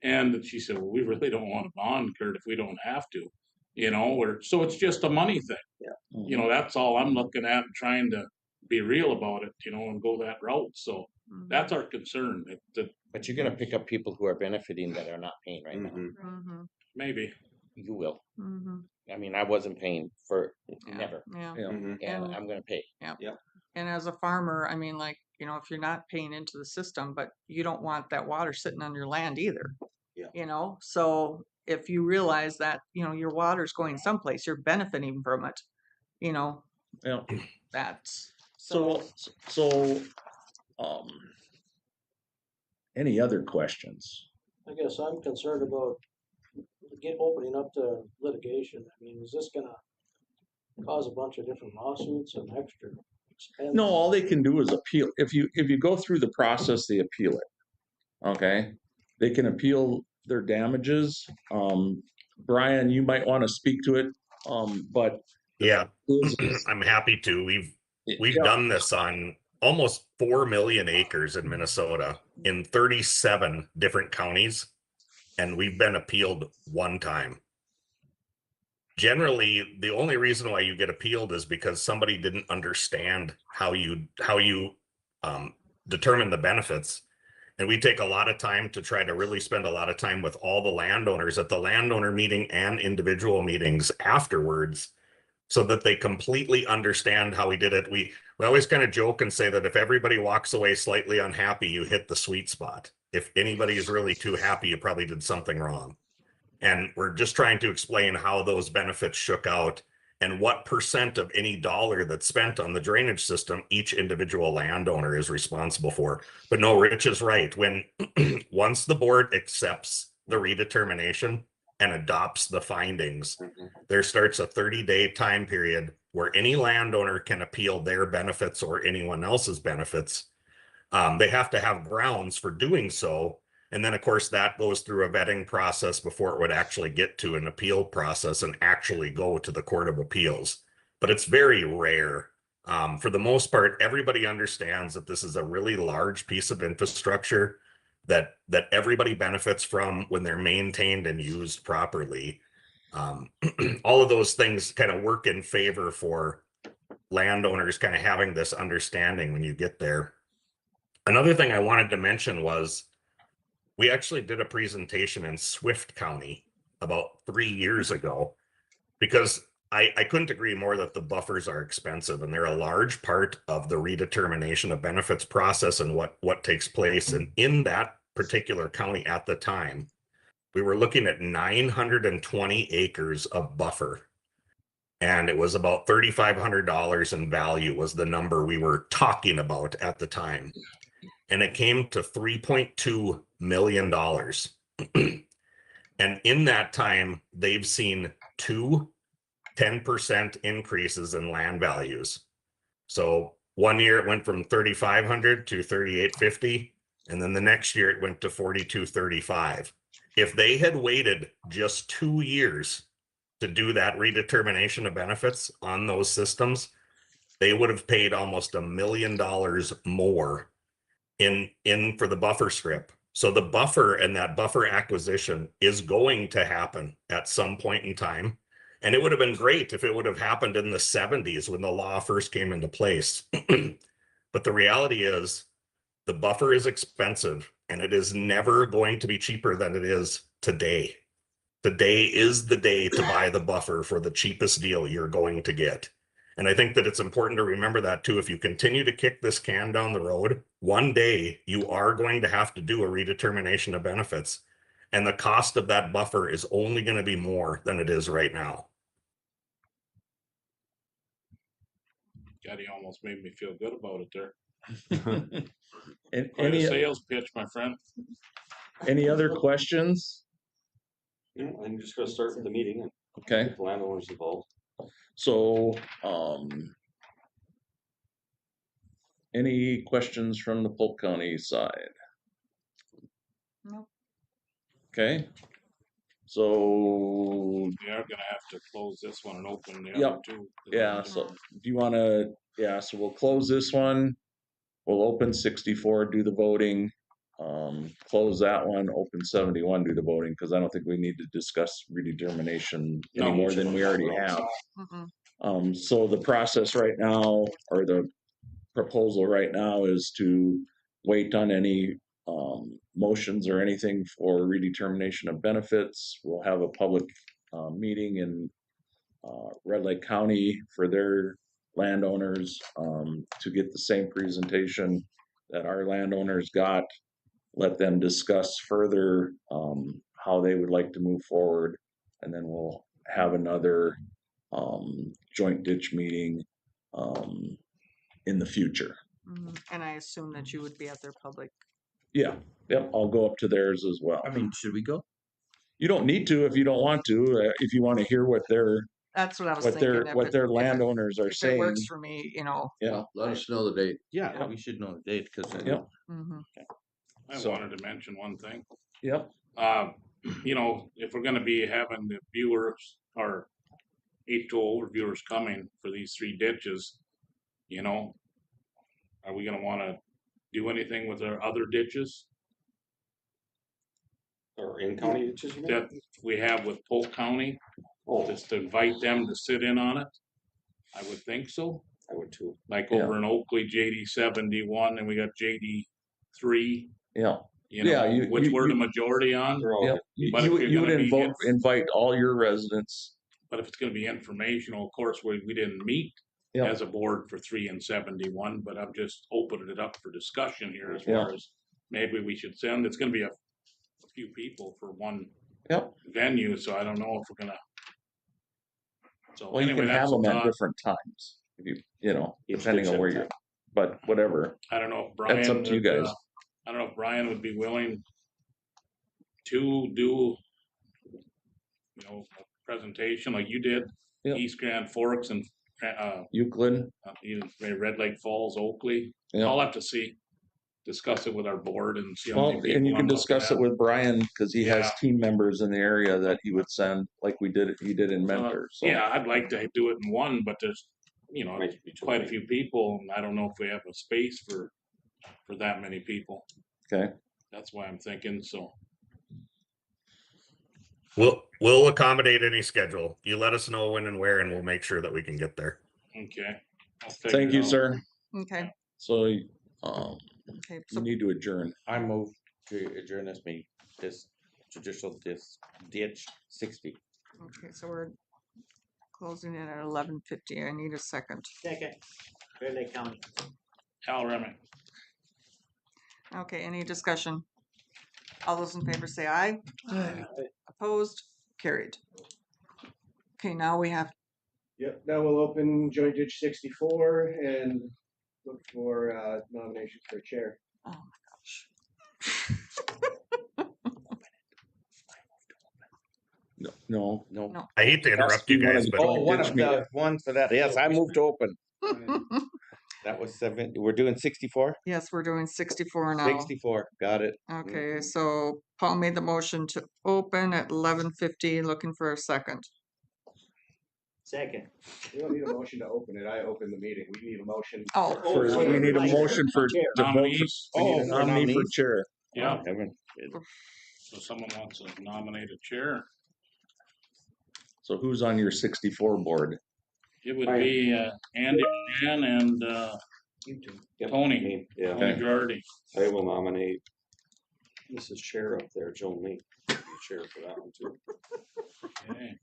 and she said, well, we really don't want to bond, Kurt, if we don't have to, you know, or so it's just a money thing. Yeah. You know, that's all I'm looking at and trying to be real about it, you know, and go that route. So that's our concern. But you're gonna pick up people who are benefiting that are not paying right now. Maybe. You will. I mean, I wasn't paying for never, Yeah. and I'm gonna pay. Yeah. And as a farmer, I mean, like, you know, if you're not paying into the system, but you don't want that water sitting on your land either. Yeah. You know, so if you realize that, you know, your water's going someplace, you're benefiting from it, you know, Yeah. that's So, any other questions? I guess I'm concerned about opening up to litigation. I mean, is this gonna cause a bunch of different lawsuits and extra expense? No, all they can do is appeal. If you go through the process, they appeal it. Okay? They can appeal their damages. Brian, you might want to speak to it. But yeah, I'm happy to. We've done this on almost 4 million acres in Minnesota in 37 different counties, and we've been appealed one time. Generally, the only reason why you get appealed is because somebody didn't understand how you determine the benefits. And we take a lot of time to try to really spend a lot of time with all the landowners at the landowner meeting and individual meetings afterwards, so that they completely understand how we did it. We always kind of joke and say that if everybody walks away slightly unhappy, you hit the sweet spot. If anybody is really too happy, you probably did something wrong. And we're just trying to explain how those benefits shook out and what percent of any dollar that's spent on the drainage system each individual landowner is responsible for. But no, Rich is right. When once the board accepts the redetermination and adopts the findings, there starts a 30-day time period where any landowner can appeal their benefits or anyone else's benefits. They have to have grounds for doing so. And then, of course, that goes through a vetting process before it would actually get to an appeal process and actually go to the Court of Appeals. But it's very rare. For the most part, everybody understands that this is a really large piece of infrastructure that everybody benefits from when they're maintained and used properly. All of those things kind of work in favor for landowners kind of having this understanding when you get there. Another thing I wanted to mention was we actually did a presentation in Swift County about 3 years ago, because I couldn't agree more that the buffers are expensive, and they're a large part of the redetermination of benefits process and what takes place. And in that particular county at the time, we were looking at 920 acres of buffer. And it was about $3,500 in value was the number we were talking about at the time. And it came to $3.2 million. And in that time, they've seen 10% increases in land values. So 1 year it went from 3,500 to 3,850, and then the next year it went to 4,235. If they had waited just 2 years to do that redetermination of benefits on those systems, they would have paid almost $1 million more in for the buffer strip. So the buffer and that buffer acquisition is going to happen at some point in time. And it would have been great if it would have happened in the 70s when the law first came into place. But the reality is the buffer is expensive, and it is never going to be cheaper than it is today. Today is the day to buy the buffer for the cheapest deal you're going to get. And I think that it's important to remember that too. If you continue to kick this can down the road, one day you are going to have to do a redetermination of benefits. And the cost of that buffer is only going to be more than it is right now. God, he almost made me feel good about it there. And Quite a sales pitch, my friend. any other questions? I'm just gonna start with the meeting and Okay, get the landowners involved. so, any questions from the Polk County side? Nope. Okay, so, We are gonna have to close this one and open the Yep. other two. yeah, so do you wanna, so we'll close this one. We'll open 64, do the voting, close that one, open 71, do the voting, because I don't think we need to discuss redetermination No, any more than we already have. So the process right now, or the proposal right now, is to wait on any motions or anything for redetermination of benefits. We'll have a public meeting in Red Lake County for their landowners to get the same presentation that our landowners got. Let them discuss further how they would like to move forward, and then we'll have another joint ditch meeting in the future. And I assume that you would be at their public. Yeah, yep, I'll go up to theirs as well. I mean, should we go? You don't need to if you don't want to. If you want to hear what their That's what I was thinking. what their landowners are If it saying. works for me, Yeah. Let us know the date. Yeah, we should know the date because Yep. I wanted to mention one thing. Yep. If we're gonna be having the viewers or H2O viewers coming for these 3 ditches, are we gonna wanna do anything with our other ditches Or in county ditches, you mean? that we have with Polk County? Just to invite them to sit in on it? I would think so. I would too. Like over in Oakley, JD 71, and we got JD 3. Yeah. Which we're the majority on. Yeah. You would invite all your residents. But if it's gonna be informational, of course, we didn't meet as a board for 3 and 71, but I'm just opening it up for discussion here as far as maybe we should send. It's gonna be a few people for one venue, so I don't know if we're gonna. So well, you can have them at different times, depending on where you're. But whatever. I don't know if Brian. That's up to you guys. I don't know if Brian would be willing to do, a presentation like you did, East Grand Forks and Euclid, Red Lake Falls, Oakley. I'll have to discuss it with our board and see. And you can discuss it with Brian because he has team members in the area that he would send, like he did in Mentor. So. Yeah, I'd like to do it in one, but there's quite a few people, and I don't know if we have a space for that many people. Okay, that's why I'm thinking so. We'll accommodate any schedule. You let us know when and where, and we'll make sure that we can get there. Okay. Thank you, sir. Okay. So, okay. You need to adjourn. I move to adjourn this judicial ditch 60. Okay, so we're closing it at 11:50. I need a second. Second, Clear Lake County. Al Remick. Okay, any discussion? All those in favor say aye. Aye. Opposed? Carried. Okay, now we have, Yep, now we'll open joint ditch 64 and look for nominations for chair. oh my gosh. No. No. I hate to Has interrupt to you be one of guys, the but Oh, one ditch of the one for that. Yes, I moved to open. That was 7. We're doing 64? Yes, we're doing 64 now. 64. Got it. Okay, so Paul made the motion to open at 11:50, looking for a second. Second. We don't need a motion to open it. I opened the meeting. We need a motion. Oh, We need a motion for Chair. to vote. Nominees. We need a Oh, for nominee for nominees? chair. Yeah, Oh, heaven. so someone wants to nominate a chair. So who's on your 64 board? It would be Andy Mann and You two. Tony. Yeah, Tony Girardi. I will nominate Mrs. Chair up there, Joan Lee, to be chair for that one too. Okay.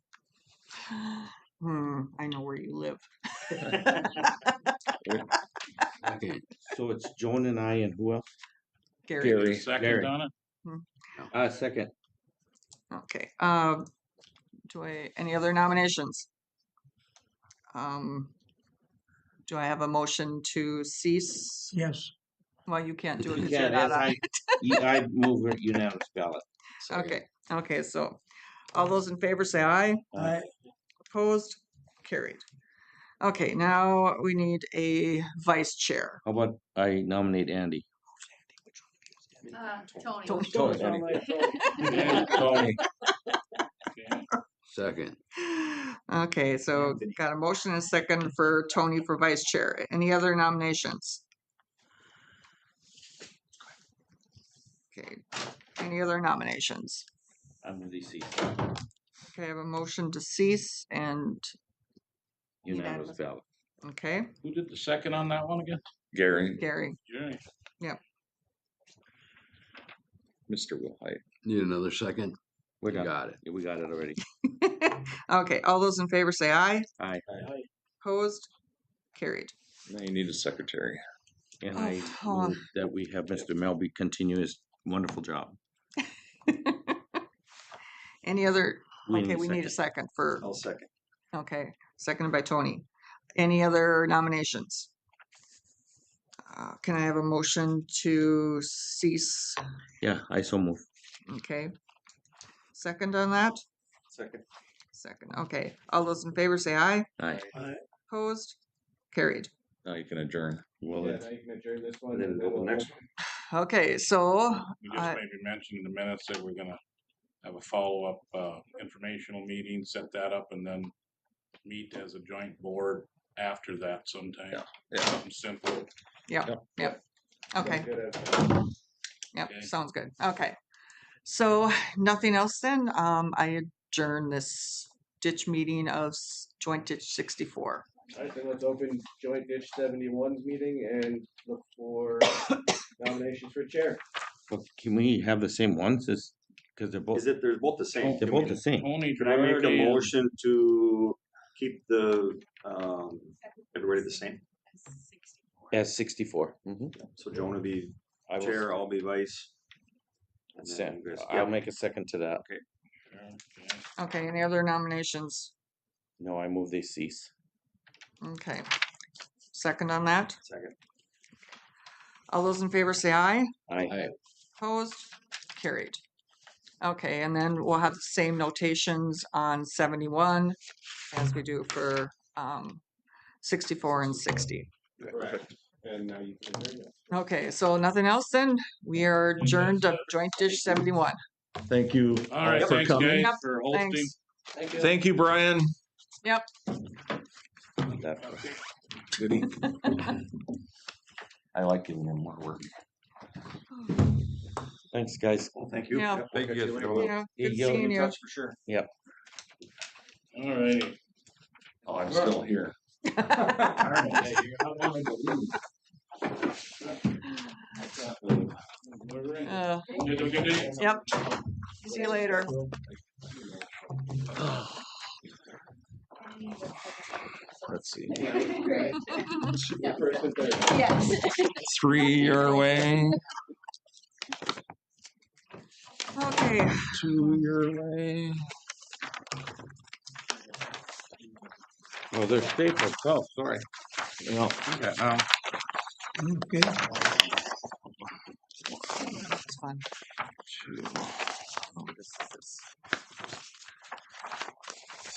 I know where you live. Okay. So it's Joan and I and who else? Gary. Second Gary. on it? Second. Okay, any other nominations? Do I have a motion to cease? Yes. Well, you can't do it You because you're can't, not on. I move it unanimous ballot. Okay, so all those in favor say aye. Aye. Opposed? Carried. Okay, now we need a vice chair. How about I nominate Andy? Tony. Tony. Second. Okay, so got a motion and a second for Tony for vice chair. Any other nominations? Okay, any other nominations? I'm with DC. Okay, I have a motion to cease and, Unanimous ballot. okay, Who did the second on that one again? Gary, Gary. Jerry. Mr. Wilhite. Need another second? We You got it. We got it already. Okay, all those in favor say aye. Aye. Opposed? Carried. Now you need a secretary. And Oh, I hold on. move that we have Mr. Melby continue his wonderful job. Any other, We okay, need a we need a second for, I'll second. okay, seconded by Tony. Any other nominations? Can I have a motion to cease? Yeah, I so move. Okay. Second on that? Second. Second, okay. All those in favor say aye. Aye. Opposed? Carried. Now you can adjourn. Well, Yeah, it's now you can adjourn this one. And then and go to the we'll next one. Okay, so, We just maybe mentioned in the minutes that we're gonna have a follow-up informational meeting, set that up, and then meet as a joint board after that sometime. Yeah. Something simple. yep, okay, Good, yep, Okay. sounds good. Okay. So, nothing else then? I adjourn this ditch meeting of joint ditch 64. All right, then let's open joint ditch 71's meeting and look for nominations for chair. But can we have the same ones as, because they're both, They're both the same. they're both the same. Tony Can I make a Girardi and- motion to keep the, everybody the same? As 64. So Joan will be I will- chair, I'll be vice. And then you guys- I'll make a second to that. Okay. Okay, any other nominations? No, I move they cease. Okay. Second on that? Second. All those in favor say aye. Aye. Opposed? Carried. Okay, and then we'll have the same notations on 71 as we do for 64 and 60. Correct. And now you can adjourn it. Okay, so nothing else then? We are adjourned to joint dish 71. Thank you All right, for thanks coming. guys Yep, for hosting. thanks. Thank you. Thank you, Brian. Yep. Goody. I like giving them more work. Thanks, guys. Well, thank you. Yeah. Yep, Thank we'll you. catch later. Yeah, You good go. seeing you. Touch for sure. Yep. All righty. Oh, I'm still here. Uh, You have a good day? Yep. See you later. Let's see. Yes. 3-year way, Okay, 2-year way. Oh, they're staples. Oh, sorry. Yeah, Okay, that's fine.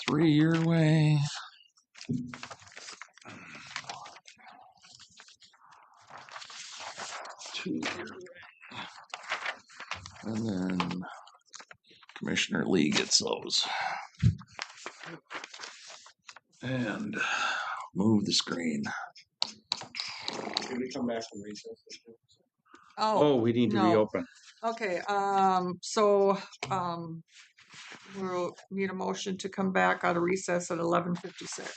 3-year way. 2-year way. And then Commissioner Lee gets those. And move the screen. Can we come back from recess? Oh, we need to no. reopen. Okay, we'll need a motion to come back out of recess at 11:56.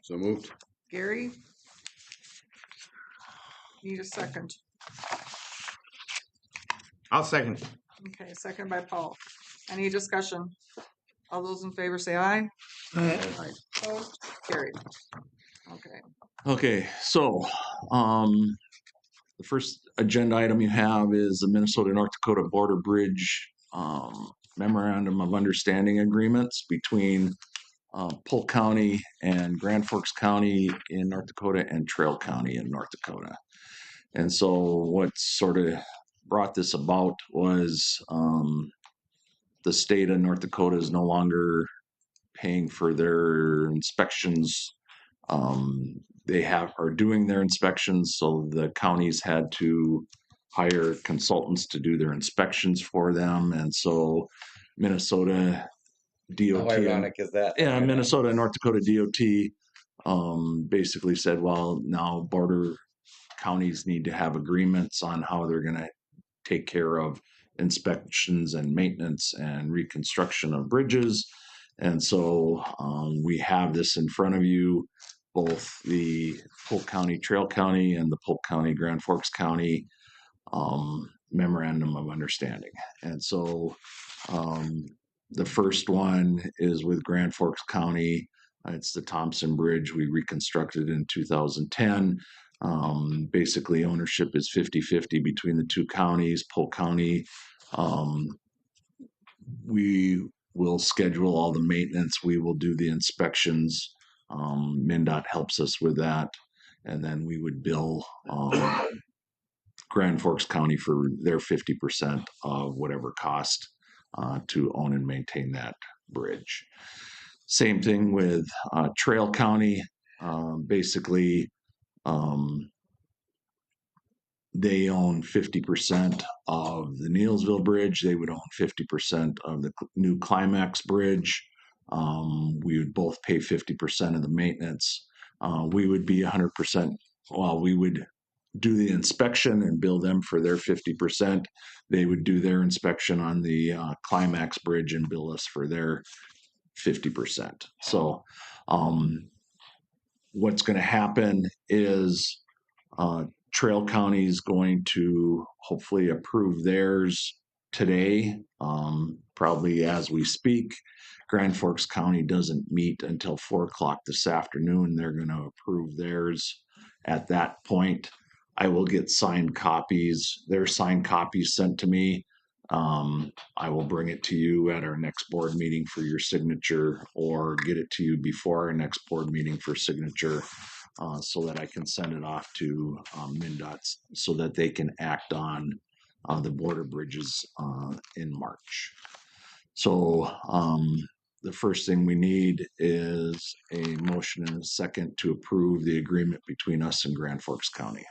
So moved. Gary? Need a second. I'll second. Okay, second by Paul. Any discussion? All those in favor say aye. Opposed? Carried. Okay. Okay, so the first agenda item you have is the Minnesota-North Dakota Border Bridge Memorandum of Understanding Agreements between Polk County and Grand Forks County in North Dakota and Trail County in North Dakota. And so what sort of brought this about was the state of North Dakota is no longer paying for their inspections. They are doing their inspections, so the counties had to hire consultants to do their inspections for them, and so Minnesota DOT. How ironic is that? Yeah, Minnesota and North Dakota DOT basically said, well, now border counties need to have agreements on how they're going to take care of inspections and maintenance and reconstruction of bridges. And so we have this in front of you, both the Polk County, Trail County, and the Polk County, Grand Forks County Memorandum of Understanding. And so the first one is with Grand Forks County. It's the Thompson Bridge we reconstructed in 2010. Basically, ownership is 50-50 between the two counties. Polk County, we will schedule all the maintenance. We will do the inspections. MnDOT helps us with that. And then we would bill Grand Forks County for their 50% of whatever cost to own and maintain that bridge. Same thing with Trail County. Basically, they own 50% of the Neilsville Bridge. They would own 50% of the new Climax Bridge. We would both pay 50% of the maintenance. We would be 100%. Well, we would do the inspection and bill them for their 50%. They would do their inspection on the Climax Bridge and bill us for their 50%. So what's going to happen is Trail County is going to hopefully approve theirs today, probably as we speak. Grand Forks County doesn't meet until 4 o'clock this afternoon. They're going to approve theirs at that point. I will get signed copies, their signed copies sent to me. I will bring it to you at our next board meeting for your signature, or get it to you before our next board meeting for signature, so that I can send it off to MnDOT so that they can act on the border bridges in March. So the first thing we need is a motion and a second to approve the agreement between us and Grand Forks County.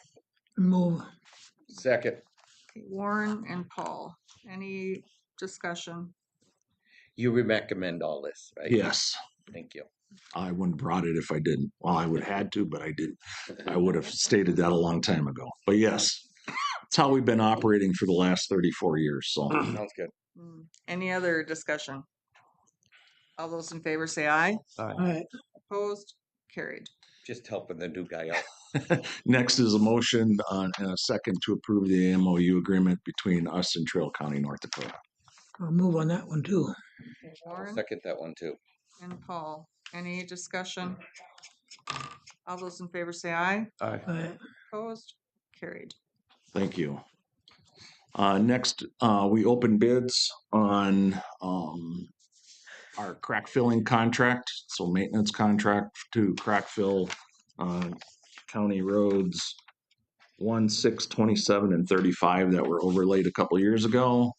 move. Second. Warren and Paul, any discussion? You recommend all this, right? Yes. Thank you. I wouldn't have brought it if I didn't. Well, I would have had to, but I didn't. I would have stated that a long time ago. But yes, it's how we've been operating for the last 34 years. So Sounds good. Any other discussion? All those in favor say aye. All right, Opposed? Carried. Just helping the new guy out. Next is a motion and a second to approve the MOU agreement between us and Trail County, North Dakota. I'll move on that one too. Okay, I'll Warren second that one too. and Paul. Any discussion? All those in favor say aye. Aye. Opposed? Carried. Thank you. Next, we open bids on our crack filling contract, so maintenance contract to crack fill county roads 1, 6, 27, and 35 that were overlaid a couple years ago.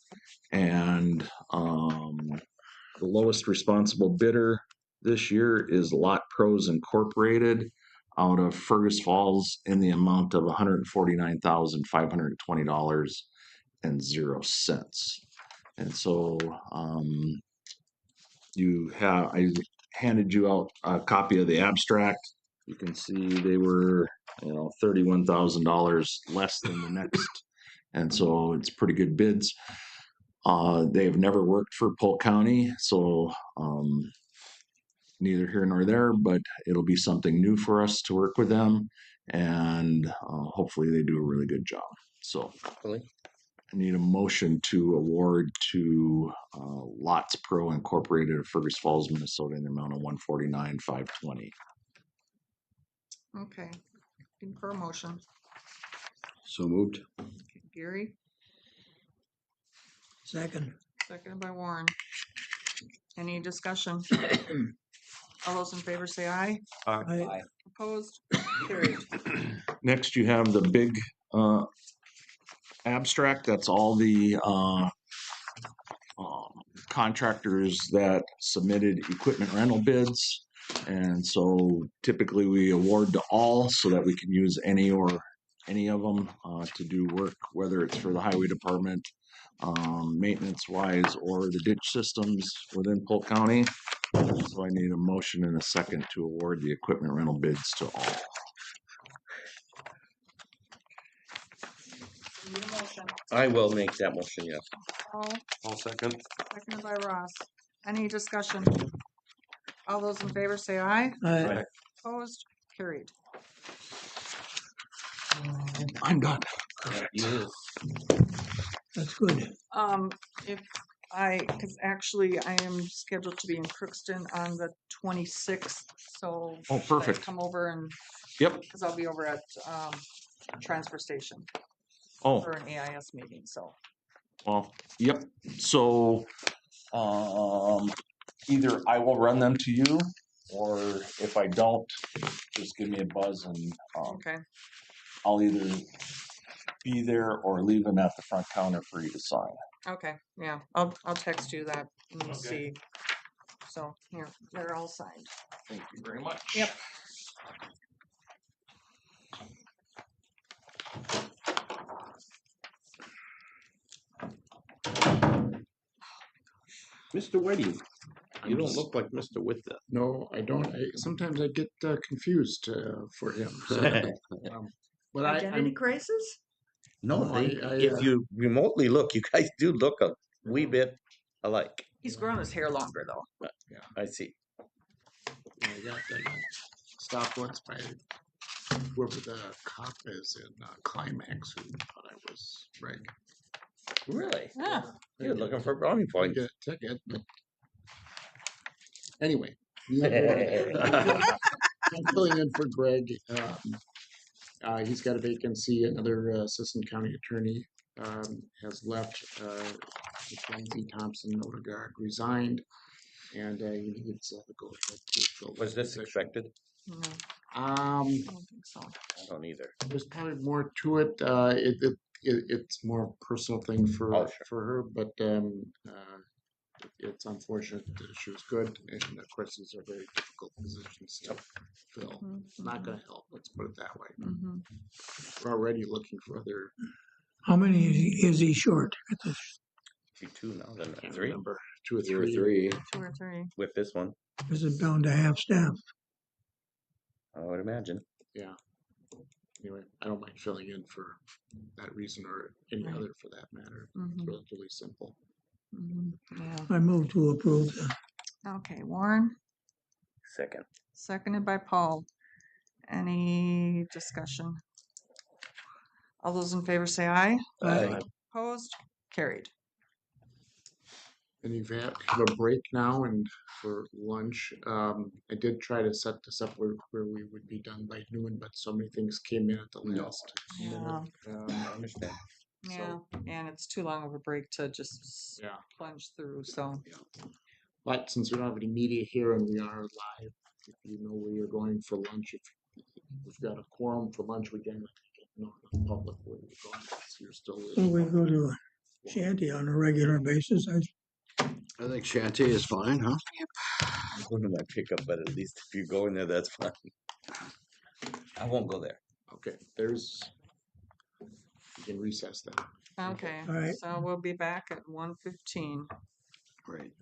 And the lowest responsible bidder this year is Lot Pros Incorporated out of Fergus Falls in the amount of $149,520.00. And so I handed you out a copy of the abstract. You can see they were, $31,000 less than the next. And so it's pretty good bids. They have never worked for Polk County, so neither here nor there, but it'll be something new for us to work with them, and hopefully they do a really good job. So I need a motion to award to Lots Pro Incorporated of Fergus Falls, Minnesota in the amount of $149,520. Okay, looking for a motion. So moved. Okay, Gary, Second. seconded by Warren. Any discussion? All those in favor say aye. Aye. Opposed? Carried. Next, you have the big abstract. That's all the contractors that submitted equipment rental bids. And so typically we award to all so that we can use any of them to do work, whether it's for the highway department, maintenance wise, or the ditch systems within Polk County. So I need a motion and a second to award the equipment rental bids to all. Need a motion. I will make that motion, yes. Paul, I'll second. seconded by Ross. Any discussion? All those in favor say aye. Aye. Opposed? Carried. I'm done. Yes. That's good. Because actually I am scheduled to be in Crookston on the 26th, so. Oh, should I perfect. come over and. Yep. Because I'll be over at transfer station Oh, for an AIS meeting, so. well, yep. So either I will run them to you, or if I don't, just give me a buzz and Okay. I'll either be there or leave them at the front counter for you to sign. Okay, yeah, I'll text you that and Okay. see. So here, they're all signed. Thank you very much. Yep. Mr. Whitey, you don't look like Mr. Whitty. No, I don't. Sometimes I get confused for him. So, but Identity crisis? No, No, if you remotely look, you guys do look a wee bit alike. He's grown his hair longer though. yeah, I see. I got stopped once by whoever the cop is in Climax who thought I was Greg. Really? Yeah. You're looking for brownie points. Get a ticket. But anyway, I'm filling in for Greg. He's got a vacancy. Another assistant county attorney has left. Langby Thompson Odegaard resigned, and he needs to go ahead to fill. Was this expected? No, I I don't think so. I don't either. There's probably more to it. It's more a personal thing for Oh, sure. for her, but it's unfortunate. She was good, and of course these are very difficult positions to fill. It's not going to help. Let's put it that way. Mm-hmm. We're already looking for other. How many is he short at this? See, two now, then Can't three remember 2 or 3. 2 or 3. with this one. Is it down to half staff? I would imagine. Yeah. Anyway, I don't mind filling in for that reason or any Right. other for that matter. It's Mm-hmm. relatively simple. Mm-hmm. Yeah. I move to approve. Okay, Warren, Second. seconded by Paul. Any discussion? All those in favor say aye. Aye. Opposed? Carried. And you've have a break now and for lunch. I did try to set this up where we would be done by noon, but so many things came in at the last minute. I understand. Yeah, and it's too long of a break to just Yeah. plunge through, so. But since we don't have any media here and we are live, if you know where you're going for lunch, if we've got a quorum for lunch, we generally get known to the public where you're going. So you're still. Well, we go to Shanty on a regular basis. I think Shanty is fine, huh? I'm going to my pickup, but at least if you go in there, that's fine. I won't go there. Okay, you can recess then. Okay, All right. so we'll be back at 1:15. Great.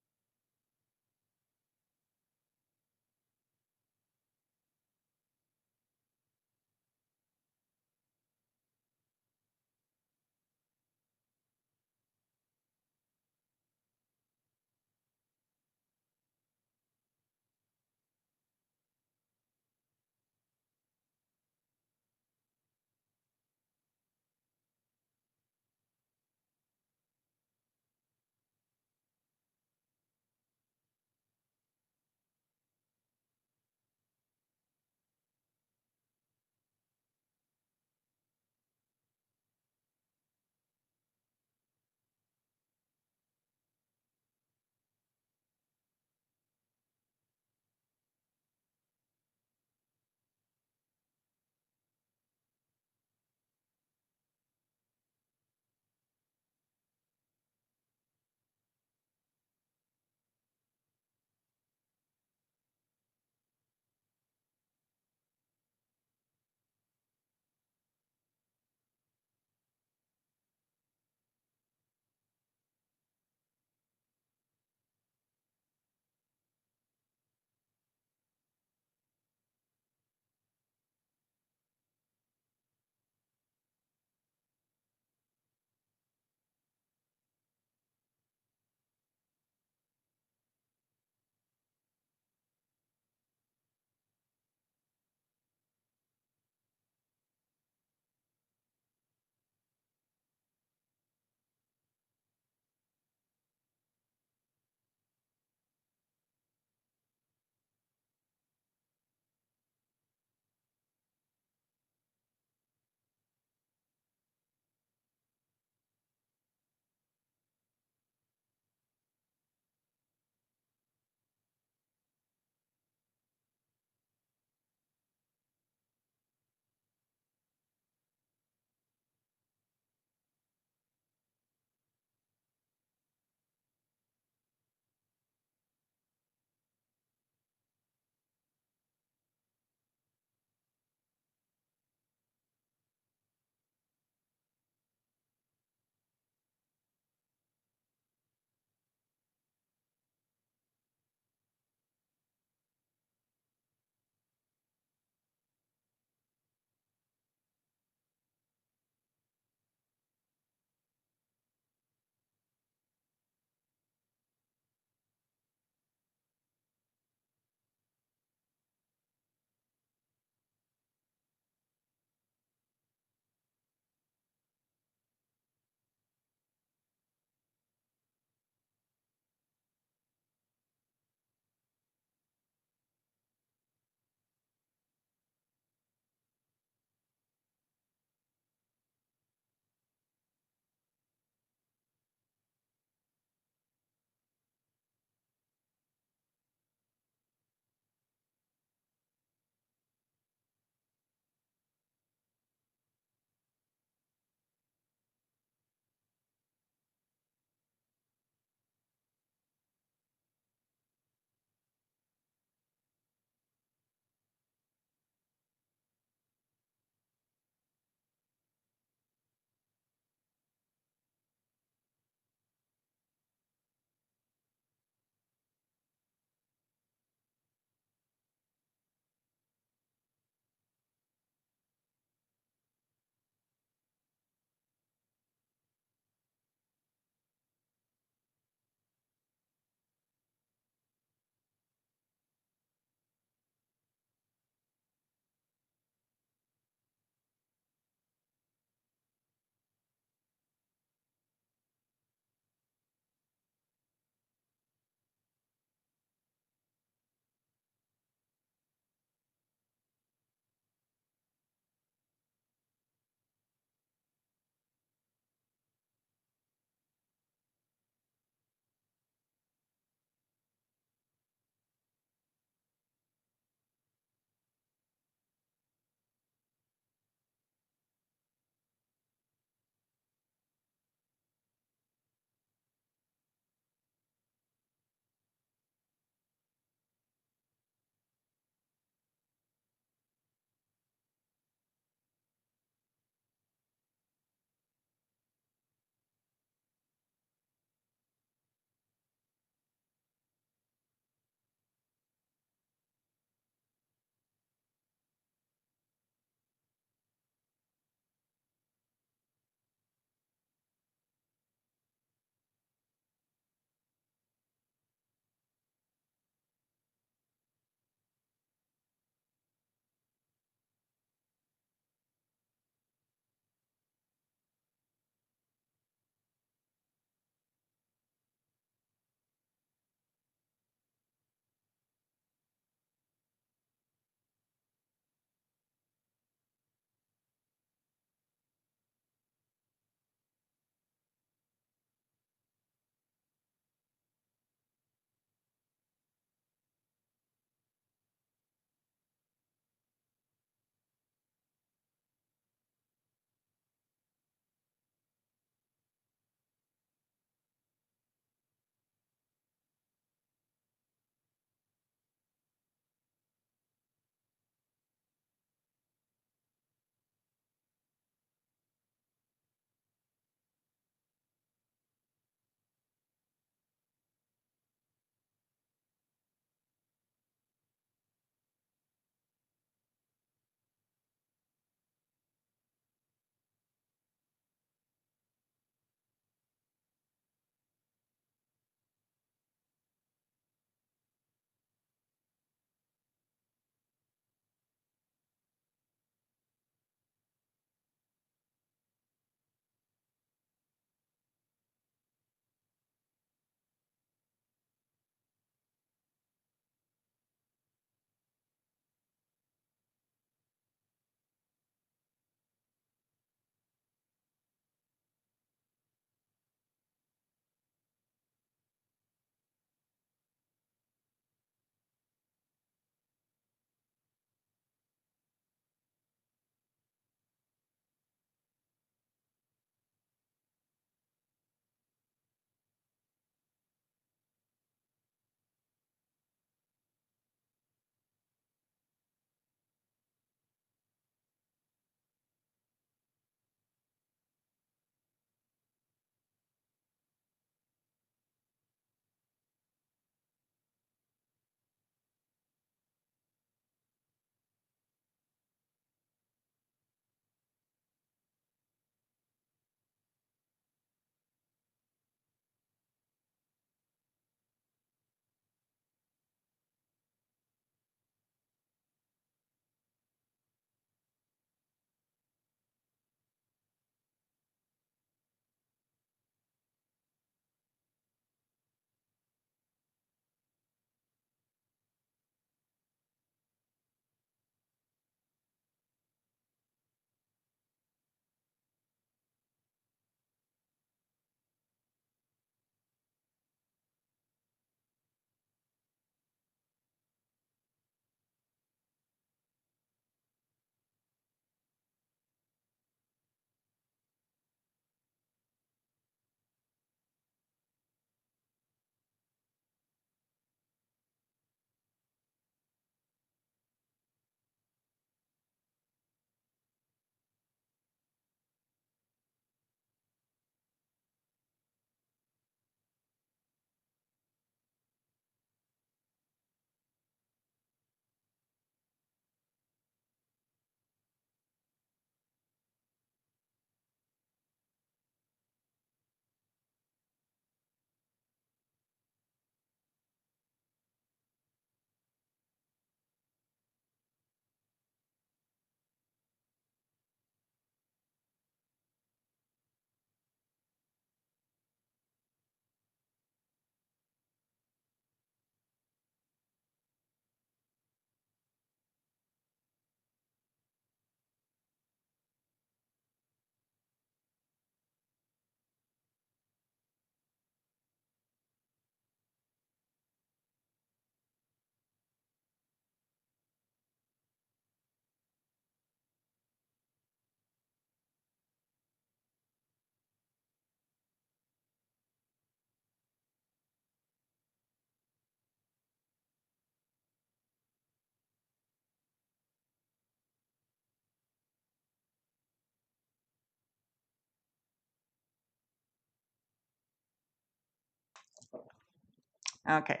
Okay.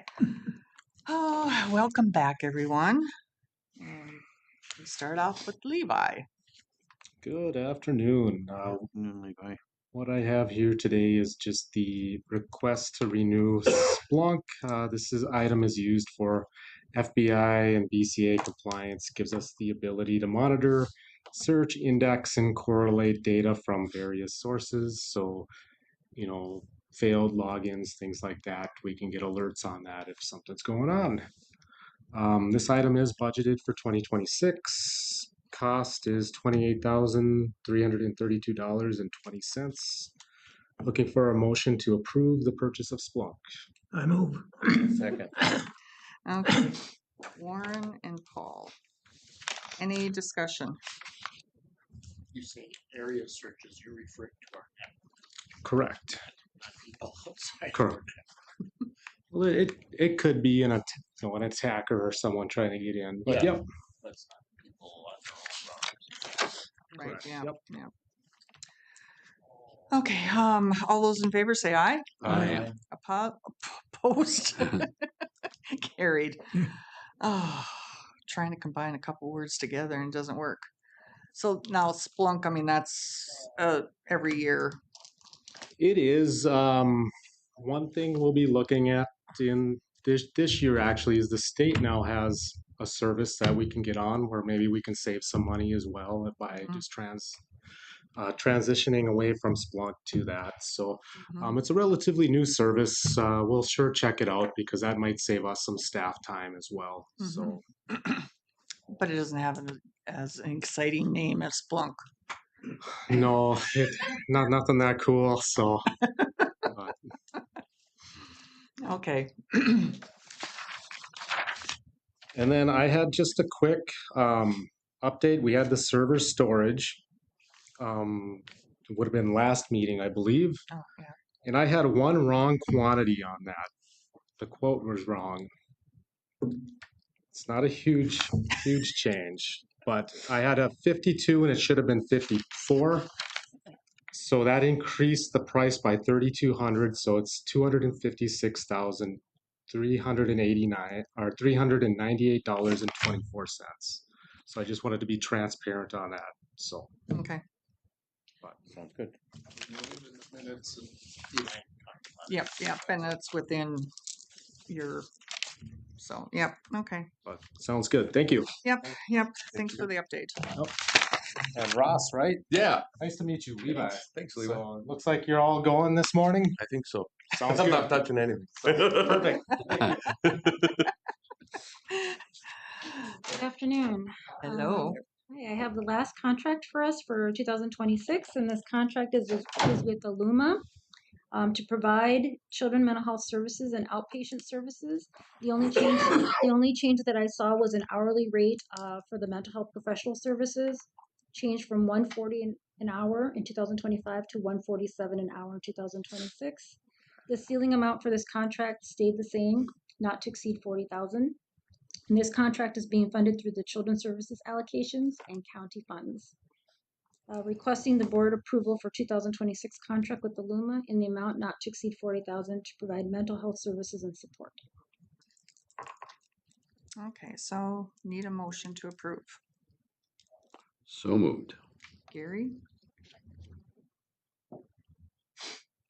Oh, welcome back, everyone. And we start off with Levi. Good afternoon. What I have here today is just the request to renew Splunk. Item is used for FBI and BCA compliance, gives us the ability to monitor, search, index, and correlate data from various sources. So, failed logins, things like that. We can get alerts on that if something's going on. This item is budgeted for 2026. Cost is $28,332.20. Looking for a motion to approve the purchase of Splunk. I move. Second. Okay. Warren and Paul. Any discussion? You say area searches, you're referring to our network, Correct. not people outside. Correct. Well, it could be an attacker or someone trying to get in, but Yeah. yep. That's not people on their own property. Right, Correct. yeah, Yep. yeah. Okay, all those in favor say aye. Aye. Opposed? Carried. Oh, trying to combine a couple words together and it doesn't work. So now Splunk, I mean, that's every year. It is. One thing we'll be looking at in this year actually is the state now has a service that we can get on where maybe we can save some money as well by just transitioning away from Splunk to that. So it's a relatively new service. We'll sure check it out because that might save us some staff time as well. So, but it doesn't have as an exciting name as Splunk. No, nothing that cool. So. Okay. And then I had just a quick update. We had the server storage. It would have been last meeting, I believe. Oh, yeah. And I had one wrong quantity on that. The quote was wrong. It's not a huge change, but I had a 52 and it should have been 54. So that increased the price by 3,200. So it's 256,389 or $398.24. So I just wanted to be transparent on that. So okay. But sounds good. Minutes and Yep, and it's within your. So yep, okay. But sounds good. Thank you. Yep. Thanks for the update. Oh. And Ross, right? Yeah. Nice to meet you, Levi. Thanks, Levi. So it looks like you're all going this morning. I think so. Sounds I'm good. not touching anything. Perfect. Good afternoon. Hello. Hi, I have the last contract for us for 2026, and this contract is with Illuma to provide children mental health services and outpatient services. The only change that I saw was an hourly rate for the mental health professional services, changed from $140 an hour in 2025 to $147 an hour in 2026. The ceiling amount for this contract stayed the same, not to exceed $40,000. And this contract is being funded through the Children's Services allocations and county funds. Requesting the board approval for 2026 contract with Illuma in the amount not to exceed $40,000 to provide mental health services and support. Okay, so need a motion to approve. So moved. Gary?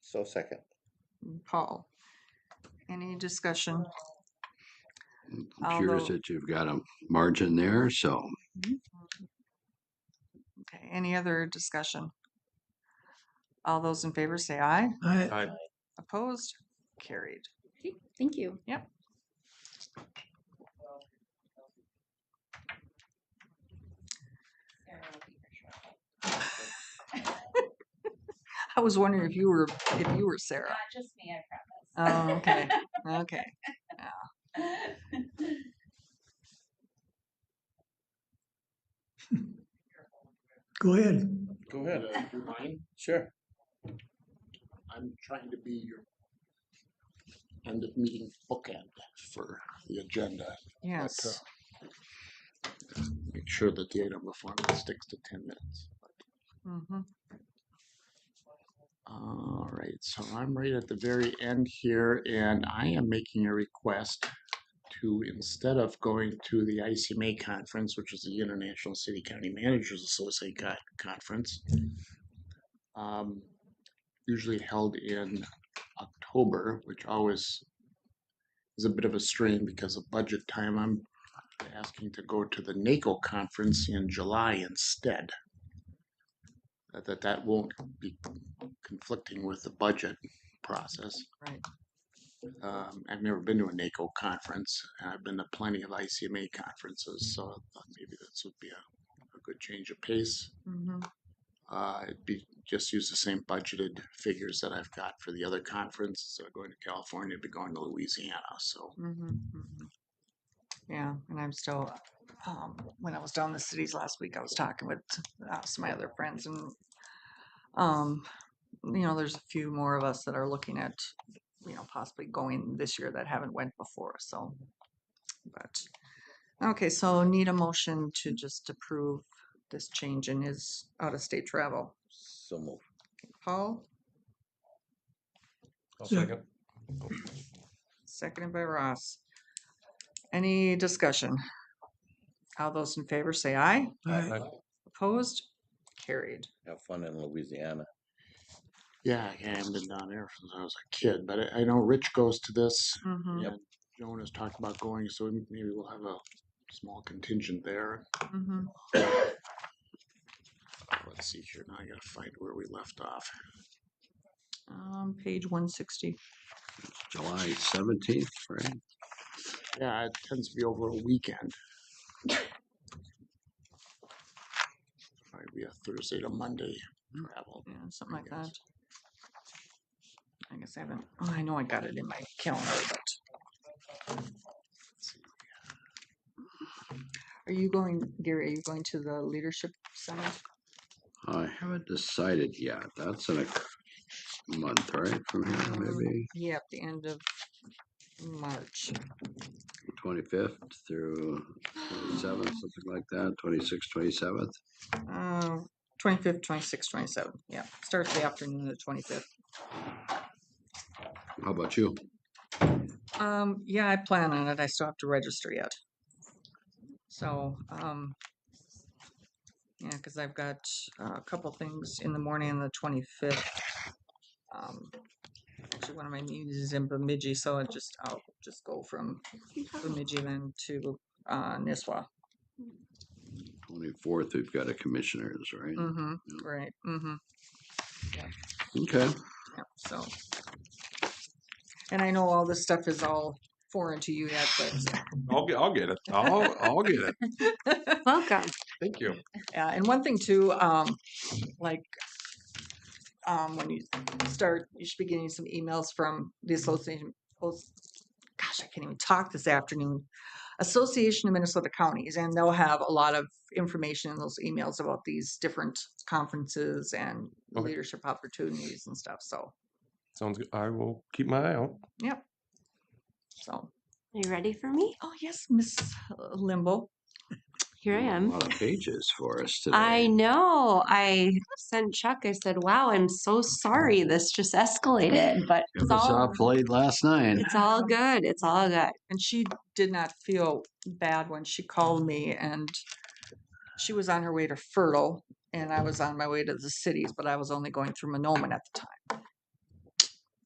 So second. Paul? Any discussion? I'm curious that you've got a margin there, so. Okay, any other discussion? All those in favor say aye. Aye. Opposed? Carried. Okay, thank you. Yep. I was wondering if you were Sarah. Not just me, I promise. Oh, okay. Okay. Go ahead. Go ahead. do mine. Sure. I'm trying to be your end of meeting bookend for the agenda. Yes. But, make sure that the item before me sticks to 10 minutes. All right, so I'm right at the very end here, and I am making a request to, instead of going to the ICMA conference, which is the International City County Managers Association conference, usually held in October, which always is a bit of a strain because of budget time. I'm asking to go to the NACO conference in July instead. That won't be conflicting with the budget process. Right. I've never been to a NACO conference, and I've been to plenty of ICMA conferences, so I thought maybe this would be a good change of pace. Mhm. It'd be just use the same budgeted figures that I've got for the other conference. So going to California, I'd be going to Louisiana. So Yeah, and I'm still, when I was down in the cities last week, I was talking with some of my other friends, and there's a few more of us that are looking at, possibly going this year that haven't went before. So, but okay, so need a motion to just approve this change in his out-of-state travel. So move. Paul, I'll second. seconded by Ross. Any discussion? All those in favor say aye. Aye. Opposed? Carried. Have fun in Louisiana. yeah, I haven't been down there since I was a kid, but I know Rich goes to this. Mhm. And Joan has talked about going, so maybe we'll have a small contingent there. Mhm. Let's see here. Now I gotta find where we left off. Page 160. July 17th, right? Yeah, it tends to be over a weekend. Might be a Thursday to Monday travel. Yeah, something like that. I guess I haven't. Oh, I know I got it in my calendar, but. Are you going, Gary? Are you going to the leadership summit? I haven't decided yet. That's in a month, right? From here, maybe Yeah, at the end of March. 25th through 27th, something like that. 26th, 27th. 25th, 26th, 27th. Yeah, starts the afternoon of the 25th. How about you? Yeah, I plan on it. I still have to register yet. So, yeah, because I've got a couple things in the morning on the 25th. Actually, one of my meetings is in Bemidji, so I'll just go from Bemidji then to Nisswa. 24th, we've got a commissioners, right? Mm-hmm. Right. Mm-hmm. Yeah. Okay. Yeah. So, and I know all this stuff is all foreign to you yet, but I'll get it. I'll get it. Welcome. Thank you. yeah. And one thing too, when you start, you should be getting some emails from the association. Gosh, I can't even talk this afternoon. Association of Minnesota Counties, and they'll have a lot of information in those emails about these different conferences and leadership opportunities and stuff. So, Sounds good. I will keep my eye out. yep. So, are you ready for me? Oh yes, Miss Limbo. Here I am. A lot of pages for us today. I know. I sent Chuck. I said, "Wow, I'm so sorry. This just escalated." But It was up late last night. It's all good. It's all good. And she did not feel bad when she called me, and she was on her way to Fertile, and I was on my way to the cities, but I was only going through Monoman at the time.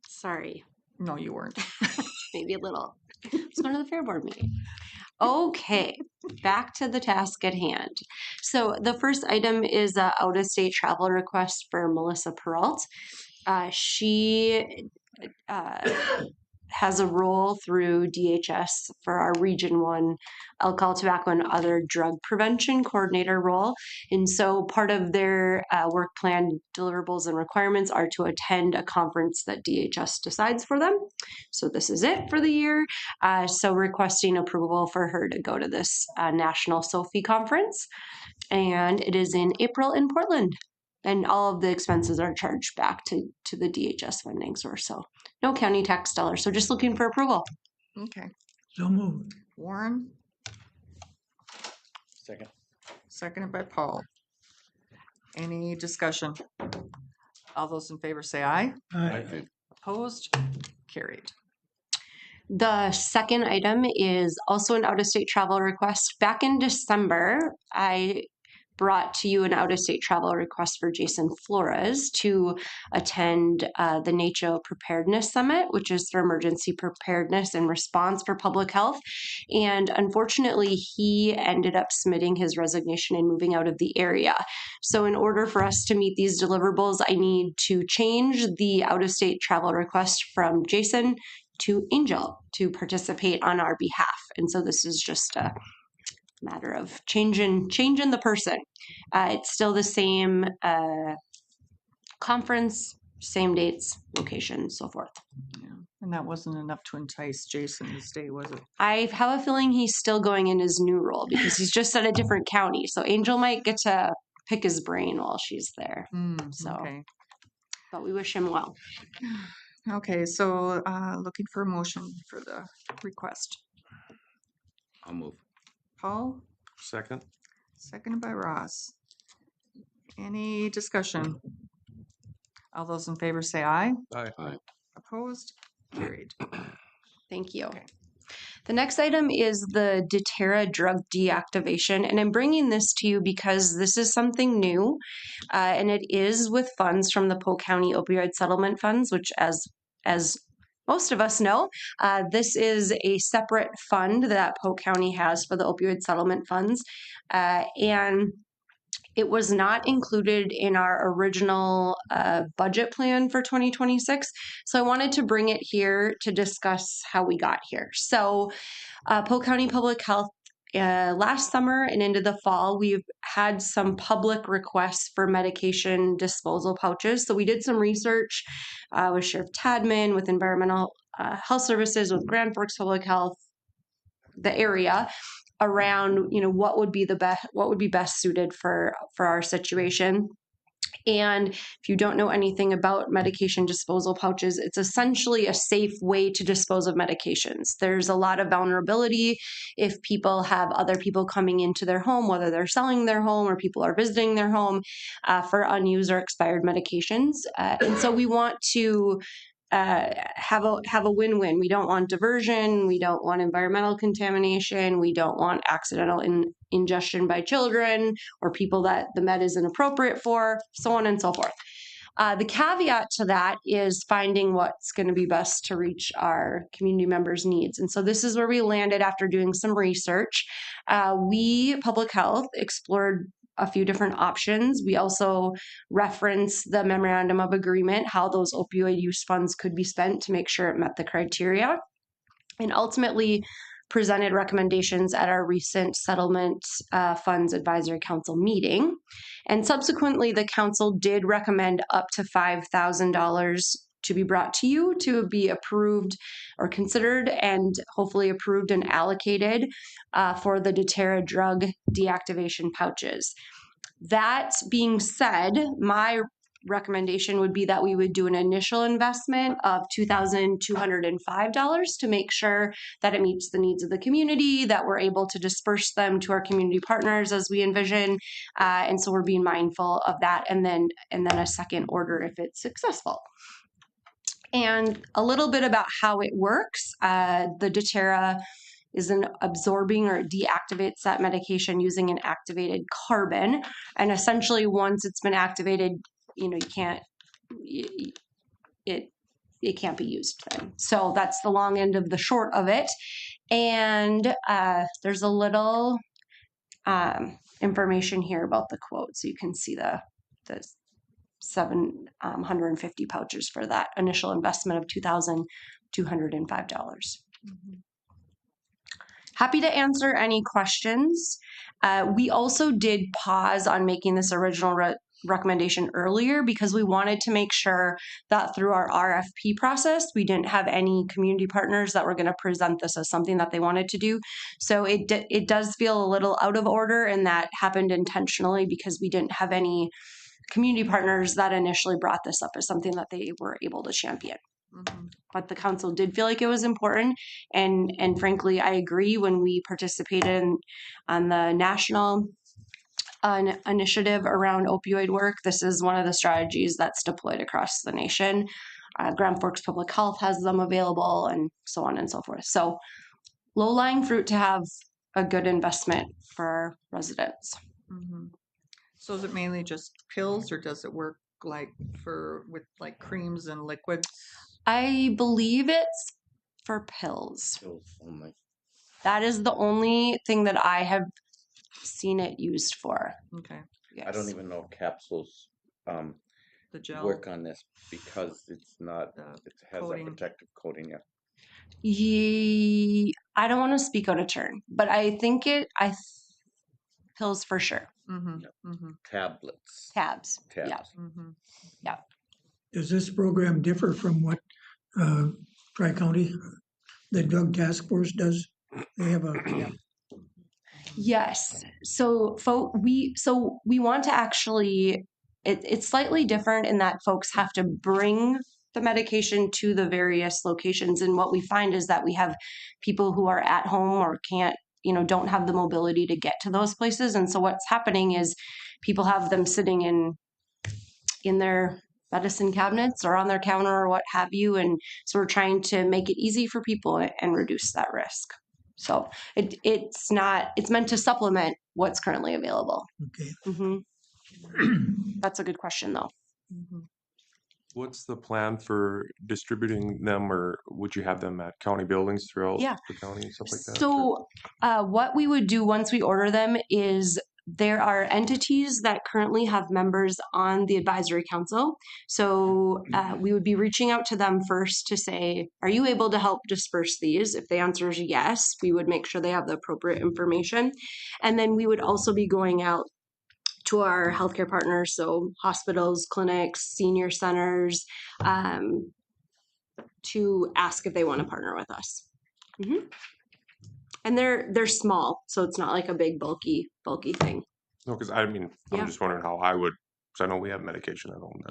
Sorry. No, you weren't. Maybe a little. Let's go to the Fair Board meeting. Okay, back to the task at hand. So the first item is a out-of-state travel request for Melissa Peralt. She has a role through DHS for our Region 1 alcohol, tobacco, and other drug prevention coordinator role. And so part of their work plan deliverables and requirements are to attend a conference that DHS decides for them. So this is it for the year. So requesting approval for her to go to this National SOFI conference. And it is in April in Portland. And all of the expenses are charged back to the DHS funding source. So no county tax dollars. So just looking for approval. Okay. So moved. Warren, Second. seconded by Paul. Any discussion? All those in favor say aye. Aye. Opposed? Carried. The second item is also an out-of-state travel request. Back in December, I brought to you an out-of-state travel request for Jason Flores to attend the NACCHO Preparedness Summit, which is for emergency preparedness and response for public health. And unfortunately, he ended up submitting his resignation and moving out of the area. So in order for us to meet these deliverables, I need to change the out-of-state travel request from Jason to Angel to participate on our behalf. And so this is just a matter of changing the person. It's still the same conference, same dates, location, so forth. Yeah. And that wasn't enough to entice Jason to stay, was it? I have a feeling he's still going in his new role because he's just at a different county. So Angel might get to pick his brain while she's there. Okay. But we wish him well. Okay, so looking for a motion for the request. I'll move. Paul, Second. seconded by Ross. Any discussion? All those in favor say aye. Aye. Opposed? Carried. Thank you. The next item is the Deterra drug deactivation, and I'm bringing this to you because this is something new, and it is with funds from the Polk County Opioid Settlement Funds, which, as most of us know, this is a separate fund that Polk County has for the opioid settlement funds, and it was not included in our original budget plan for 2026. So I wanted to bring it here to discuss how we got here. So Polk County Public Health, last summer and into the fall, we've had some public requests for medication disposal pouches. So we did some research with Sheriff Tadman, with Environmental Health Services, with Grand Forks Public Health, the area, around what would be best suited for our situation. And if you don't know anything about medication disposal pouches, it's essentially a safe way to dispose of medications. There's a lot of vulnerability if people have other people coming into their home, whether they're selling their home or people are visiting their home, for unused or expired medications. And so we want to have a win-win. We don't want diversion. We don't want environmental contamination. We don't want accidental ingestion by children or people that the med is inappropriate for, so on and so forth. The caveat to that is finding what's going to be best to reach our community members' needs. And so this is where we landed after doing some research. We, Public Health, explored a few different options. We also referenced the memorandum of agreement, how those opioid use funds could be spent to make sure it met the criteria, and ultimately presented recommendations at our recent Settlement Funds Advisory Council meeting. And subsequently, the council did recommend up to $5,000 to be brought to you to be approved or considered and hopefully approved and allocated for the Deterra drug deactivation pouches. That being said, my recommendation would be that we would do an initial investment of $2,205 to make sure that it meets the needs of the community, that we're able to disperse them to our community partners as we envision. And so we're being mindful of that, and then a second order if it's successful. And a little bit about how it works. The Deterra is an absorbing or deactivates that medication using an activated carbon. And essentially, once it's been activated, it can't be used then. So that's the long end of the short of it. And there's a little information here about the quote. So you can see the 750 pouches for that initial investment of $2,205. Mm-hmm. Happy to answer any questions. We also did pause on making this original recommendation earlier because we wanted to make sure that through our RFP process, we didn't have any community partners that were going to present this as something that they wanted to do. So it does feel a little out of order, and that happened intentionally because we didn't have any community partners that initially brought this up as something that they were able to champion. Mm-hmm. But the council did feel like it was important, and frankly, I agree. When we participated on the national an initiative around opioid work. This is one of the strategies that's deployed across the nation. Grand Forks Public Health has them available, and so on and so forth. So low-lying fruit to have a good investment for our residents. Mhm. So is it mainly just pills, or does it work like with like creams and liquids? I believe it's for pills. Pills only. That is the only thing that I have seen it used for. Okay. I don't even know if capsules The gel. work on this because it's not, it has a coating. protective coating. I don't want to speak out of turn, but I think pills for sure. Tablets. Tabs. Tabs. Yeah. Yeah. Does this program differ from what Tri-County, the Drug Task Force does? They have a Yes. So we want to actually, it's slightly different in that folks have to bring the medication to the various locations. And what we find is that we have people who are at home or can't, don't have the mobility to get to those places. And so what's happening is people have them sitting in their medicine cabinets or on their counter or what have you. And so we're trying to make it easy for people and reduce that risk. So it's meant to supplement what's currently available. Okay. That's a good question though. What's the plan for distributing them, or would you have them at county buildings throughout the county and stuff like that? So what we would do once we order them is there are entities that currently have members on the advisory council. So we would be reaching out to them first to say, are you able to help disperse these? If the answer is yes, we would make sure they have the appropriate information. And then we would also be going out to our healthcare partners, so hospitals, clinics, senior centers, to ask if they want to partner with us. And they're small, so it's not like a big bulky thing. No, because I'm just wondering how I would, because I know we have medication at home.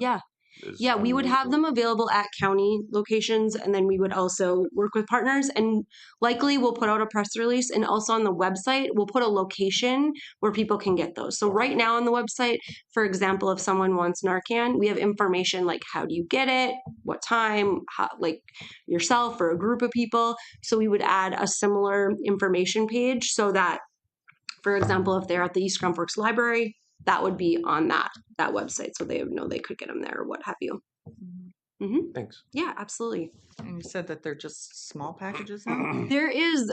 Yeah, we would have them available at county locations, and then we would also work with partners, and likely we'll put out a press release, and also on the website we'll put a location where people can get those. So right now on the website, for example, if someone wants Narcan, we have information like how do you get it, what time, like yourself or a group of people. So we would add a similar information page so that, for example, if they're at the East Grand Forks Library, that would be on that website, so they would know they could get them there or what have you. Thanks. Yeah, absolutely. And you said that they're just small packages now?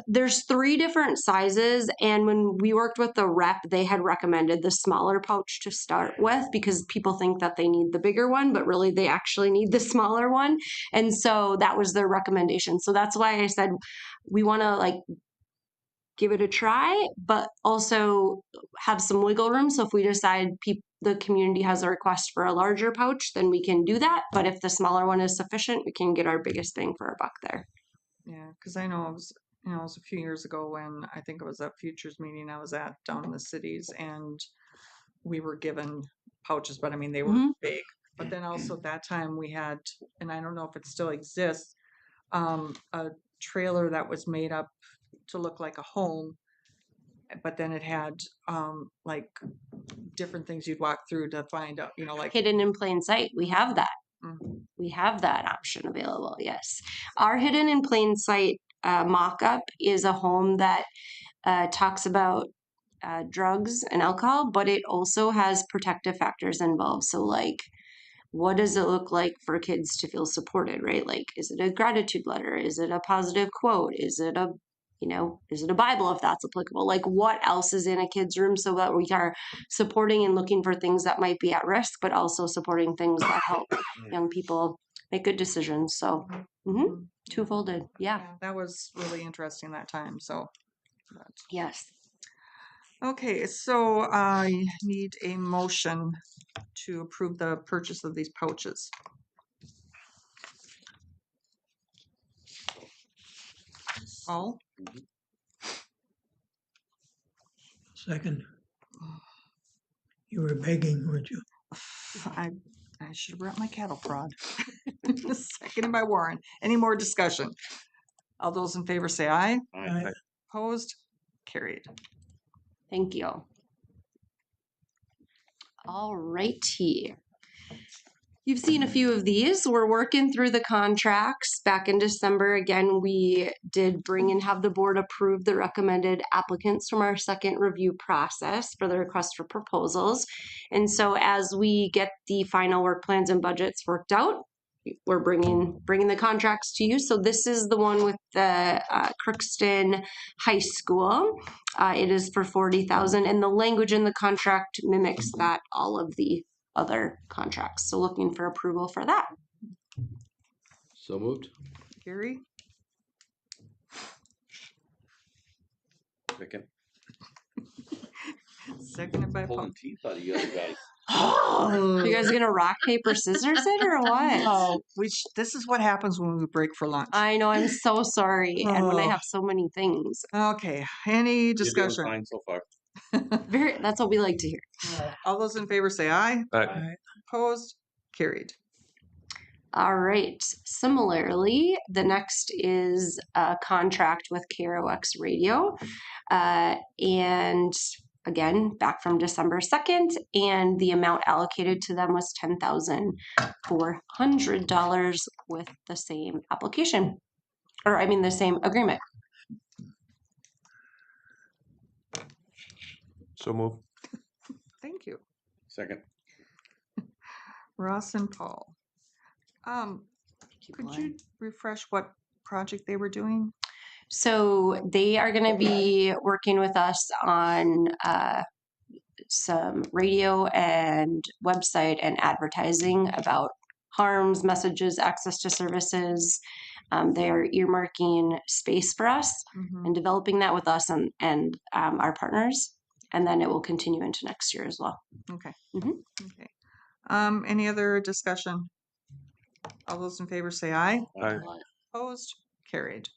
There's 3 different sizes, and when we worked with the rep, they had recommended the smaller pouch to start with because people think that they need the bigger one, but really they actually need the smaller one. And so that was their recommendation. So that's why I said we want to give it a try, but also have some wiggle room. So if we decide the community has a request for a larger pouch, then we can do that. But if the smaller one is sufficient, we can get our biggest bang for our buck there. Yeah, because I know it was a few years ago when I think it was that futures meeting I was at down in the cities, and we were given pouches, but they were big. But then also at that time we had, and I don't know if it still exists, a trailer that was made up to look like a home, but then it had like different things you'd walk through to find out, like hidden in plain sight. We have that. We have that option available. Yes, our hidden in plain sight mock-up is a home that talks about drugs and alcohol, but it also has protective factors involved. So what does it look like for kids to feel supported, right? Like, is it a gratitude letter? Is it a positive quote? Is it a Bible if that's applicable? Like, what else is in a kid's room so that we are supporting and looking for things that might be at risk, but also supporting things that help young people make good decisions. So, twofolded. Yeah. That was really interesting that time. So, yes. Okay, so I need a motion to approve the purchase of these pouches. All? second. You were begging, weren't you? I should have brought my cattle prod. Seconded by Warren. Any more discussion? All those in favor say aye. Aye. Opposed? Carried. Thank you. All righty. You've seen a few of these. We're working through the contracts. Back in December, again, we did bring and have the board approve the recommended applicants from our second review process for the request for proposals. And so as we get the final work plans and budgets worked out, we're bringing the contracts to you. So this is the one with the Crookston High School. It is for $40,000, and the language in the contract mimics that all of the other contracts. So looking for approval for that. So moved. Gary, Second. seconded by Paul. Pulling teeth out of you other guys. You guys gonna rock, paper, scissors it or what? Oh, this is what happens when we break for lunch. I know, I'm so sorry. And when I Oh. have so many things. Okay, any You're doing discussion? fine so far. That's what we like to hear. All those in favor say aye. Aye. Opposed? Carried. All right. Similarly, the next is a contract with KROX Radio. And again, back from December 2nd, and the amount allocated to them was $10,400 with the same application. Or I mean the same agreement. So move. Thank you. Second. Ross and Paul. Could you refresh what project they were doing? So they are going to be working with us on some radio and website and advertising about harms, messages, access to services. They are earmarking space for us and developing that with us and our partners. And then it will continue into next year as well. Okay. Mhm. Okay. Any other discussion? All those in favor say aye. Aye. Opposed? Carried.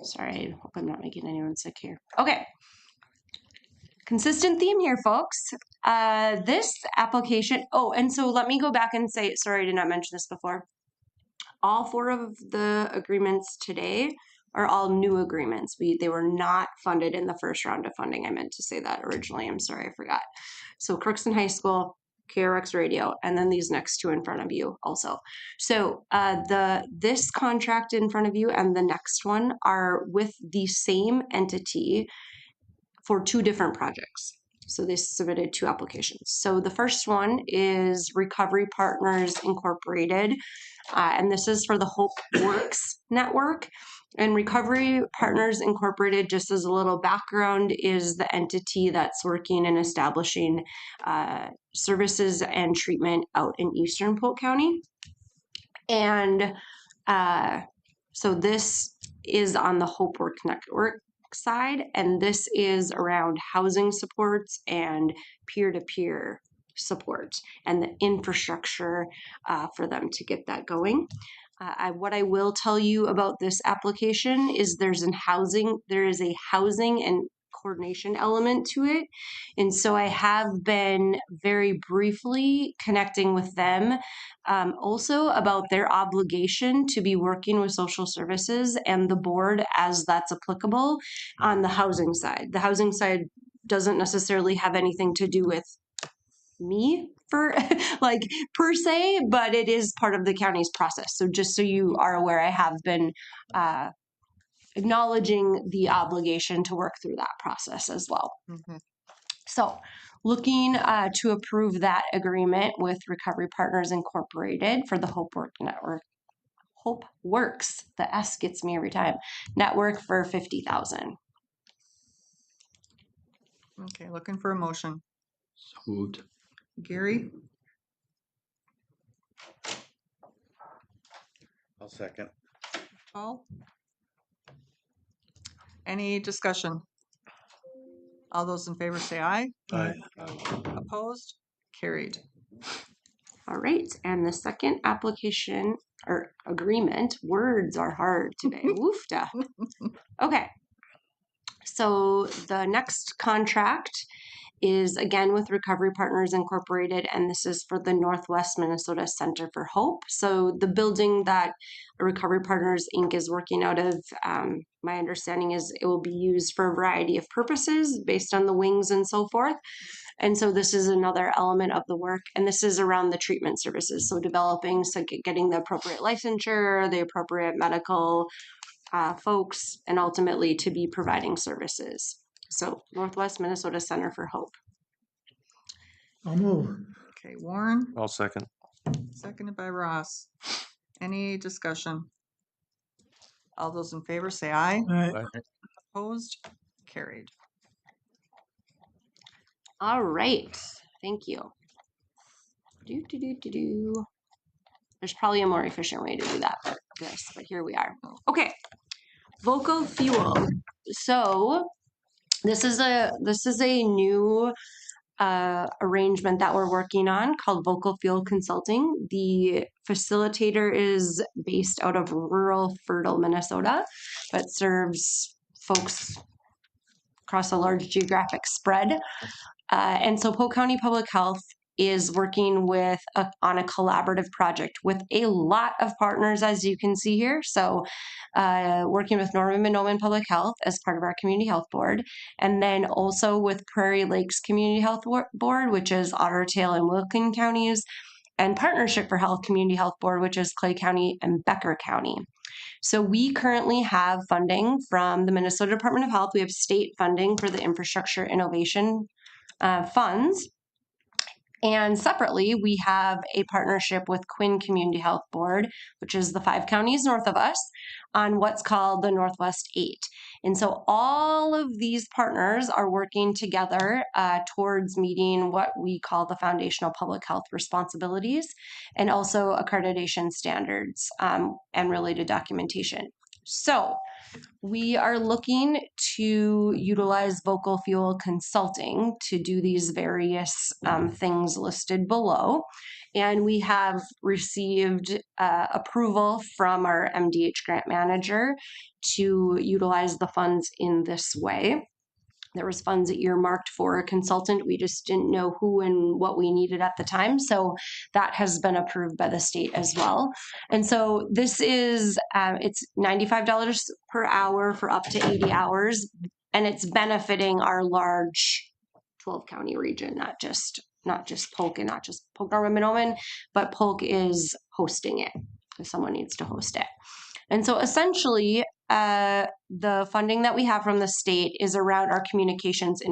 Sorry, I hope I'm not making anyone sick here. Okay. Consistent theme here, folks. This application, and so let me go back and say, sorry, I did not mention this before. All 4 of the agreements today are all new agreements. They were not funded in the first round of funding. I meant to say that originally. I'm sorry, I forgot. So Crookston High School, KRX Radio, and then these next 2 in front of you also. So this contract in front of you and the next one are with the same entity for 2 different projects. So they submitted 2 applications. So the first one is Recovery Partners Incorporated, and this is for the Hope Works network. And Recovery Partners Incorporated, just as a little background, is the entity that's working and establishing services and treatment out in Eastern Polk County. And so this is on the Hope Work network side, and this is around housing supports and peer-to-peer support and the infrastructure for them to get that going. What I will tell you about this application is there is a housing and coordination element to it. And so I have been very briefly connecting with them also about their obligation to be working with social services and the board as that's applicable on the housing side. The housing side doesn't necessarily have anything to do with me for per se, but it is part of the county's process. So just so you are aware, I have been acknowledging the obligation to work through that process as well. So looking to approve that agreement with Recovery Partners Incorporated for the Hope Work Network. Hope Works, the S gets me every time, network for $50,000. Okay, looking for a motion. So moved. Gary, I'll second. Paul? Any discussion? All those in favor say aye. Aye. Opposed? Carried. All right, and the second application or agreement, words are hard today. Woofda. Okay, so the next contract is again with Recovery Partners Incorporated, and this is for the Northwest Minnesota Center for Hope. So the building that Recovery Partners Inc. is working out of, my understanding is it will be used for a variety of purposes based on the wings and so forth. And so this is another element of the work, and this is around the treatment services. So getting the appropriate licensure, the appropriate medical folks, and ultimately to be providing services. So Northwest Minnesota Center for Hope. I'll move. Okay, Warren, I'll second. seconded by Ross. Any discussion? All those in favor say aye. Opposed? Carried. All right, thank you. There's probably a more efficient way to do that, but here we are. Okay, vocal fuel. So this is a new arrangement that we're working on called Vocal Fuel Consulting. The facilitator is based out of rural Fertile, Minnesota, but serves folks across a large geographic spread. And so Polk County Public Health is working on a collaborative project with a lot of partners, as you can see here. So working with Norman Public Health as part of our Community Health Board, and then also with Prairie Lakes Community Health Board, which is Otter Tail and Wilkin counties, and Partnership for Health Community Health Board, which is Clay County and Becker County. So we currently have funding from the Minnesota Department of Health. We have state funding for the infrastructure innovation funds. And separately, we have a partnership with Quinn Community Health Board, which is the 5 counties north of us, on what's called the Northwest 8. And so all of these partners are working together towards meeting what we call the foundational public health responsibilities, and also accreditation standards and related documentation. So we are looking to utilize Vocal Fuel Consulting to do these various things listed below. And we have received approval from our MDH grant manager to utilize the funds in this way. There was funds earmarked for a consultant. We just didn't know who and what we needed at the time. So that has been approved by the state as well. And so this is, it's $95 per hour for up to 80 hours. And it's benefiting our large 12 county region, not just Polk and not just Polk Norman, but Polk is hosting it if someone needs to host it. And so essentially, the funding that we have from the state is around our communications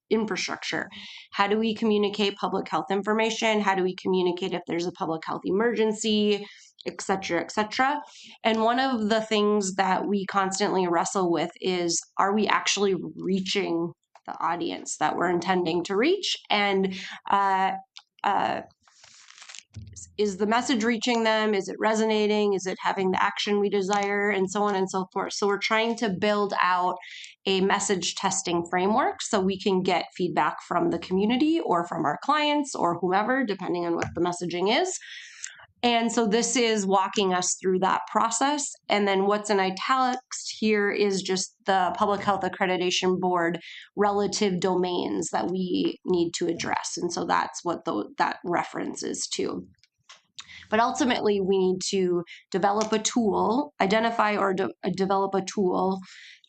infrastructure. How do we communicate public health information? How do we communicate if there's a public health emergency, et cetera, et cetera? And one of the things that we constantly wrestle with is, are we actually reaching the audience that we're intending to reach? And is the message reaching them? Is it resonating? Is it having the action we desire? And so on and so forth. So we're trying to build out a message testing framework so we can get feedback from the community or from our clients or whomever, depending on what the messaging is. And so this is walking us through that process. And then what's in italics here is just the Public Health Accreditation Board relative domains that we need to address. And so that's what that reference is to. But ultimately, we need to develop a tool, identify or develop a tool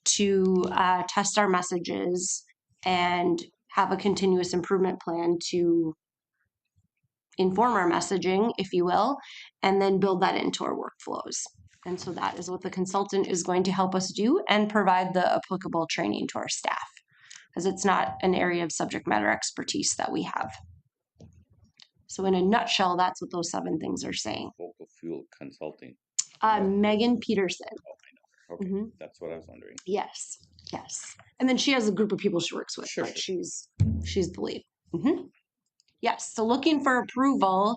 to test our messages and have a continuous improvement plan to inform our messaging, if you will, and then build that into our workflows. And so that is what the consultant is going to help us do and provide the applicable training to our staff, because it's not an area of subject matter expertise that we have. So in a nutshell, that's what those 7 things are saying. Vocal Fuel Consulting. Megan Peterson. Oh, I know. Okay, Mm-hmm. That's what I was wondering. Yes. And then she has a group of people she works with, Sure. but she's the lead. Mm-hmm. Yes, so looking for approval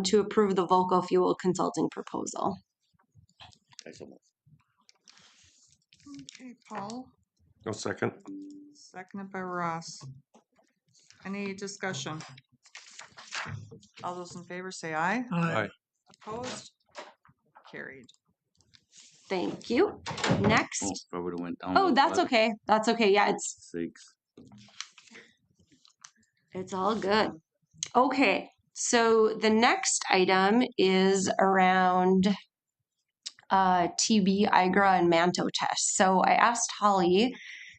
to approve the Vocal Fuel Consulting proposal. Okay, Paul, No second. seconded by Ross. Any discussion? All those in favor say aye. Aye. Opposed? Carried. Thank you. Next. I would have went down. Oh, that's okay. That's okay. Yeah, it's all good. Okay, so the next item is around TB, IGRA, and Manto tests. So I asked Holly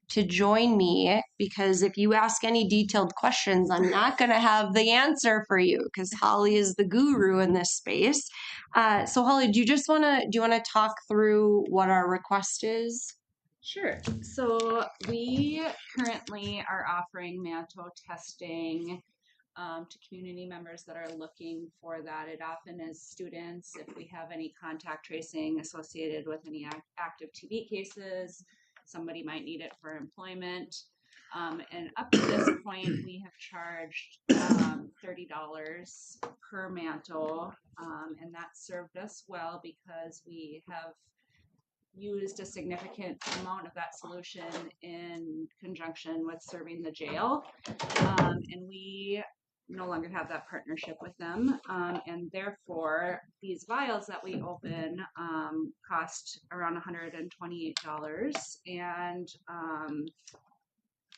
to join me, because if you ask any detailed questions, I'm not going to have the answer for you, because Holly is the guru in this space. So Holly, do you want to talk through what our request is? Sure. So we currently are offering mantle testing to community members that are looking for that. It often is students, if we have any contact tracing associated with any active TB cases, somebody might need it for employment. And up to this point, we have charged $30 per mantle, and that served us well because we have used a significant amount of that solution in conjunction with serving the jail. And we no longer have that partnership with them. And therefore, these vials that we open cost around $128.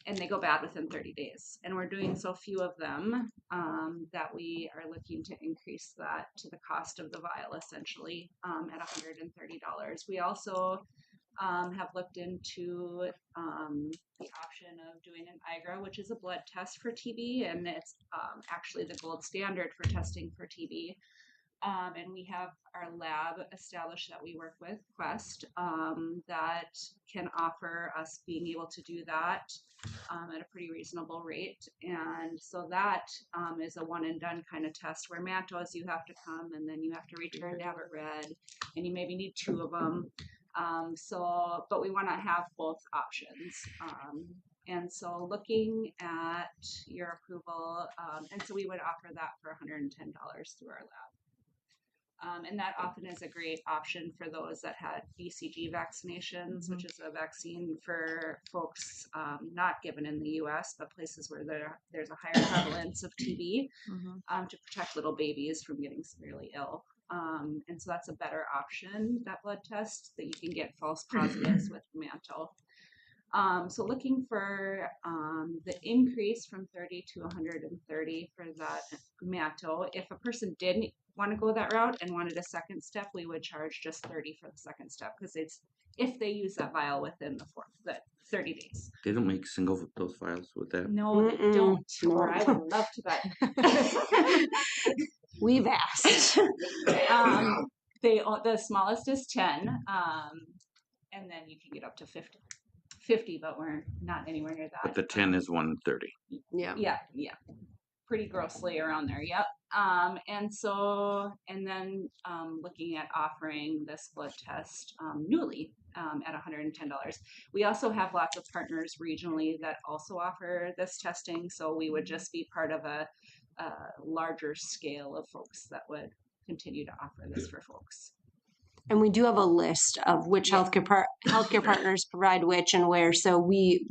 And they go bad within 30 days. And we're doing so few of them that we are looking to increase that to the cost of the vial, essentially, at $130. We also have looked into the option of doing an IGRA, which is a blood test for TB, and it's actually the gold standard for testing for TB. And we have our lab established that we work with, Quest, that can offer us being able to do that at a pretty reasonable rate. And so that is a one and done kind of test, where mantos you have to come and then you have to return to have it read, and you maybe need 2 of them. But we want to have both options. And so looking at your approval, and so we would offer that for $110 through our lab. And that often is a great option for those that had BCG vaccinations, which is a vaccine for folks not given in the US, but places where there's a higher prevalence of TB, to protect little babies from getting severely ill. And so that's a better option, that blood test, that you can get false positives with mantle. So looking for the increase from 30 to 130 for that mantle. If a person didn't want to go that route and wanted a second step, we would charge just 30 for the second step, because it's if they use that vial within the 30 days. They don't make single dose vials with that. No, they don't. Or I would love to, but we've asked. The smallest is 10, and then you can get up to 50, but we're not anywhere near that. But the 10 is 130. Yeah. Pretty grossly around there. Yep. And then looking at offering this blood test newly at $110. We also have lots of partners regionally that also offer this testing, so we would just be part of a larger scale of folks that would continue to offer this for folks. And we do have a list of which healthcare partners provide which and where, so we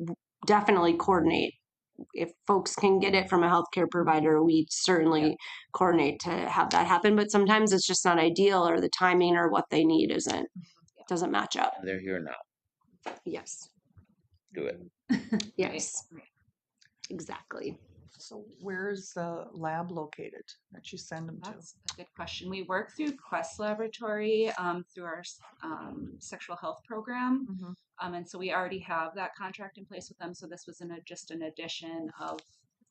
definitely coordinate. If folks can get it from a healthcare provider, we certainly coordinate to have that happen. But sometimes it's just not ideal, or the timing or what they need doesn't match up. They're here now. Yes. Do it. Yes. Exactly. So where's the lab located that you send them to? That's a good question. We work through Quest Laboratory through our sexual health program. And so we already have that contract in place with them. So this was just an addition of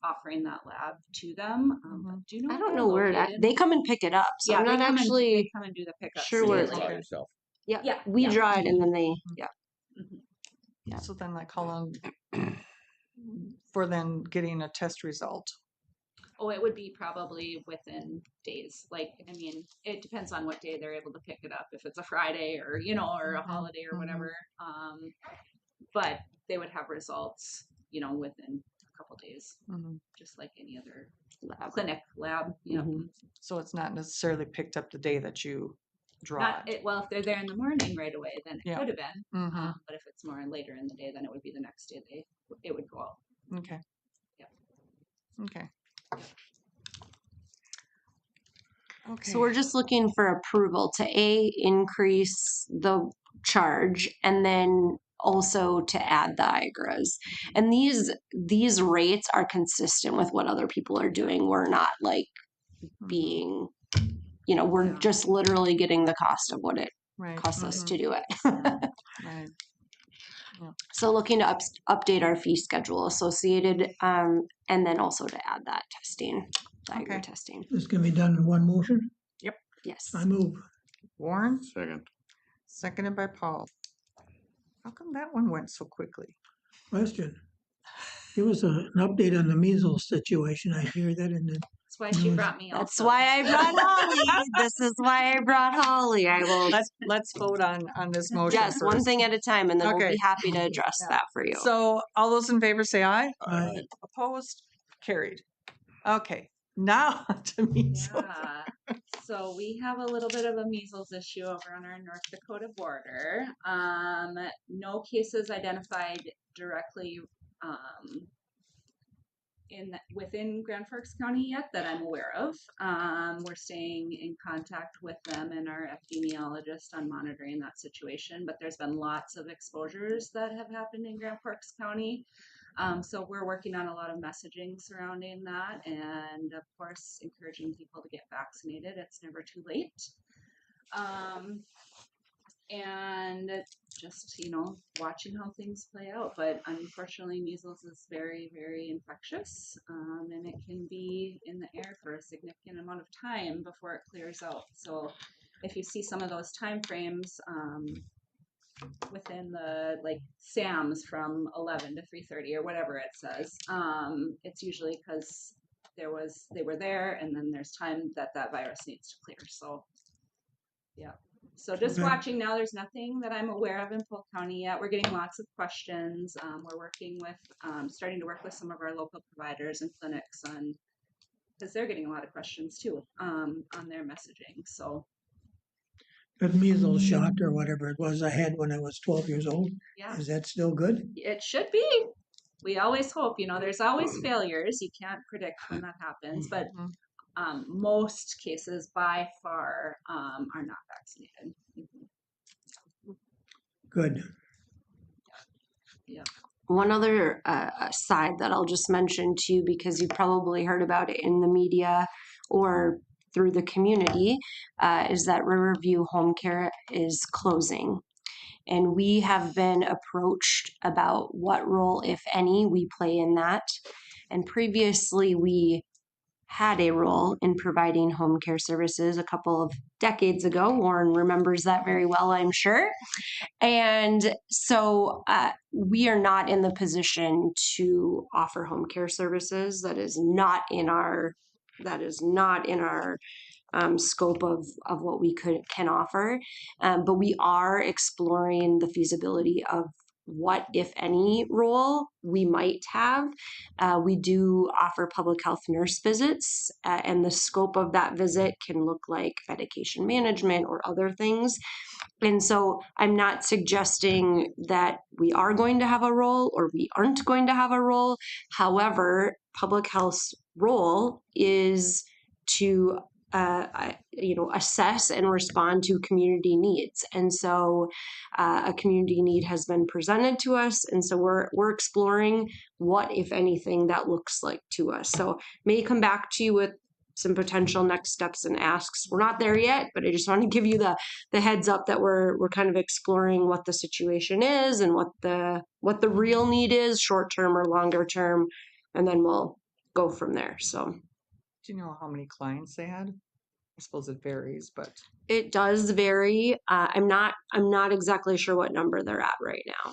offering that lab to them. Do you know? I don't know where they come and pick it up. So I'm not actually they come and do the pickup. Sure where it's at. Yeah. We draw it and then they So then, like, how long for then getting a test result? Oh, it would be probably within days. Like, I mean, it depends on what day they're able to pick it up. If it's a Friday or, or a holiday or whatever. But they would have results, within a couple days, just like any other lab. So it's not necessarily picked up the day that you draw it. Well, if they're there in the morning right away, then it could have been. Mm-hmm. But if it's more later in the day, then it would be the next day it would go out. Okay. Yep. Okay. Okay. So we're just looking for approval to increase the charge and then also to add the IGRAs. And these rates are consistent with what other people are doing. We're not like being, we're just literally getting the cost of what it costs us to do it. Right. Yeah. So looking to update our fee schedule associated, and then also to add that testing, diagram testing. This can be done in one motion? Yep. Yes. I move. Warren, Second. seconded by Paul. How come that one went so quickly? Question. Give us an update on the measles situation. I hear that in the That's why she news. brought me. That's Also. why I brought Holly. This is why I brought Holly. I will. Let's vote on this motion. Yes, one first. thing at a time, and then we'll Okay. be happy to address Yeah. that for you. So all those in favor say aye. Aye. Opposed? Carried. Okay. Now to measles. Yeah. So we have a little bit of a measles issue over on our North Dakota border. No cases identified directly within Grand Forks County yet that I'm aware of. We're staying in contact with them and our epidemiologist on monitoring that situation, but there's been lots of exposures that have happened in Grand Forks County. So we're working on a lot of messaging surrounding that, and of course encouraging people to get vaccinated. It's never too late. And just, watching how things play out. But unfortunately, measles is very, very infectious, and it can be in the air for a significant amount of time before it clears out. So if you see some of those time frames within the SAMs from 11 to 3:30 or whatever it says, it's usually because they were there, and then there's time that virus needs to clear. So yeah. So just watching now, there's nothing that I'm aware of in Polk County yet. We're getting lots of questions. We're working with, starting to work with some of our local providers and clinics because they're getting a lot of questions too, on their messaging. So That measles shot or whatever it was I had when I was 12 years old. yeah, Is that still good? it should be. We always hope, there's always failures. You can't predict when that happens, but most cases by far are not vaccinated. Good. Yeah. One other side that I'll just mention to you, because you probably heard about it in the media or through the community, is that Riverview Home Care is closing. And we have been approached about what role, if any, we play in that. And previously, we had a role in providing home care services a couple of decades ago. Warren remembers that very well, I'm sure. And so we are not in the position to offer home care services. That is not in our scope of what we can offer. But we are exploring the feasibility of what, if any, role we might have. We do offer public health nurse visits, and the scope of that visit can look like medication management or other things. And so I'm not suggesting that we are going to have a role or we aren't going to have a role. However, public health's role is to assess and respond to community needs. And so a community need has been presented to us. And so we're exploring what, if anything, that looks like to us. So may come back to you with some potential next steps and asks. We're not there yet, but I just want to give you the heads up that we're kind of exploring what the situation is and what the real need is, short term or longer term, and then we'll go from there. So Do you know how many clients they had? I suppose it varies, but it does vary. I'm not exactly sure what number they're at right now.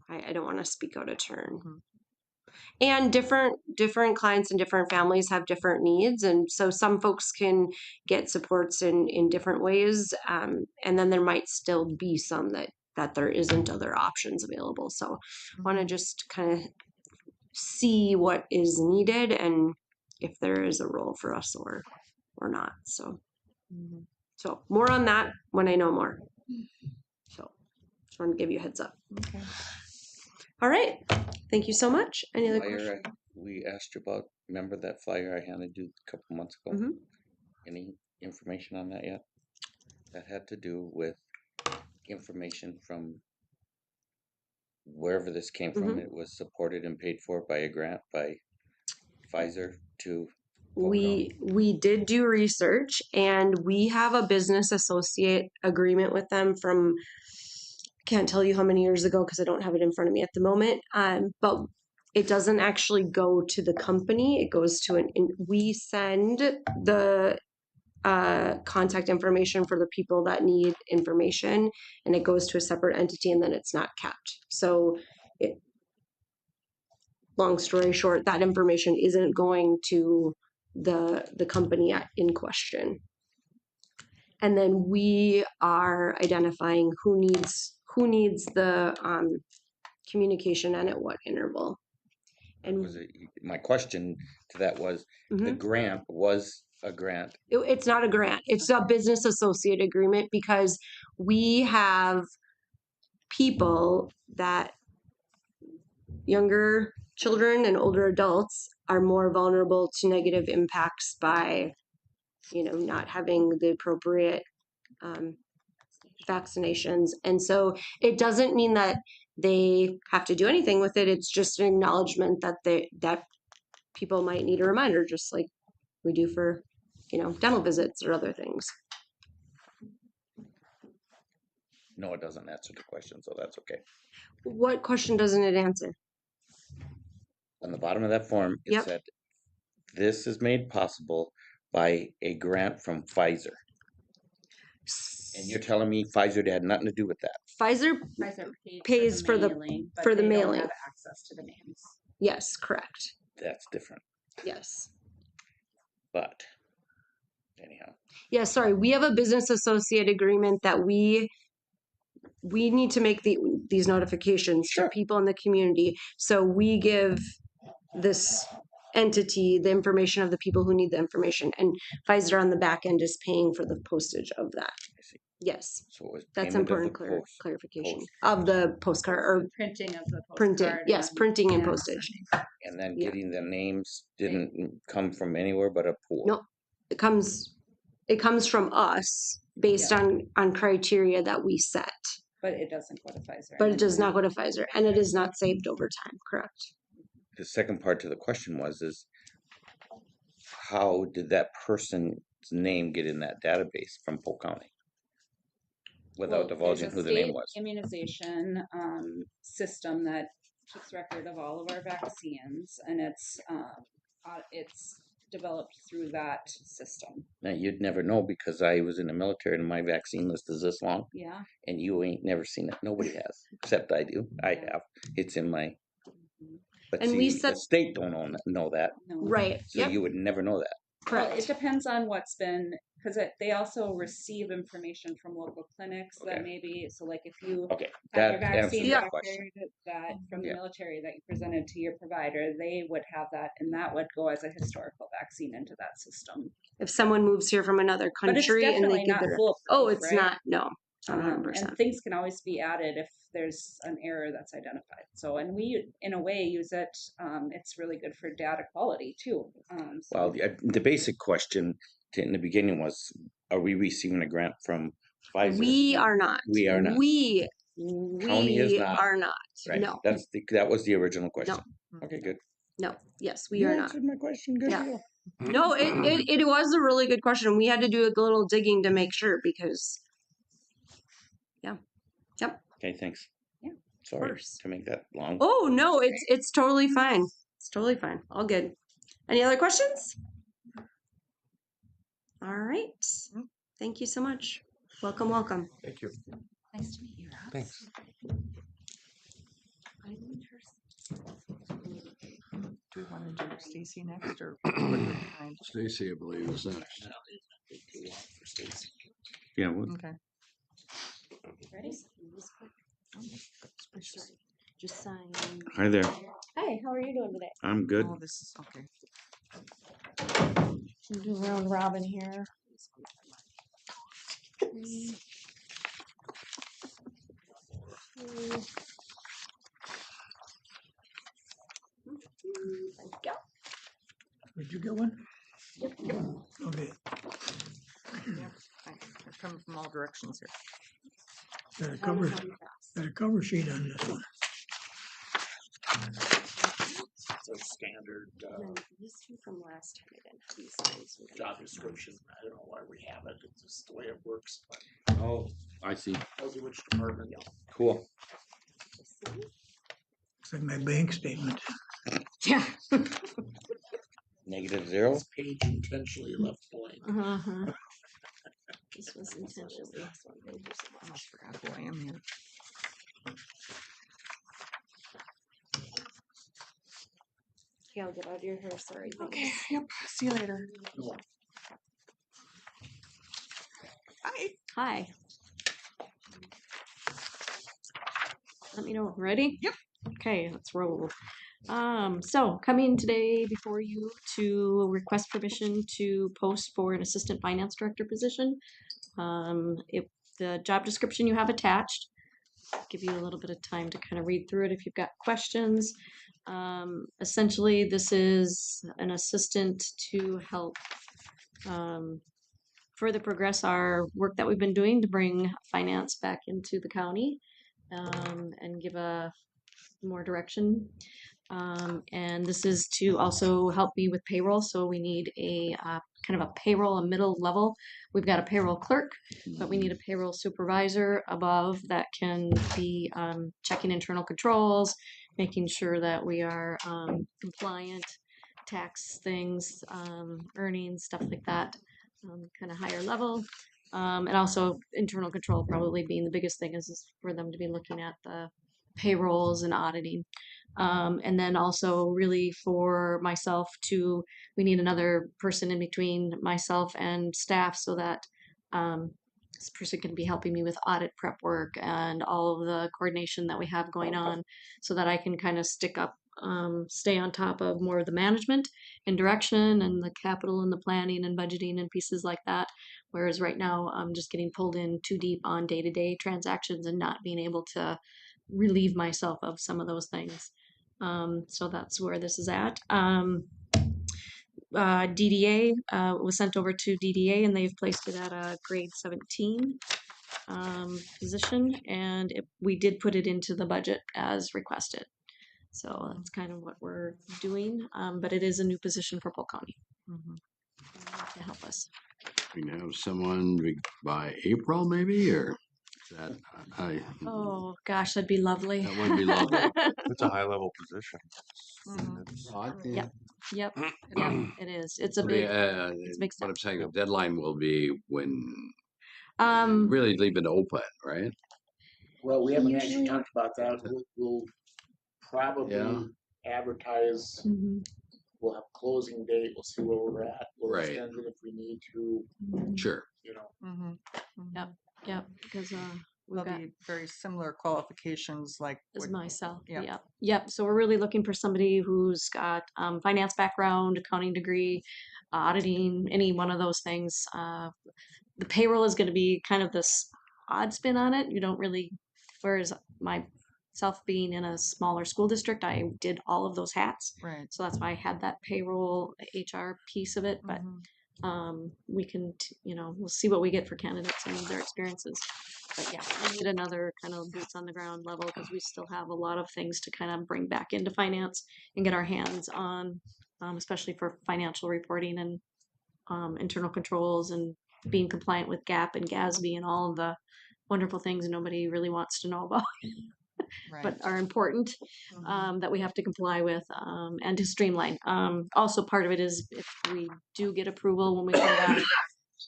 I don't want to speak out of turn. Mhm. And different clients and different families have different needs, and so some folks can get supports in different ways, and then there might still be some that there isn't other options available. So want to just kind of see what is needed and if there is a role for us or not. So so more on that when I know more. So just want to give you a heads up. Okay. All right. Thank you so much. Any other Flyer questions? we asked you about, remember that flyer I handed you a couple months ago? Mhm. Any information on that yet? That had to do with information from wherever this came from. Mhm. It was supported and paid for by a grant by Pfizer to We did do research, and we have a business associate agreement with them from can't tell you how many years ago because I don't have it in front of me at the moment. But it doesn't actually go to the company. It goes to we send the contact information for the people that need information, and it goes to a separate entity, and then it's not kept. So long story short, that information isn't going to the company in question. And then we are identifying who needs the communication and at what interval. And My question to that was, the grant was a grant. It's not a grant. It's a business associate agreement because we have people that younger children and older adults are more vulnerable to negative impacts by, not having the appropriate vaccinations. And so it doesn't mean that they have to do anything with it. It's just an acknowledgement that that people might need a reminder, just like we do for, dental visits or other things. No, it doesn't answer the question, so that's okay. What question doesn't it answer? On the bottom of that form, it said, this is made possible by a grant from Pfizer. And you're telling me Pfizer had nothing to do with that? Pfizer pays for the mailing. Don't have access to the names. Yes, correct. That's different. Yes. But anyhow. Yeah, sorry. We have a business associate agreement that we need to make these notifications to people in the community. So we give this entity the information of the people who need the information, and Pfizer on the back end is paying for the postage of that. Yes, so that's important clarification of the postcard or printing of the postcard. Printing, yes, printing and postage. And then getting the names didn't come from anywhere but a pool. No, it comes from us based on criteria that we set. But it doesn't go to Pfizer. But it does not go to Pfizer, and it is not saved over time. Correct. The second part to the question is how did that person's name get in that database from Polk County without divulging who the name was? Immunization system that keeps record of all of our vaccines, and it's developed through that system. Now you'd never know because I was in the military and my vaccine list is this long. Yeah. And you ain't never seen it. Nobody has, except I do. I have. It's in my. But and see, the state don't know that. No. Right. So you would never know that. Correct. Well, it depends on what's been, because they also receive information from local clinics that maybe, so like if you have your vaccine record that from the military that you presented to your provider, they would have that, and that would go as a historical vaccine into that system. If someone moves here from another country and they get their, it's right? not, no. 100%. And things can always be added if there's an error that's identified. So, and we, in a way, use it. It's really good for data quality too. Well, the basic question in the beginning was, are we receiving a grant from Pfizer? We are not. We are not. We County is not. Are not. Right. No. That was the original question. No. Okay, good. No. Yes, we are not. Answered my question. Good deal. No, it was a really good question. We had to do a little digging to make sure because. Yep. Okay, thanks. Yeah. Sorry to make that long. Oh no, it's totally fine. It's totally fine. All good. Any other questions? All right. Thank you so much. Welcome, welcome. Thank you. Nice to meet you, Rob. Thanks. Do we want to do Stacy next or Stacy, I believe, is next. Yeah. Okay. Ready? Just sign. Hi there. Hi, how are you doing today? I'm good. Oh, this is okay. I'm doing round robin here. Did you get one? Yep. Okay. Yep. They're coming from all directions here. Got a cover sheet on this one. it's a standard This one from last time I didn't have these things. job description. I don't know why we have it. It's just the way it works. But Oh, I see. tells you which department. Cool. Looks like my bank statement. Yeah. -0. This page intentionally left blank. Uh-huh. This was intentionally. I almost forgot who I am here. Okay, I'll get out of your hair. Sorry. Okay, yep, see you later. Hi. Hi. Let me know. Ready? Yep. Okay, let's roll. So coming today before you to request permission to post for an assistant finance director position. If the job description you have attached, give you a little bit of time to kind of read through it if you've got questions. Essentially, this is an assistant to help further progress our work that we've been doing to bring finance back into the county and give a more direction. And this is to also help me with payroll. So we need a kind of a payroll, a middle level. We've got a payroll clerk, but we need a payroll supervisor above that can be checking internal controls, making sure that we are compliant, tax things, earnings, stuff like that, kind of higher level. And also internal control probably being the biggest thing is for them to be looking at the payrolls and auditing. And then also really for myself we need another person in between myself and staff so that this person can be helping me with audit prep work and all of the coordination that we have going on so that I can kind of stay on top of more of the management and direction and the capital and the planning and budgeting and pieces like that. Whereas right now I'm just getting pulled in too deep on day-to-day transactions and not being able to relieve myself of some of those things. So that's where this is at. DDA was sent over to DDA and they've placed it at a grade 17 position, and we did put it into the budget as requested. So that's kind of what we're doing, but it is a new position for Polk County to help us. We can have someone by April maybe, or is that Oh gosh, that'd be lovely. That would be lovely. It's a high level position. Yep. Yep. Yep. It is. It's a big. It's a big what step. I'm saying, the deadline will be when really leave it open, right? Well, we haven't Usually- actually talked about that. We'll probably advertise. We'll have closing date. We'll see where we're at. We'll Right. extend it if we need to. Sure. You know. Yep. Yep. Because we've There'll got be very similar qualifications like as what- myself. yeah. Yep. Yep. So we're really looking for somebody who's got finance background, accounting degree, auditing, any one of those things. The payroll is going to be kind of this odd spin on it. You don't really, whereas myself being in a smaller school district, I did all of those hats. Right. So that's why I had that payroll HR piece of it. But we can, we'll see what we get for candidates and their experiences. But yeah, we need another kind of boots on the ground level because we still have a lot of things to kind of bring back into finance and get our hands on, especially for financial reporting and internal controls and being compliant with GAAP and GASB and all of the wonderful things nobody really wants to know about. But are important that we have to comply with and to streamline. Also, part of it is if we do get approval when we come back to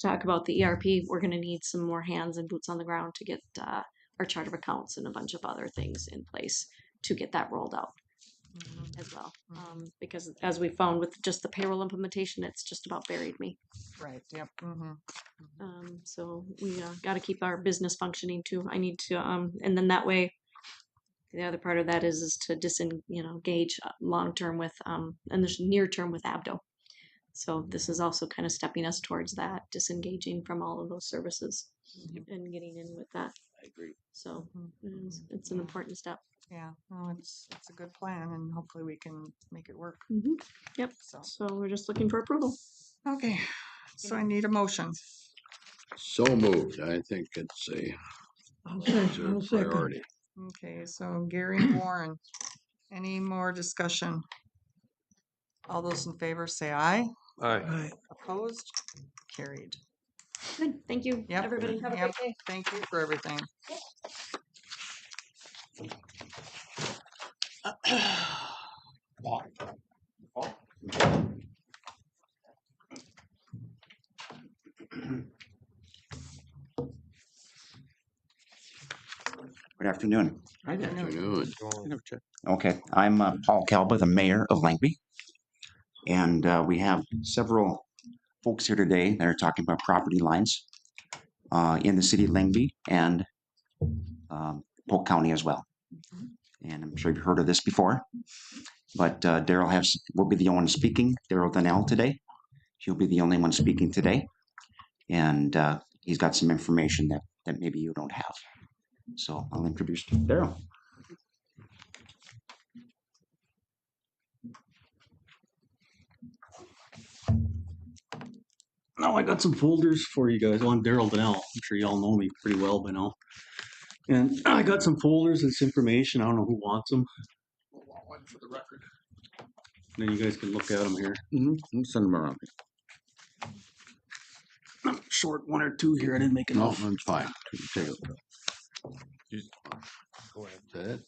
talk about the ERP, we're going to need some more hands and boots on the ground to get our chart of accounts and a bunch of other things in place to get that rolled out as well. Because as we found with just the payroll implementation, it's just about buried me. Right. Yep. So we got to keep our business functioning too. I need to, and then that way. The other part of that is to disengage long term with and there's near term with Abdo. So this is also kind of stepping us towards that, disengaging from all of those services and getting in with that. I agree. So it's an important step. Yeah, no, it's a good plan, and hopefully we can make it work. Yep. So we're just looking for approval. Okay, so I need a motion. So moved. I think it's a priority. Okay, so Gary and Warren, any more discussion? All those in favor say aye. Aye. Opposed? Carried. Good, thank you, Yep. everybody. Have a Yep. great day. Thank you for everything. Good afternoon. Good afternoon. Okay, I'm Paul Calba, the mayor of Langby. And we have several folks here today that are talking about property lines in the city of Langby and Polk County as well. And I'm sure you've heard of this before, but Daryl will be the only one speaking, Daryl Donnell today. He'll be the only one speaking today. And he's got some information that maybe you don't have. So I'll introduce Daryl. Now I got some folders for you guys. I'm Daryl Donnell. I'm sure you all know me pretty well by now. And I got some folders and some information. I don't know who wants them. I want one for the record. And then you guys can look at them here. Send them around. I'm short one or two here. I didn't make enough. No, that's fine. Take it. Go ahead. That's it.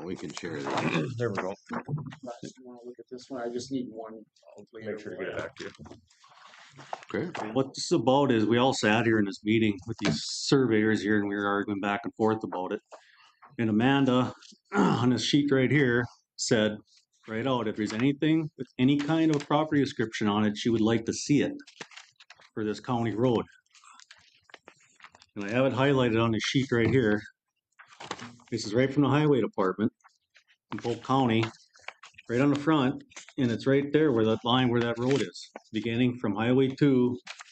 We can share that. There we go. You want to look at this one? I just need one. I'll make sure to get it back to you. Okay. What this is about is we all sat here in this meeting with these surveyors here and we were arguing back and forth about it. And Amanda on this sheet right here said right out, if there's anything with any kind of property description on it, she would like to see it for this county road. And I have it highlighted on the sheet right here. This is right from the highway department in Polk County, right on the front, and it's right there where that line where that road is, beginning from Highway 2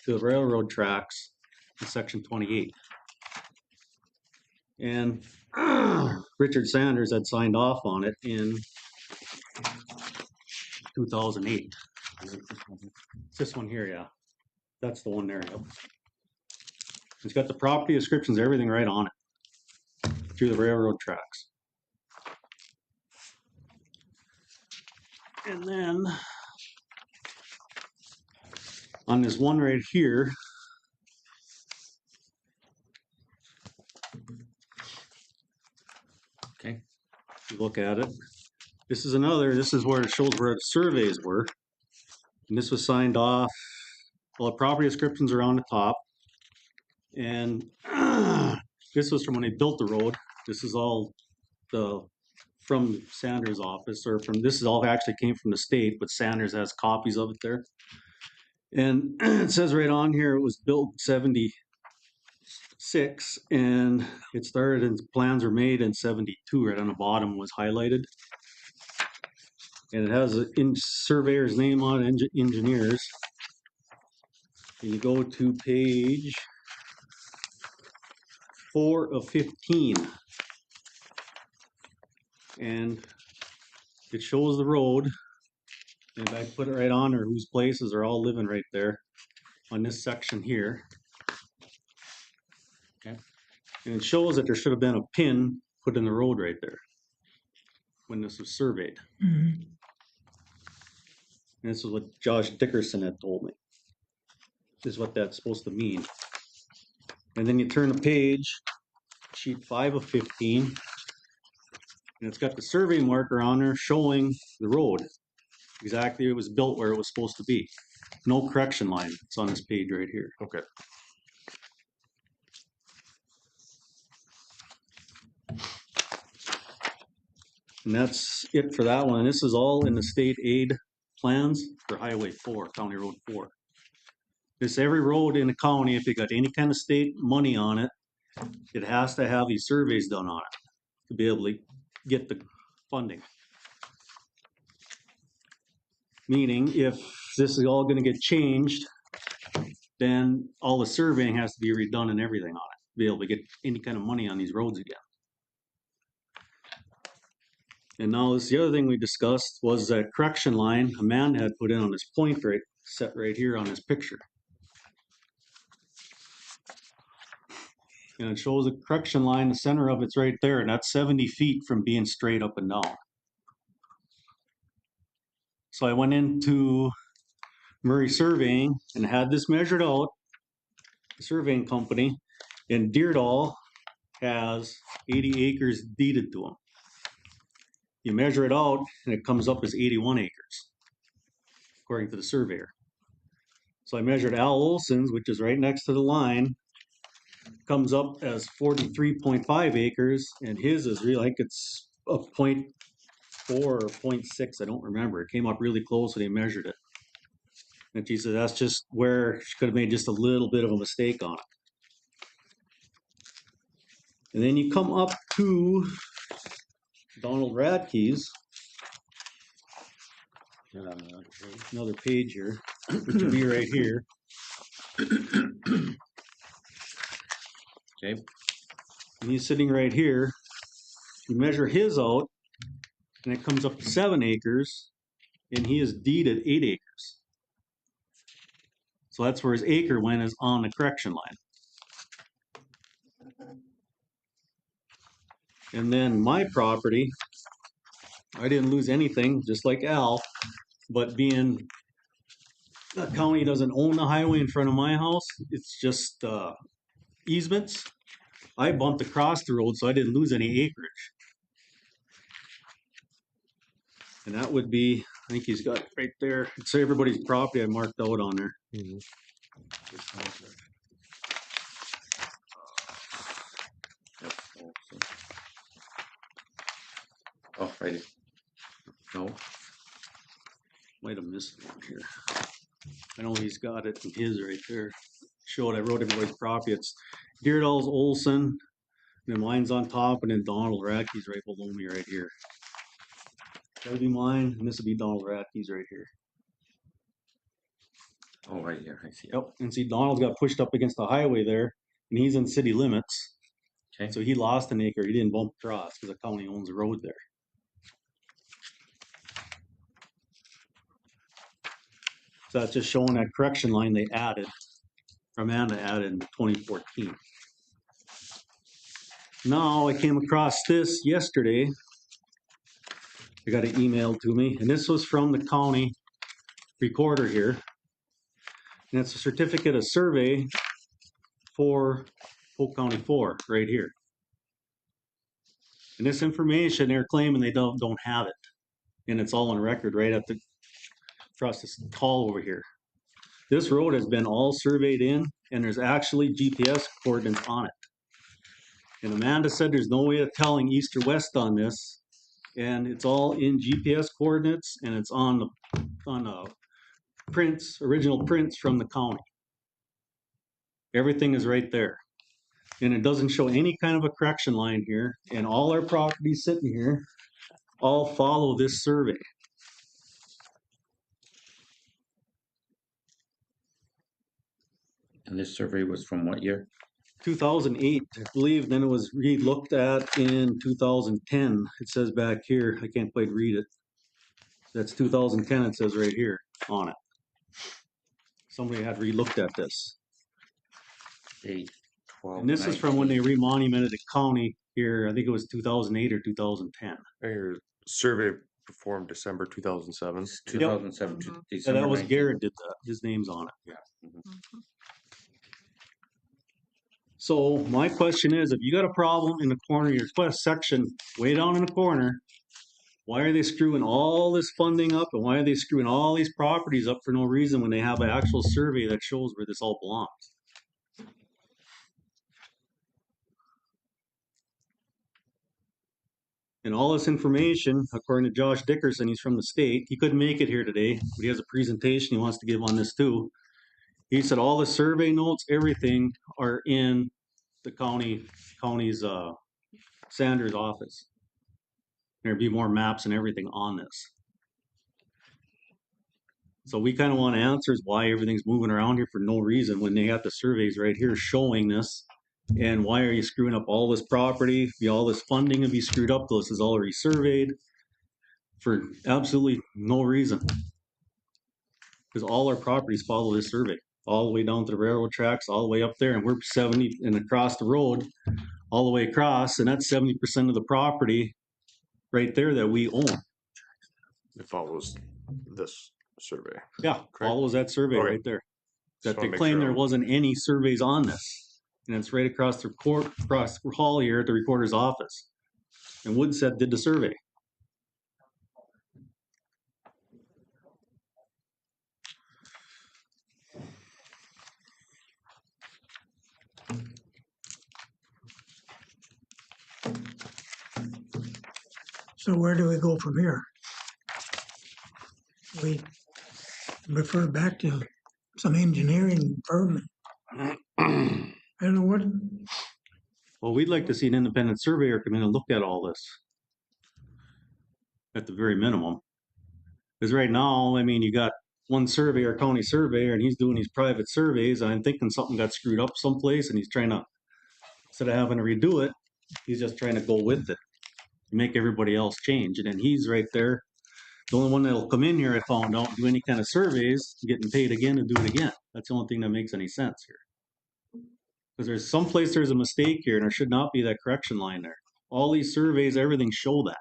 to the railroad tracks in section 28. And Richard Sanders had signed off on it in 2008. It's this one here, yeah. That's the one there. Yep. It's got the property descriptions, everything right on it through the railroad tracks. And then on this one right here, okay, you look at it. This is where it shows where the surveys were. And this was signed off. Well, the property descriptions are on the top. And this was from when they built the road. This is all from Sanders' office, this is all actually came from the state, but Sanders has copies of it there. And it says right on here, it was built 76 and it started and plans were made in 72. Right on the bottom was highlighted. And it has a surveyor's name on it, engineers. And you go to page 4 of 15. And it shows the road. And I put it right on there whose places are all living right there on this section here. Okay. And it shows that there should have been a pin put in the road right there when this was surveyed. And this is what Josh Dickerson had told me. This is what that's supposed to mean. And then you turn the page, sheet 5 of 15, and it's got the survey marker on there showing the road. Exactly, it was built where it was supposed to be. No correction line. It's on this page right here. Okay. And that's it for that one. This is all in the state aid plans for Highway 4, County Road 4. This every road in the county, if it got any kind of state money on it, it has to have these surveys done on it to be able to get the funding. Meaning, if this is all going to get changed, then all the surveying has to be redone and everything on it to be able to get any kind of money on these roads again. And now this, the other thing we discussed was that correction line Amanda had put in on this point right set right here on this picture. And it shows a correction line, the center of it's right there, and that's 70 feet from being straight up and down. So I went into Murray Surveying and had this measured out, the surveying company, and Deerdall has 80 acres deeded to them. You measure it out and it comes up as 81 acres, according to the surveyor. So I measured Al Olson's, which is right next to the line, comes up as 43.5 acres, and his is really, like it's a 0.4 or 0.6, I don't remember. It came up really close when they measured it. And she said that's just where she could have made just a little bit of a mistake on it. And then you come up to Donald Radke's, another page here, which would be right here. Okay. And he's sitting right here. You measure his out, and it comes up to 7 acres, and he is deeded 8 acres. So that's where his acre went, is on the correction line. And then my property, I didn't lose anything, just like Al, but being the county doesn't own the highway in front of my house, it's just easements. I bumped across the road, so I didn't lose any acreage. And that would be, I think he's got it right there. It's everybody's property I marked out on there. Oh, right. No. Might have missed one here. I know he's got it in his right there. Showed I wrote everybody's property. It's Deerdall's Olson, and then mine's on top, and then Donald Radke's right below me right here. That would be mine, and this would be Donald Radke's right here. Oh, right here, I see. Yep, and see Donald's got pushed up against the highway there, and he's in city limits. Okay. So he lost an acre. He didn't bump across because the county owns the road there. So that's just showing that correction line they added, Amanda added in 2014. Now I came across this yesterday. I got it emailed to me, and this was from the county recorder here. And it's a certificate of survey for Polk County 4 right here. And this information they're claiming they don't have it. And it's all on record right at the across this hall over here. This road has been all surveyed in, and there's actually GPS coordinates on it. And Amanda said there's no way of telling east or west on this, and it's all in GPS coordinates, and it's on the prints, original prints from the county. Everything is right there. And it doesn't show any kind of a correction line here, and all our properties sitting here all follow this survey. And this survey was from what year? 2008, I believe. Then it was re-looked at in 2010. It says back here, I can't quite read it. That's 2010, it says right here on it. Somebody had re-looked at this. 8, 12, And this 19. is from when they remonumented the county here. I think it was 2008 or 2010. Your survey performed December 2007. 2007, Yep. December. That was 19th. Garrett did that. His name's on it. Yeah. Mm-hmm. So my question is, if you got a problem in the corner of your quest section, way down in the corner, why are they screwing all this funding up, and why are they screwing all these properties up for no reason when they have an actual survey that shows where this all belongs? And all this information, according to Josh Dickerson, he's from the state. He couldn't make it here today, but he has a presentation he wants to give on this too. He said all the survey notes, everything are in the county's Sanders office. There'd be more maps and everything on this. So we kind of want answers why everything's moving around here for no reason when they got the surveys right here showing this. And why are you screwing up all this property? All this funding will be screwed up. This is already surveyed for absolutely no reason. Because all our properties follow this survey, all the way down to the railroad tracks, all the way up there, and we're 70 and across the road, all the way across, and that's 70% of the property right there that we own. It follows this survey. Yeah, follows that survey Okay. right there. That Just wanna they make claim sure there I'm- wasn't any surveys on this. And it's right across the court, across the hall here at the recorder's office. And Woodset did the survey. So where do we go from here? We refer back to some engineering firm. I don't know what, Well, we'd like to see an independent surveyor come in and look at all this. At the very minimum. Because right now, I mean, you got one surveyor, county surveyor, and he's doing these private surveys, and I'm thinking something got screwed up someplace, and he's trying to, instead of having to redo it, he's just trying to go with it. Make everybody else change. And then he's right there. The only one that'll come in here, I found out, do any kind of surveys, getting paid again to do it again. That's the only thing that makes any sense here. Because there's someplace there's a mistake here, and there should not be that correction line there. All these surveys, everything show that.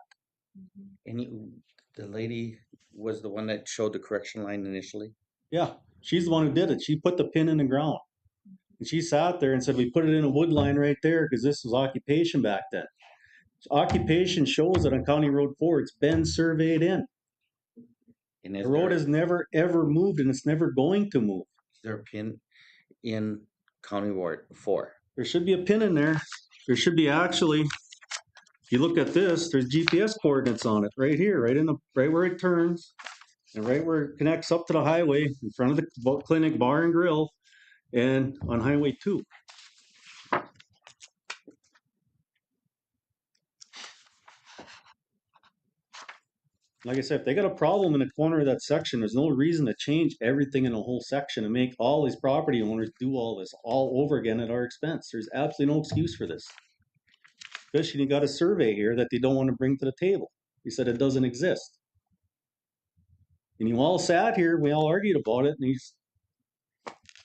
And the lady was the one that showed the correction line initially? Yeah, she's the one who did it. She put the pin in the ground. And she sat there and said, we put it in a wood line right there because this was occupation back then. So occupation shows that on County Road 4, it's been surveyed in. And The road has never, ever moved, and it's never going to move. Is there a pin in County Ward 4? There should be a pin in there. There should be actually, if you look at this, there's GPS coordinates on it right here, right where it turns, and right where it connects up to the highway in front of the clinic bar and grill, and on Highway 2. Like I said, if they got a problem in the corner of that section, there's no reason to change everything in the whole section and make all these property owners do all this all over again at our expense. There's absolutely no excuse for this. Especially you got a survey here that they don't want to bring to the table. He said it doesn't exist. And you all sat here, we all argued about it, and he's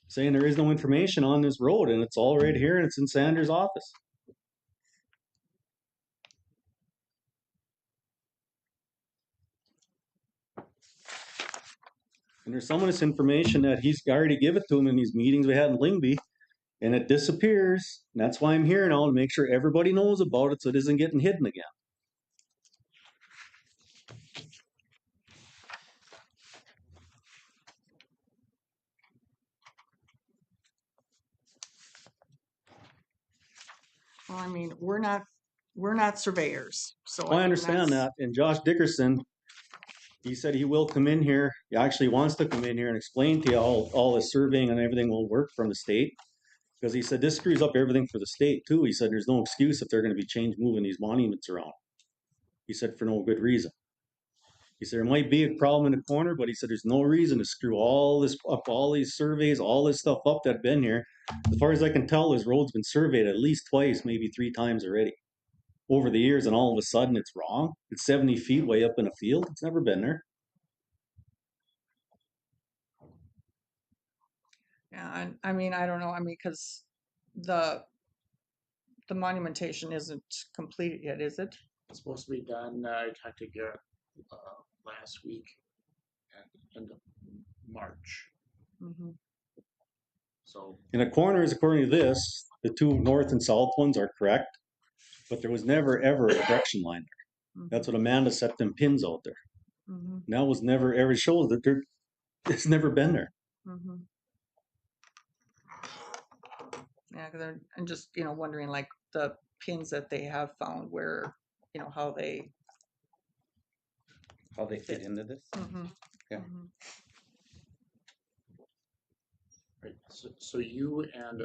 saying there is no information on this road, and it's all right here, and it's in Sanders' office. And there's some of this information that he's already given to him in these meetings we had in Langby, and it disappears. And that's why I'm here now, to make sure everybody knows about it so it isn't getting hidden again. Well, I mean, we're not surveyors, so. I understand that. And Josh Dickerson, he said he will come in here. He actually wants to come in here and explain to you how all the surveying and everything will work from the state. Because he said this screws up everything for the state too. He said there's no excuse if they're going to be moving these monuments around. He said for no good reason. He said there might be a problem in the corner, but he said there's no reason to screw all this up, all these surveys, all this stuff up that's been here. As far as I can tell, this road's been surveyed at least twice, maybe 3 times already over the years, and all of a sudden it's wrong. It's 70 feet way up in a field. It's never been there. Yeah, I mean, I don't know, I mean, because the monumentation isn't completed yet, is it? It's supposed to be done, I talked to Garrett last week at the end of March. Mm-hmm. So. In the corners, according to this, the 2 north and south ones are correct, but there was never ever a correction line there. That's what Amanda set them pins out there. Mm-hmm. And that was never ever shows that it's never been there. Mm-hmm. Yeah, because I'm just wondering, like, the pins that they have found, where how they fit into this. Mm-hmm. Yeah. Mm-hmm. Right. So you and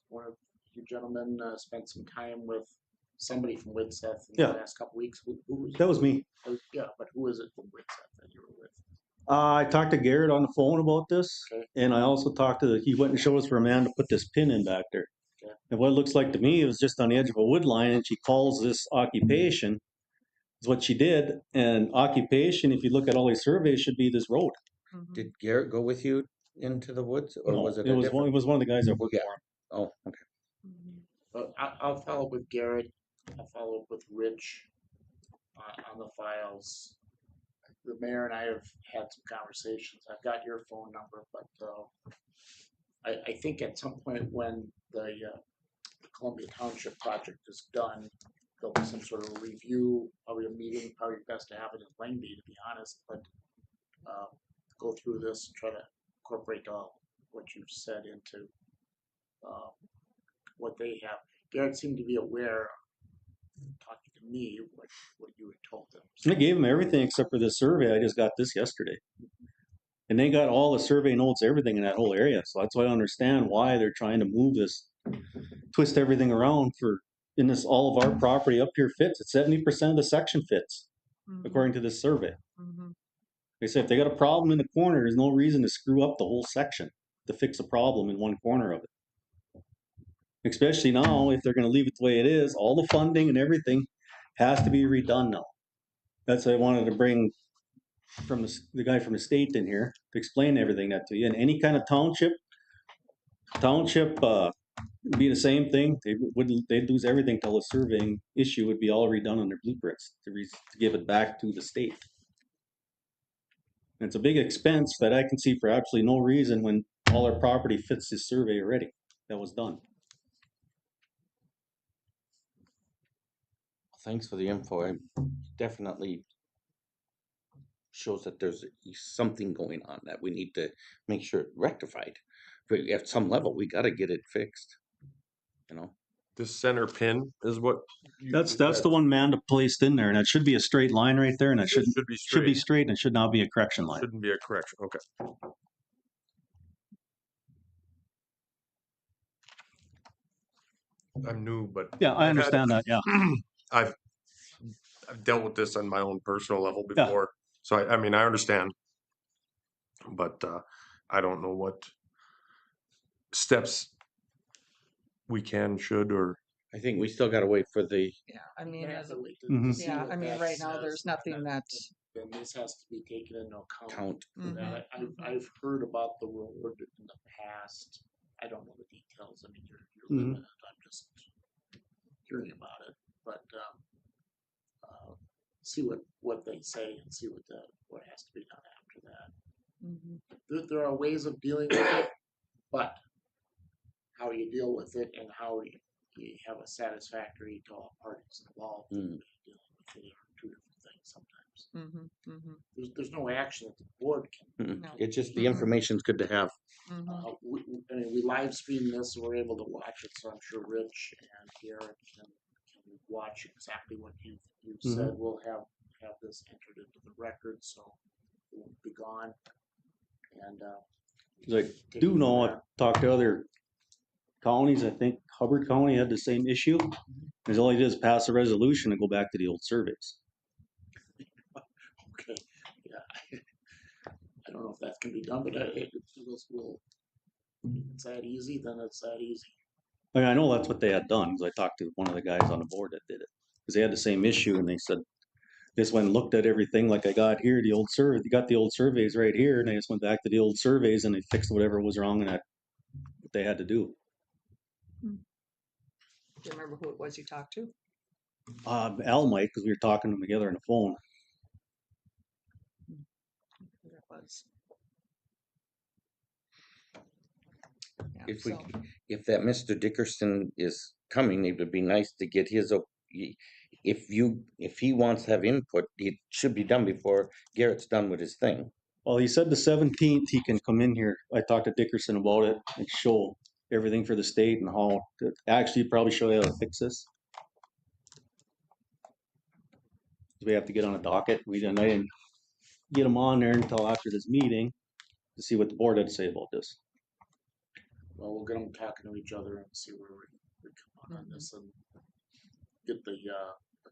one of you gentlemen spent some time with somebody from Widseth in the last couple weeks. Who was that? Was me. Yeah, but who is it from Widseth that you were with? I talked to Garrett on the phone about this, and I also talked to he went and showed us where Amanda put this pin in back there. Okay. And what it looks like to me, it was just on the edge of a wood line, and she calls this occupation. Is what she did. And occupation, if you look at all these surveys, should be this road. Mm-hmm. Did Garrett go with you into the woods, or No, was it? It was one of the guys that worked for him. Oh, okay. Mm-hmm. Well, I'll follow up with Garrett. I'll follow up with Rich on the files. the mayor and I have had some conversations. I've got your phone number, but I think at some point when the Columbia Township project is done, there'll be some sort of review, probably a meeting, probably best to have it in Langby, to be honest, but go through this and try to incorporate all what you've said into what they have. Garrett seemed to be aware, talking to me, what you had told them. I gave them everything except for this survey. I just got this yesterday. And they got all the survey notes, everything in that whole area. So that's why I understand why they're trying to move this, twist everything around in this, all of our property up here fits. It's 70% of the section fits, according to this survey. They say if they got a problem in the corner, there's no reason to screw up the whole section to fix a problem in one corner of it. Especially now, if they're gonna leave it the way it is, all the funding and everything has to be redone now. That's why I wanted to bring from the guy from the state in here to explain everything that to you. And any kind of township would be the same thing. They'd lose everything till the surveying issue would be all redone on their blueprints to give it back to the state. And it's a big expense that I can see for absolutely no reason when all our property fits this survey already that was done. Thanks for the info. It definitely shows that there's something going on that we need to make sure rectified. But at some level, we got to get it fixed. You know, This center pin is what. That's the one Manda placed in there, and it should be a straight line right there, and it should be straight, and it should not be a correction line. Shouldn't be a correction. Okay. I'm new, but yeah, I understand that. Yeah, I've dealt with this on my own personal level before, so I mean I understand, but I don't know what steps we can, should, or. I think we still got to wait for the. Yeah, I mean, as a, See yeah, what I mean, that right now, says, there's nothing that, then this has to be taken into account. Count. For that. I've heard about the road in the past. I don't know the details. I mean, you're limited. I'm just hearing about it, but see what they say and see what has to be done after that. There are ways of dealing with it, but how you deal with it and how you have a satisfactory to all parties involved dealing with it are two different things sometimes. There's no action that the board can. No. It's just the information's good to have. We live stream this, so we're able to watch it. So I'm sure Rich and Garrett can watch exactly what you've said. We'll have this entered into the record, so it won't be gone. And I do know. I talked to other counties. I think Hubbard County had the same issue. Because all he did is pass a resolution and go back to the old surveys. Okay, yeah. I don't know if that can be done, but it's that easy, then it's that easy. I mean, I know that's what they had done, because I talked to one of the guys on the board that did it. Because they had the same issue, and they said, just went and looked at everything like I got here, the old survey, you got the old surveys right here, and they just went back to the old surveys and they fixed whatever was wrong in that, what they had to do. do you remember who it was you talked to? Al might, because we were talking to them together on the phone. Who that was? Yeah, if that Mr. Dickerson is coming, it would be nice to get his. If he wants to have input, it should be done before Garrett's done with his thing. Well, he said the 17th he can come in here. I talked to Dickerson about it and show everything for the state and how to actually probably show you how to fix this. We have to get on a docket. I didn't get him on there until after this meeting to see what the board had to say about this. Well, we'll get them talking to each other and see where we come on this and get the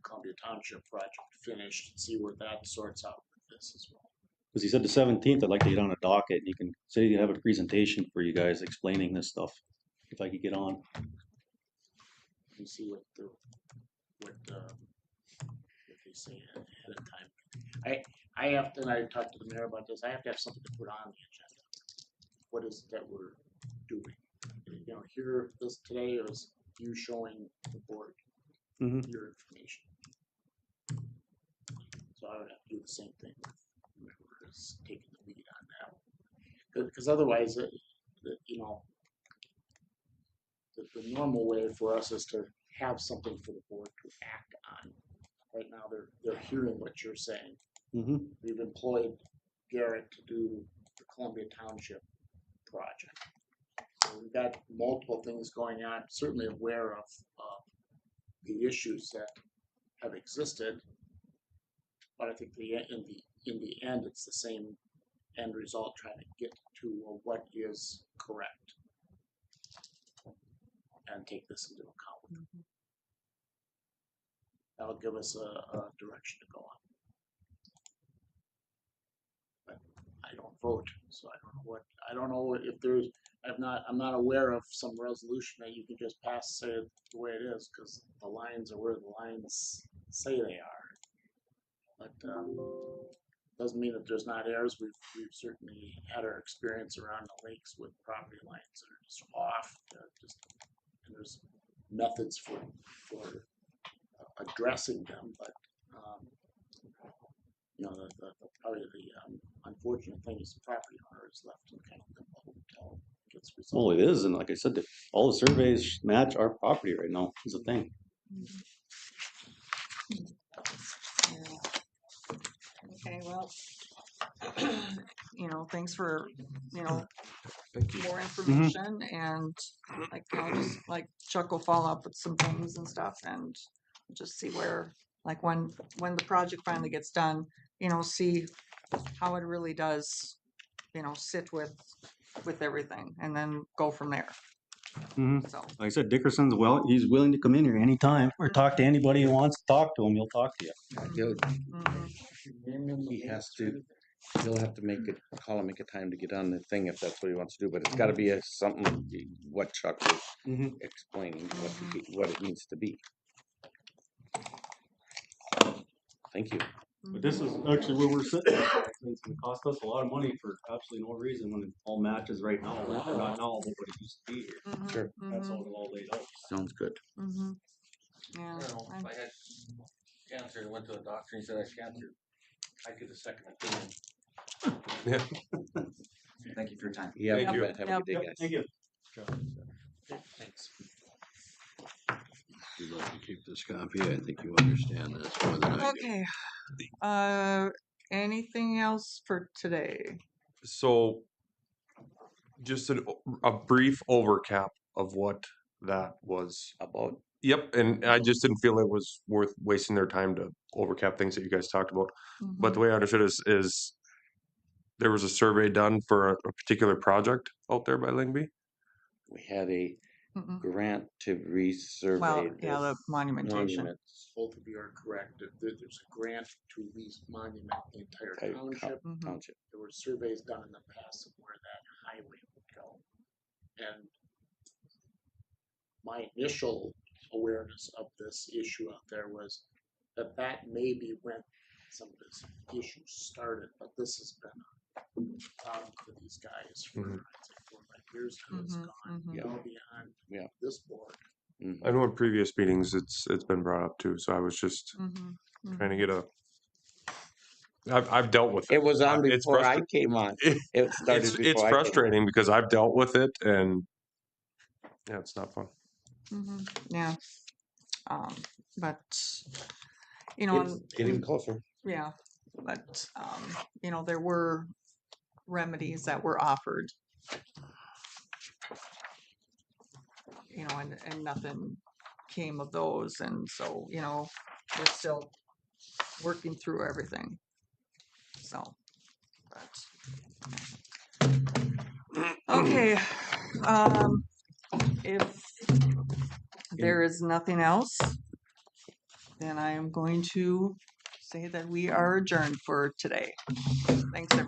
Columbia Township project finished and see where that sorts out with this as well. Because he said the 17th, I'd like to get on a docket. And you can say you have a presentation for you guys explaining this stuff. If I could get on. And see what they say ahead of time. I have to, and I talked to the mayor about this. I have to have something to put on the agenda. What is it that we're doing? You know, here this today is you showing the board your information. So I would have to do the same thing is taking the lead on that. Because otherwise, you know, the normal way for us is to have something for the board to act on. Right now, they're hearing what you're saying. We've employed Garrett to do the Columbia Township project. So we've got multiple things going on, certainly aware of the issues that have existed, but I think in the end, it's the same end result, trying to get to what is correct and take this into account. That'll give us a direction to go on. But I don't vote, so I don't know if there's, I'm not aware of some resolution that you can just pass, say it the way it is, because the lines are where the lines say they are. But doesn't mean that there's not errors. We've certainly had our experience around the lakes with property lines that are just off. And there's methods for addressing them, but you know, probably the unfortunate thing is the property owner is left in kind of limbo until it gets resolved. Well, it is, and like I said, all the surveys match our property right now is the thing. Okay, well, you know, thanks for, you know, more information, and like I'll just like Chuck will follow up with some things and stuff, and just see where, like when the project finally gets done, you know, see how it really does, you know, sit with everything, and then go from there. So Like I said, Dickerson's he's willing to come in here anytime or talk to anybody who wants to talk to him. He'll talk to you. He'll have to make a time to get on the thing if that's what he wants to do. But it's got to be something what Chuck was explaining, what it needs to be. Thank you. But this is actually where we're sitting. It's going to cost us a lot of money for absolutely no reason when it all matches right now. Not now, but what it used to be here. Sure. That's how it all laid out. Sounds good. Yeah. I don't know, if I had cancer and went to a doctor and he said I had cancer, I'd get a second opinion. Yeah. Thank you for your time. Yeah, Thank you. have a good day, guys. Thank you. Thanks. You'd like to keep this copy? I think you understand this more than I do. Okay. Anything else for today? So just a brief overcap of what that was about. Yep, and I just didn't feel it was worth wasting their time to overcap things that you guys talked about. But the way I understood is there was a survey done for a particular project out there by Langby. We had a grant to resurvey. Well, yeah, the monumentation. monuments. Both of you are correct. There's a grant to monument the entire township. There were surveys done in the past of where that highway would go. And my initial awareness of this issue out there was that may be when some of this issue started, but this has been a problem for these guys for I'd say 4 or 5 years now. It's gone well beyond this board. I know in previous meetings it's been brought up too, so I was just trying to get a. I've dealt with it. It was on before I came on. It started before it's frustrating because I've dealt with it, and yeah, it's not fun. Yeah. But you know, it's getting closer. Yeah, but you know, there were remedies that were offered. You know, and nothing came of those, and so you know, we're still working through everything. So, but okay. If there is nothing else, then I am going to say that we are adjourned for today. Thanks, everyone.